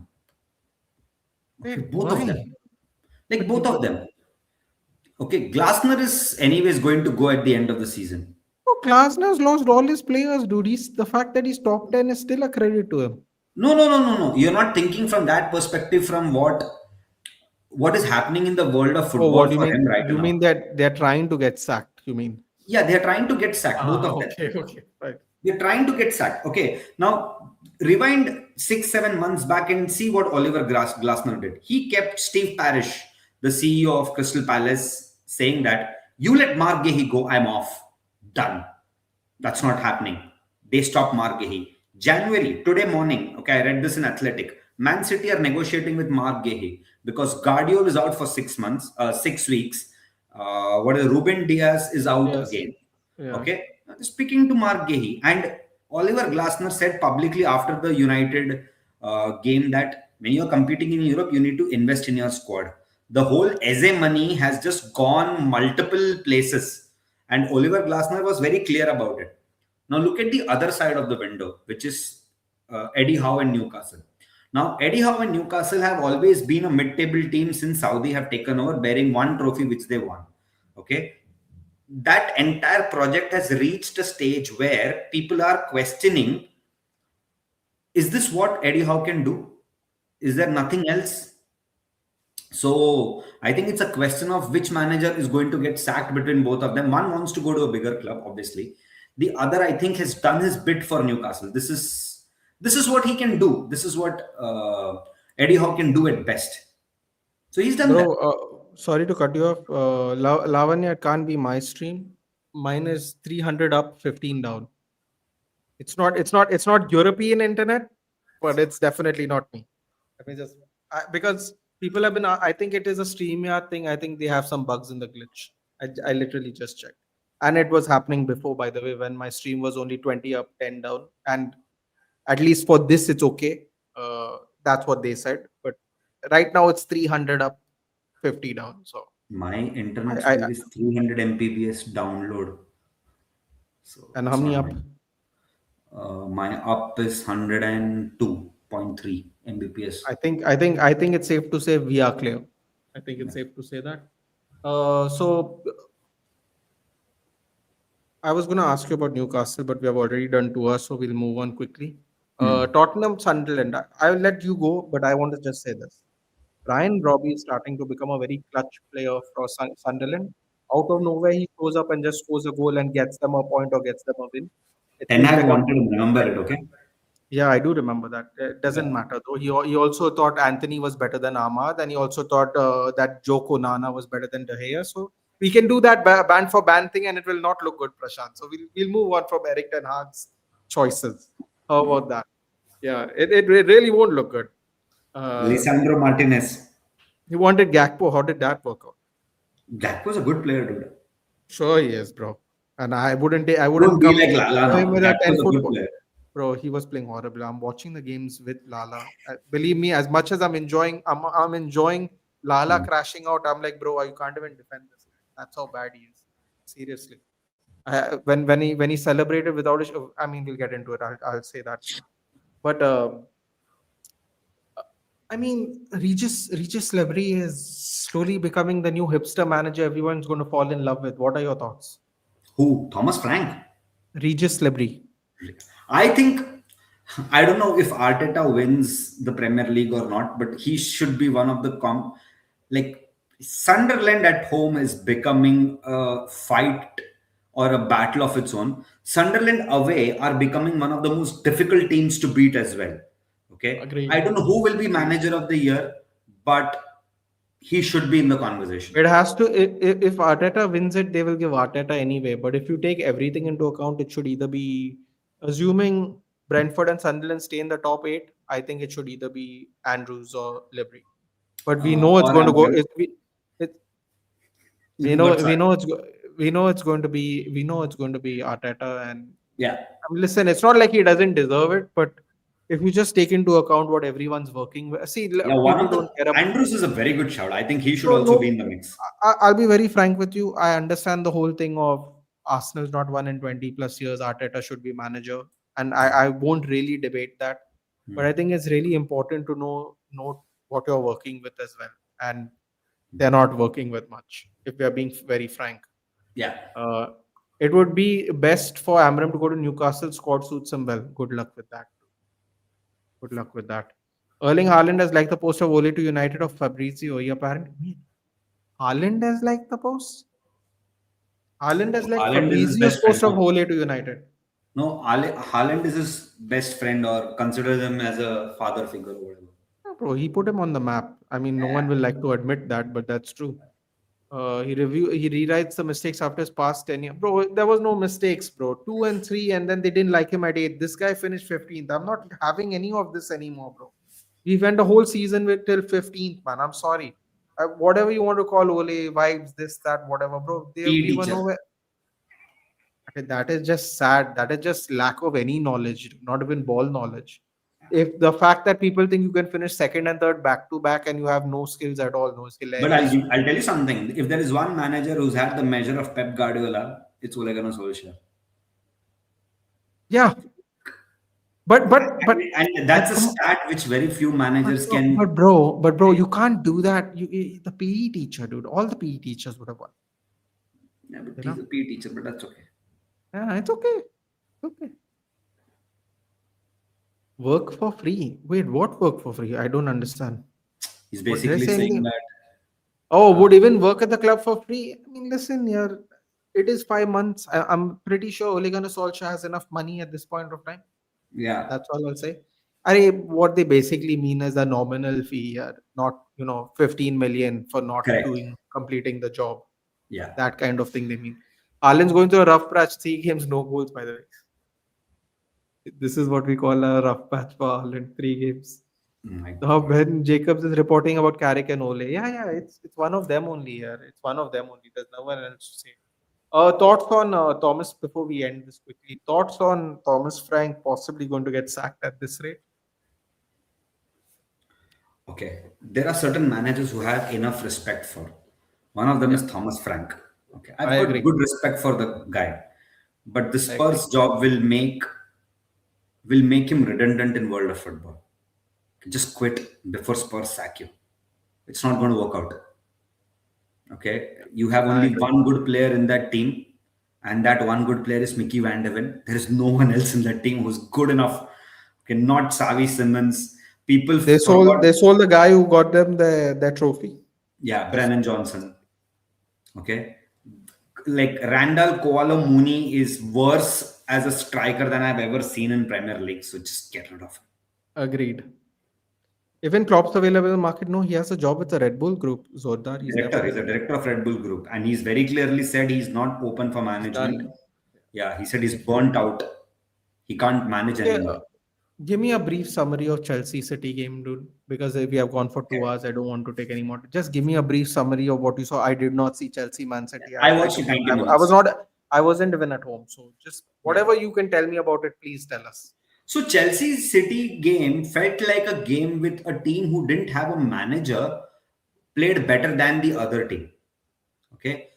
Okay, both of them. Like both of them. Okay, Glasner is anyways going to go at the end of the season. Oh, Glasner's lost all his players, dude. The fact that he's top 10 is still a credit to him. No. You're not thinking from that perspective from what is happening in the world of football for him right now. You mean that they're trying to get sacked, you mean? Yeah, they're trying to get sacked, both of them. Okay, right. They're trying to get sacked. Okay, now rewind 6-7 months back and see what Oliver Glasner did. He kept Steve Parish, the CEO of Crystal Palace, saying that you let Mark Gahey go, I'm off. Done. That's not happening. They stopped Mark Gahey. January, today morning, okay, I read this in Athletic. Man City are negotiating with Mark Gahey because Guardiola is out for 6 weeks. Ruben Diaz is out again. Yeah. Okay. Speaking to Mark Gahey, and Oliver Glasner said publicly after the United game that when you're competing in Europe, you need to invest in your squad. The whole Eze money has just gone multiple places, and Oliver Glasner was very clear about it. Now look at the other side of the window, which is Eddie Howe and Newcastle. Now, Eddie Howe and Newcastle have always been a mid-table team since Saudi have taken over, bearing one trophy which they won. Okay. That entire project has reached a stage where people are questioning, is this what Eddie Howe can do? Is there nothing else? So I think it's a question of which manager is going to get sacked between both of them. One wants to go to a bigger club, obviously. The other, I think, has done his bit for Newcastle. This This is what he can do. This is what Eddie Howe can do at best. So he's done that. Bro, sorry to cut you off. Lavanya, it can't be my stream. Mine is 300 up, 15 down. It's not European internet, but it's definitely not me. Let me just because people have been. I think it is a StreamYard thing. I think they have some bugs in the glitch. I literally just checked, and it was happening before. By the way, when my stream was only 20 up, 10 down, and at least for this, it's okay. That's what they said. But right now, it's 300 up, 50 down. So My internet I speed is 300 Mbps download. So and how it's many not up? many. My up is 102.3 Mbps. I think it's safe to say we are clear. I think it's safe to say that. So I was going to ask you about Newcastle, but we have already done 2 hours, so we'll move on quickly. Tottenham, Sunderland. I will let you go, but I want to just say this. Ryan Robbie is starting to become a very clutch player for Sunderland. Out of nowhere, he shows up and just scores a goal and gets them a point or gets them a win. It Ten feels Hag like a wanted to remember it, okay? yeah, I do remember that. It Yeah. doesn't matter though. He also thought Anthony was better than Ahmad, and he also thought that Joko Nana was better than De Gea. So we can do that band for band thing, and it will not look good, Prashant. So we'll move on from Eric Ten Hag's choices. How about that? Yeah, it really won't look good. Uh, Lisandro Martinez. he wanted Gakpo. How did that work out? That was a good player, dude. Sure, he is, bro. And I Don't wouldn't be come like Lala to him now. with a That was 10 a foot good ball. player. Bro, he was playing horrible. I'm watching the games with Lala. Believe me, as much as I'm enjoying Lala Hmm. crashing out. I'm like, bro, you can't even defend this. That's how bad he is. Seriously. When he celebrated without his, I mean, we'll get into it. I'll say that soon. But I mean, Regis Lebris is slowly becoming the new hipster manager. Everyone's going to fall in love with. What are your thoughts? Who? Thomas Frank. Regis Lebris. I think I don't know if Arteta wins the Premier League or not, but he should be one of the like Sunderland at home is becoming a fight or a battle of its own. Sunderland away are becoming one of the most difficult teams to beat as well. Okay, I Agreed. don't know who will be manager of the year, but he should be in the conversation. It has to. If Arteta wins it, they will give Arteta anyway. But if you take everything into account, it should either be, assuming Brentford and Sunderland stay in the top eight. I think it should either be Andrews or Libri. But we know it's Or going to go. Amorim. It, we know But we sorry. know it's we know it's going to be Arteta. And Yeah. listen, it's not like he doesn't deserve it, but if you just take into account what everyone's working with, see, Yeah, one people of don't the care about. Andrews is a very good shout. I think he should No, also be no. in the mix. I'll be very frank with you. I understand the whole thing of Arsenal's not won in 20 plus years. Arteta should be manager, and I won't really debate that. But I think it's really important to know what you're working with as well, and they're not working with much. If we are being very frank, Yeah. uh, it would be best for Amorim to go to Newcastle. Squad suits him well. Good luck with that. Good luck with that. Erling Haaland has liked the post of Ole to United of Fabrizio. He apparently Haaland has liked the post. Haaland has like Haaland is his Fabrizio's best friend post of now. Ole to United. No, Haaland is his best friend or considers him as a father figure or whatever. Yeah, bro, he put him on the map. I mean, no one will like to admit that, but that's true. He rewrites the mistakes after his past tenure. Bro, there was no mistakes, bro. 2 and 3, and then they didn't like him at 8. This guy finished 15th. I'm not having any of this anymore, bro. We went a whole season with till 15th, man. I'm sorry. Whatever you want to call Ole, vibes, this, that, whatever, bro. PE We were teacher. nowhere. Okay, that is just sad. That is just lack of any knowledge, not even ball knowledge. If the fact that people think you can finish second and third back to back and you have no skills at all, no skill, But any skill. I'll tell you something. If there is one manager who's had the measure of Pep Guardiola, it's Ole Gunnar Solskjaer. Yeah, but And that's a come on, stat which very few but, managers bro- can. but bro, you can't do that. The PE teacher, dude. All the PE teachers would have won. Yeah, but You he's know? a PE teacher, but that's okay. Yeah, it's okay. It's okay. Work for free. Wait, what work for free? I don't understand. He's What did I basically say? saying Anything? that Oh, would even work at the club for free? I mean, listen, here, it is 5 months. I'm pretty sure Ole Gunnar Solskjaer has enough money at this point of time. yeah, That's all I'll say. What they basically mean is a nominal fee here, not 15 million for not Correct. completing the job. Yeah. That kind of thing they mean. Haaland's going through a rough patch. 3 games, no goals, by the way. This is what we call a rough patch for Haaland. 3 games. My Now God. Ben Jacobs is reporting about Carrick and Ole. Yeah, it's one of them only here. It's one of them only. There's no one else to say. Thoughts on Thomas before we end this quickly? Thoughts on Thomas Frank possibly going to get sacked at this rate? Okay. There are certain managers who have enough respect for. One of them Yeah, is Thomas Frank. Okay. I've I got agree. good respect for the guy. But the I agree. Spurs job will make him redundant in world of football. Just quit before Spurs sack you. It's not going to work out. Okay. You have I only agree. one good player in that team, and that one good player is Mickey Van de Ven. There is no one else in that team who's good enough. Okay, not Savi Simmons. People They forgot. sold the guy who got them the trophy. Yeah, Brennan Johnson. Okay. Like Randall Koala Mooney is worse as a striker than I've ever seen in Premier League. So just get rid of him. Agreed. Even Klopp's available in the market. No, he has a job with the Red Bull Group. Zordar. He's never Director, he's a been. director of Red Bull Group, and he's very clearly said he's not open for He's management. done. Yeah, he said he's If burnt out. He can't manage okay, anymore. give me a brief summary of Chelsea City game, dude. Because if we have gone for 2 hours, I don't want to take any more. Just give me a brief summary of what you saw. I did not see Chelsea Man City. I I watched could 90 not. I was minutes. not. I wasn't even at home. So just Yeah. whatever you can tell me about it, please tell us. So Chelsea's City game felt like a game with a team who didn't have a manager played better than the other team. Okay.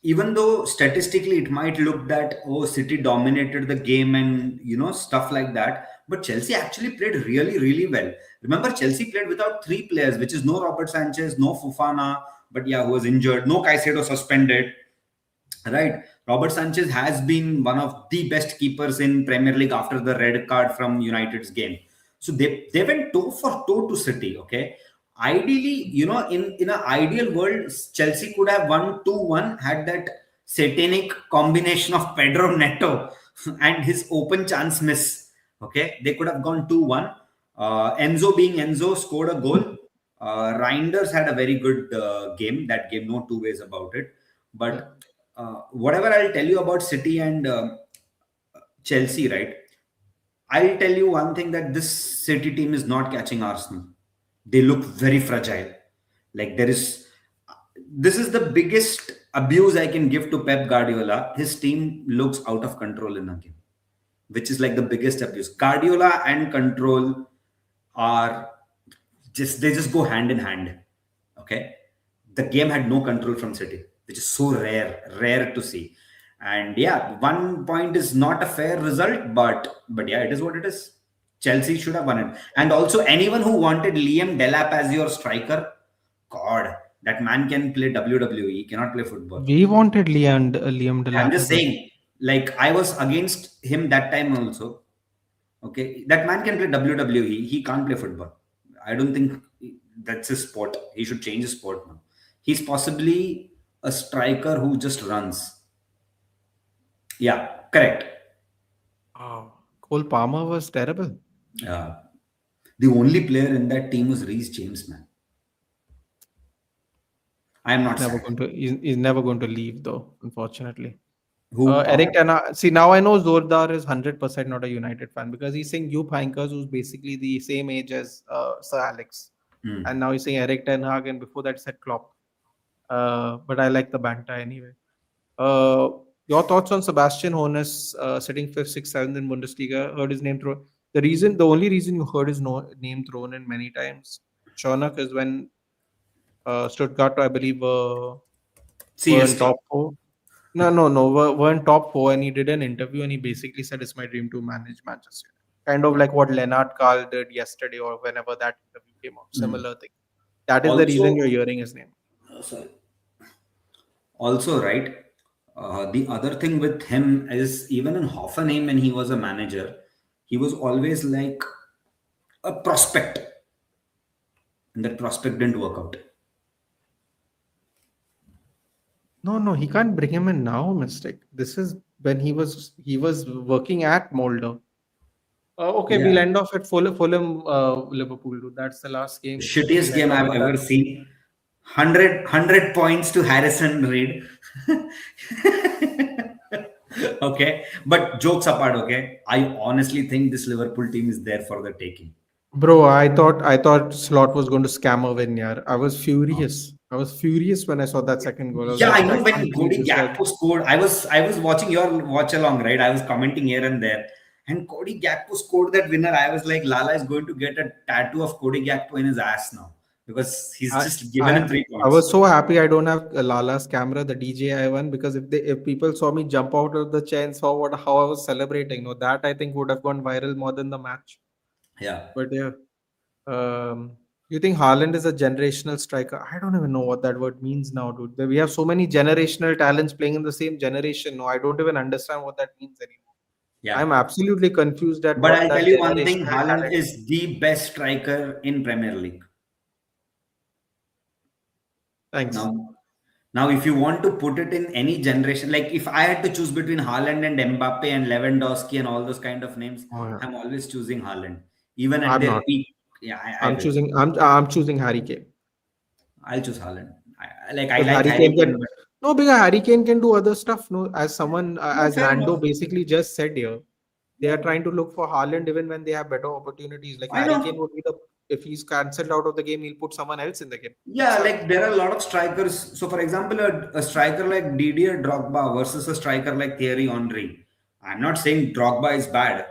Even though statistically it might look that City dominated the game and stuff like that, but Chelsea actually played really really well. Remember, Chelsea played without three players, which is no Robert Sanchez, no Fofana, but yeah, who was injured, no Caicedo suspended, right? Robert Sanchez has been one of the best keepers in Premier League after the red card from United's game. So they went toe for toe to City. Okay, ideally, in an ideal world, Chelsea could have won 2-1 had that satanic combination of Pedro Neto and his open chance miss. Okay, they could have gone 2-1. Enzo being Enzo scored a goal. Reinders had a very good game. That game, no two ways about it. Yeah. But whatever I'll tell you about City and Chelsea, right? I'll tell you one thing, that this City team is not catching Arsenal. They look very fragile. Like this is the biggest abuse I can give to Pep Guardiola. His team looks out of control in a game, which is like the biggest abuse. Guardiola and control are they just go hand in hand. Okay, the game had no control from City, which is so rare to see. And yeah, 1 point is not a fair result, but yeah, it is what it is. Chelsea should have won it. And also, anyone who wanted Liam Delap as your striker, God, that man can play WWE. He cannot play football. We wanted Liam I'm Delap just as well. saying, like I was against him that time also. Okay, that man can play WWE. He can't play football. I don't think that's his sport. He should change his sport now. He's possibly a striker who just runs. Yeah, correct. Wow. Cole Palmer was terrible. Uh, the only player in that team was Reece James, man. I am not sad. He's never going to leave though, unfortunately. Who? Eric Ten Hag. See, now I know Zordar is 100% not a United fan because he's saying Jupp Heynckes, who's basically the same age as Sir Alex, Hmm. and now he's saying Eric Ten Hag, and before that said Klopp. But I like the banter anyway. Uh, your thoughts on Sebastian Hoeneß sitting fifth, sixth, seventh in Bundesliga? Heard his name thrown. The only reason you heard his name thrown in many times, Shonak, is when Stuttgart, I believe, were in CSK. top four. No. Were in top four, and he did an interview, and he basically said it's my dream to manage Manchester United. Kind of like what Lennart Karl did yesterday, or whenever that interview came out. Hmm. Similar thing. That is the reason Also, you're hearing his name. sorry. Also, right. The other thing with him is, even in Hoffenheim when he was a manager, he was always like a prospect, and that prospect didn't work out. No, he can't bring him in now, mistake. This is when he was working at Molde. Okay, we'll Yeah. end off at Fulham, Liverpool. Dude. That's the last game. Shittiest We'll end game off I've with that. ever seen. 100 points to Harrison Reed. Okay. But jokes apart, okay. I honestly think this Liverpool team is there for the taking. Bro, I thought Slot was going to scam a win, yaar. I was furious. I was furious when I saw that second goal. I was Yeah, I like, I know can't when believe Cody this guy. Gakpo scored, I was watching your watch along, right? I was commenting here and there. And Cody Gakpo scored that winner. I was like, Lala is going to get a tattoo of Cody Gakpo in his ass now because he's I just given I him three I points. was so happy I don't have Lala's camera, the DJI one, because if people saw me jump out of the chair and saw how I was celebrating, no, that I think would have gone viral more than the match. Yeah. But yeah, you think Haaland is a generational striker? I don't even know what that word means now, dude. We have so many generational talents playing in the same generation. No, I don't even understand what that means anymore. I'm Yeah. absolutely confused at But what I'll tell that you one thing, generational Haaland talent is. is the best striker in Premier League. Thanks. Now, now if you want to put it in any generation, like if I had to choose between Haaland and Mbappe and Lewandowski and all those kind of names, Oh, yeah. I'm always choosing Haaland. Even at I'm their not. peak. Yeah, I I'm will. choosing. I'm choosing Harry Kane. I'll choose Haaland. I Because like Harry Harry Kane Kane, can but no, because Harry Kane can do other stuff. No, as someone no, as fair Lando enough. basically just said here, they are Yeah, trying to look for Haaland even when they have better opportunities. Like I Harry Kane know. would be the if he's cancelled out of the game, he'll put someone else in the game. That's Yeah, how it like there are a lot of strikers. So, for example, a striker like Didier Drogba versus a striker like Thierry Henry. I'm not saying Drogba is bad,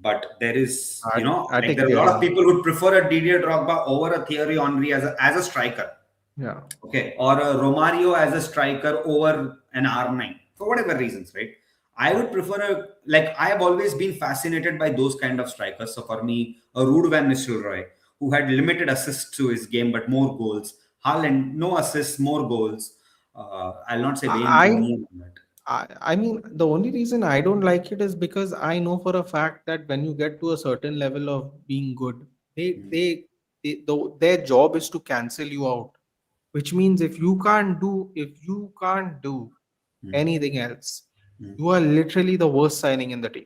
but there is, I like take there are a lot Thierry of on. people who prefer a Didier Drogba over a Thierry Henry as a striker. Yeah. Okay, or a Romario as a striker over an R9 for whatever reasons, right? I would prefer like I have always been fascinated by those kind of strikers. So for me, a Ruud van Nistelrooy who had limited assists to his game but more goals. Haaland, no assists, more goals. I'll not say Wayne I Rooney on that. I mean the only reason I don't like it is because I know for a fact that when you get to a certain level of being good, Mm, their job is to cancel you out. Which means if you can't do mm, anything else, mm. you are literally the worst signing in the team.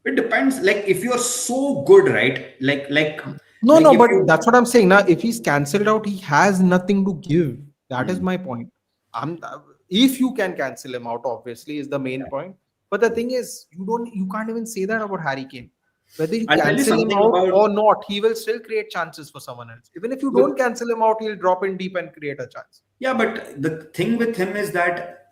It depends. Like if you're so good, right? No, Like no, if but you, that's what I'm saying. Now, if he's cancelled out, he has nothing to give. That is mm, my point. I'm if you can cancel him out, obviously, is the main point. But the thing is, you can't even say that about Harry Kane. Whether you I'll tell you cancel him something out about or not, he will still create chances for someone else. Even if you look. don't cancel him out, he'll drop in deep and create a chance. Yeah, but the thing with him is that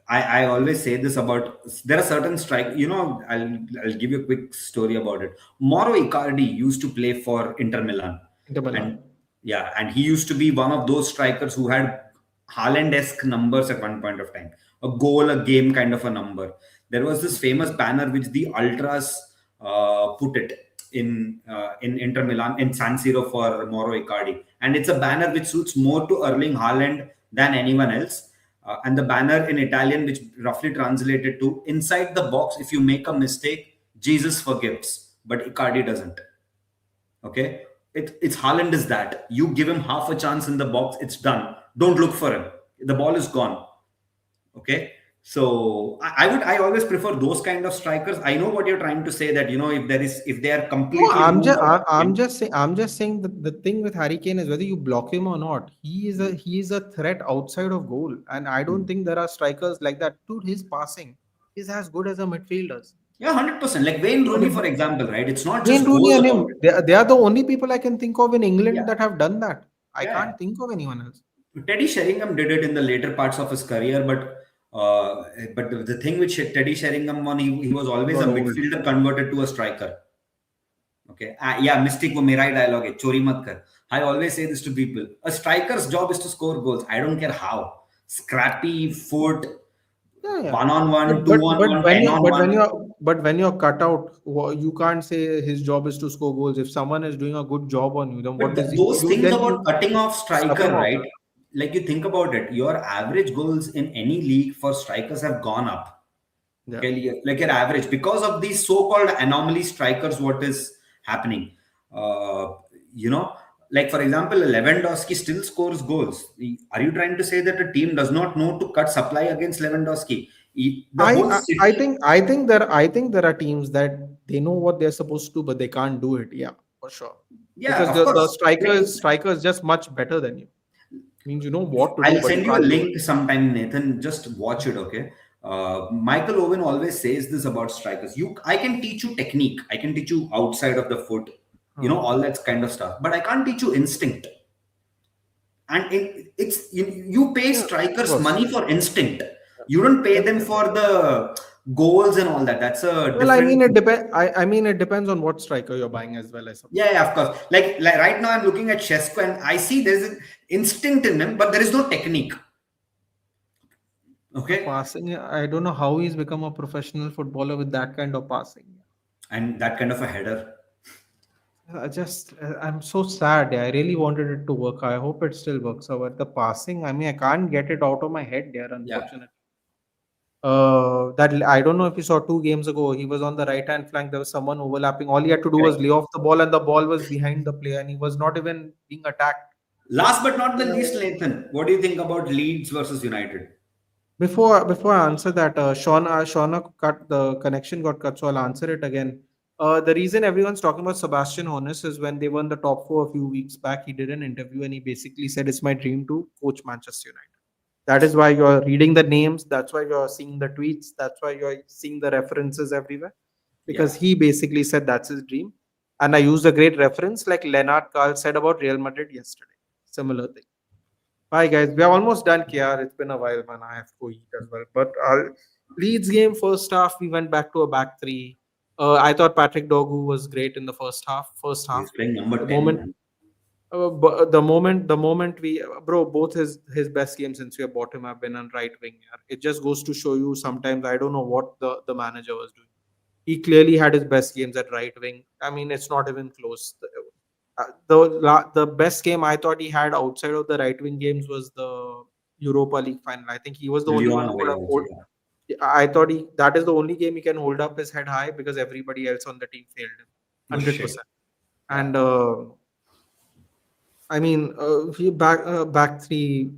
I always say this about there are certain strike. I'll give you a quick story about it. Mauro Icardi used to play for Inter Milan, Inter and Milan. yeah, and he used to be one of those strikers who had Haaland-esque numbers at one point of time, a goal a game kind of a number. There was this famous banner which the ultras put it in Inter Milan in San Siro for Mauro Icardi, and it's a banner which suits more to Erling Haaland than anyone else. And the banner in Italian, which roughly translated to inside the box, if you make a mistake, Jesus forgives, but Icardi doesn't. Okay, it's Haaland is that you give him half a chance in the box, it's done. Don't look for him. The ball is gone. Okay, so I always prefer those kind of strikers. I know what you're trying to say that if they are No, completely I'm ruled just out of the I'm game. just saying the thing with Harry Kane is whether you block him or not, he is a threat outside of goal, and I don't Mm. think there are strikers like that. Dude, his passing is as good as a midfielder's. Yeah, 100%. Like Wayne So Rooney, for example, right? It's not Wayne just Rooney goals and about him, it. they are the only people I can think of in Yeah, England that have done that. I yeah, yeah. can't think of anyone else. Teddy Sheringham did it in the later parts of his career, but the thing with Teddy Sheringham, he was He always a got old. midfielder converted to a striker. Okay, yeah, mystic वो मेरा ही dialogue है चोरी मत कर. I always say this to people. A striker's job is to score goals. I don't care how. Scrappy foot, Yeah, yeah. one on one, But two but on but one, when ten you on but one. when you're but when you're cut out, you can't say his job is to score goals. If someone is doing a good job on you, then But what does he those you things then about you cutting off sub striker, him out. right? Like you think about it, your average goals in any league for strikers have gone up. Yeah. Okay, like your average because of these so-called anomaly strikers. What is happening? Uh, you know, like for example, Lewandowski still scores goals. Are you trying to say that a team does not know to cut supply against Lewandowski? The whole I think there are teams that they know what they're supposed to, but they can't do it. Yeah, for sure. yeah, Because of the course. Like, striker is just much better than you. Means you know what to do, I'll but you send you a can't do it. link sometime, Nathan. Just watch it, okay? Michael Owen always says this about strikers. I can teach you technique. I can teach you outside of the foot, Huh. all that kind of stuff. But I can't teach you instinct. And you pay Yeah, of strikers course. money for instinct. You don't pay them Definitely. for the goals and all that. That's a Well, I mean, different. it depends. I mean, it depends on what striker you're buying as well, I suppose. Yeah, yeah, of course. Like right now, I'm looking at Shesko and I see there's an instinct in him, but there is no technique. The Okay, passing, I don't know how he's become a professional footballer with that kind of passing. and that kind of a header. I'm so sad. I really wanted it to work. I hope it still works out. But the passing, I mean, I can't get it out of my head there, Yeah, unfortunately. That I don't know if you saw 2 games ago. He was on the right hand flank. There was someone overlapping. All he had to do was correct. lay off the ball, and the ball was behind the player, and he was not even being attacked. Last but not the least, Uh, Nathan, what do you think about Leeds versus United? before I answer that, Shauna cut the connection got cut, so I'll answer it again. The reason everyone's talking about Sebastian Hoeneß is when they won the top four a few weeks back, he did an interview and he basically said it's my dream to coach Manchester United. That is why you're reading the names. That's why you're seeing the tweets. That's why you're seeing the references everywhere. Yeah. Because he basically said that's his dream. And I used a great reference like Leonard Carl said about Real Madrid yesterday. Similar thing. Bye, guys. We are almost done, Kiar. It's been a while, man. I have to eat as well. But Leeds game, first half, we went back to a back three. I thought Patrick Dogu was great in the first half. First half, He's playing number the 10, moment man. the moment we bro, both his best games since we have bought him have been on right wing. Yeah. It just goes to show you sometimes I don't know what the manager was doing. He clearly had his best games at right wing. I mean, it's not even close. The best game I thought he had outside of the right wing games was the Europa League final. I think he was the only one Lyon who could away have also, hold. yeah. I thought that is the only game he can hold up his head high because everybody else on the team failed him, No shit. 100%. Yeah. And I mean, back three.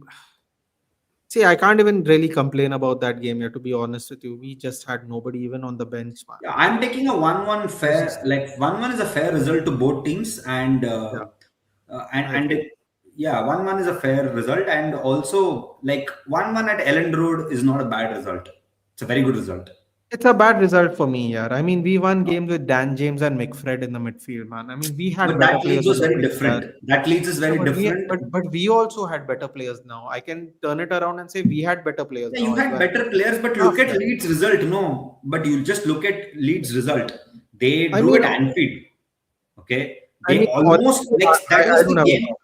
See, I can't even really complain about that game here. To be honest with you, we just had nobody even on the bench, man. Yeah, I'm taking a 1-1 It was just fair, like 1-1 is a fair result to both teams, and yeah, I and agree. yeah, 1-1 is a fair result, and also like 1-1 at Ellen Road is not a bad result. It's a very good result. It's a bad result for me, yeah. I mean, we won games with Dan James and McFred in the midfield, man. I mean, we had But better that Leeds players on was the very pitch different. there. That Leeds is Yeah, very different. but we also had better players now. I can turn it around and say we had better players Yeah, now you as had well. better players, but Half look at there. Leeds' result. No, but you just look at Leeds' result. They I drew mean, at Anfield. Okay, I they mean, almost honestly, like that I was don't the have a game. problem.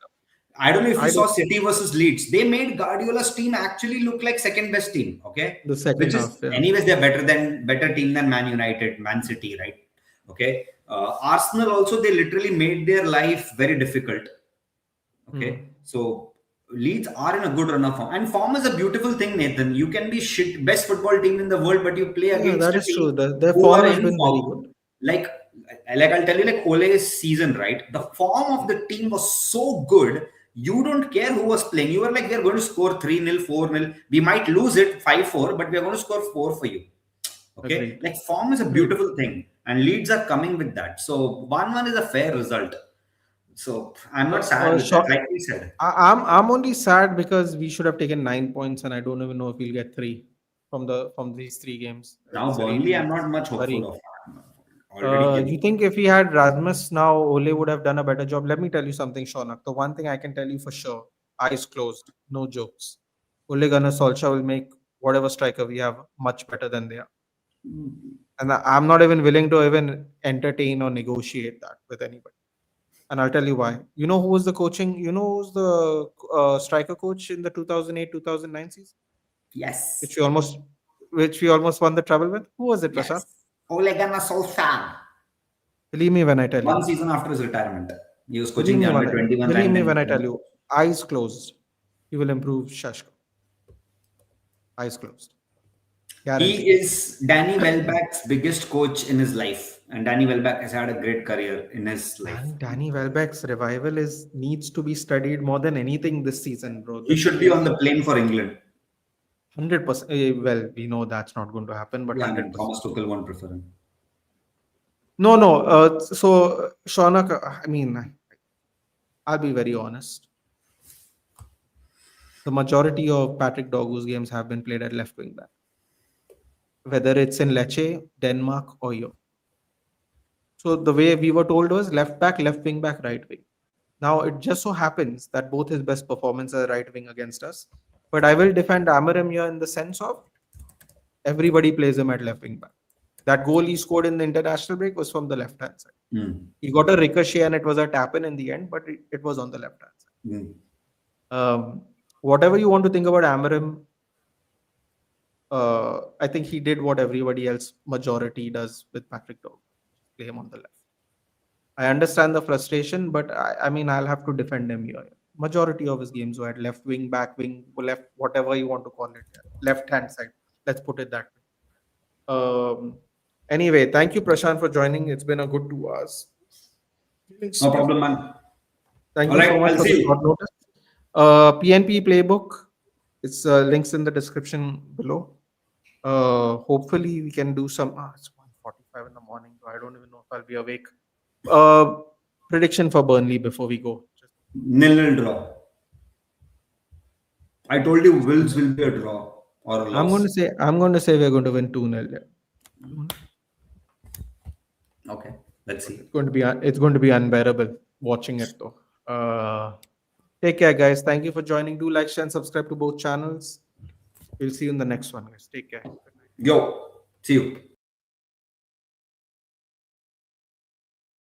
I don't know if you I saw don't City versus Leeds. They made Guardiola's team actually look like second best team. Okay, the second which half, is yeah. anyways they're better team than Man United, Man City, right? Okay, Arsenal also they literally made their life very difficult. Okay, Hmm. so Leeds are in a good run of form, and form is a beautiful thing, Nathan. You can be shit best football team in the world, but you play Yeah, against that a is true. team Their who form are has in been very form. good. Like, like I'll tell you, like Ole's season, right? The form of the team was so good. You don't care who was playing. You were like, we are going to score 3-0, 4-0. We might lose it 5-4, but we are going to score 4 for you. Okay, Agreed. like form is a Agreed. beautiful thing, and Leeds are coming with that. So 1-1 is a fair result. So I'm not sad with that, Sure. like we said. I'm only sad because we should have taken 9 points, and I don't even know if we'll get three from these 3 games. Now It's Burnley, really I'm not much hopeful worrying. of. I'm already You giving. think if we had Rasmus now, Ole would have done a better job? Let me tell you something, Shaunak. The one thing I can tell you for sure, eyes closed, no jokes. Ole Gunnar Solskjaer will make whatever striker we have much better than they are. And I'm not even willing to even entertain or negotiate that with anybody. And I'll tell you why. You know who was the coaching? You know who's the striker coach in the 2008-2009 season, Yes, which we almost which we almost won the treble with? Who was it, Prasad? yes. Ole Gunnar Solskjaer. Believe me when I tell One you. season after his retirement, he was Believe coaching the me when under I 21 believe and me then when I tell you. Eyes closed. You will improve Shashko. Eyes closed. he Guarantee. is Danny Welbeck's biggest coach in his life, and Danny Welbeck has had a great career in his life. Danny Welbeck's revival needs to be studied more than anything this season, bro. He That's should be on crazy. the plane for England. 100%. Well, we know that's not going to happen, but Yeah, I mean, 100%. Thomas Tuchel won't prefer him. No. So, Shaunak, I mean, I'll be very honest. The majority of Patrick Dorgu's games have been played at left wing back, whether it's in Lecce, Denmark, or Europe. So the way we were told was left back, left wing back, right wing. Now it just so happens that both his best performances are right wing against us. But I will defend Amorim here in the sense of everybody plays him at left wing back. That goal he scored in the international break was from the left hand side. He got a ricochet and it was a tap in the end, but it was on the left hand side. Whatever you want to think about Amorim, I think he did what everybody else majority does with Patrick Dorgu, play him on the left. I understand the frustration, but I mean I'll have to defend him here. Majority of his games were at left wing, back wing, left, whatever you want to call it, left hand side. Let's put it that way. Anyway, thank you Prashant for joining. It's been a good 2 hours. No problem, man. Thank All you right, so much I'll for see the you. short notice. PNP playbook. It's links in the description below. Hopefully we can do some. It's 1:45 in the morning, so I don't even know if I'll be awake. Prediction for Burnley before we go. 0-0 draw. I told you Wolves will be a draw or a I'm loss. going to say we're going to win 2-0. Okay, let's see. It's going to be unbearable watching it though. Take care, guys. Thank you for joining. Do like, share, and subscribe to both channels. We'll see you in the next one, guys. Take care. Yo, see you.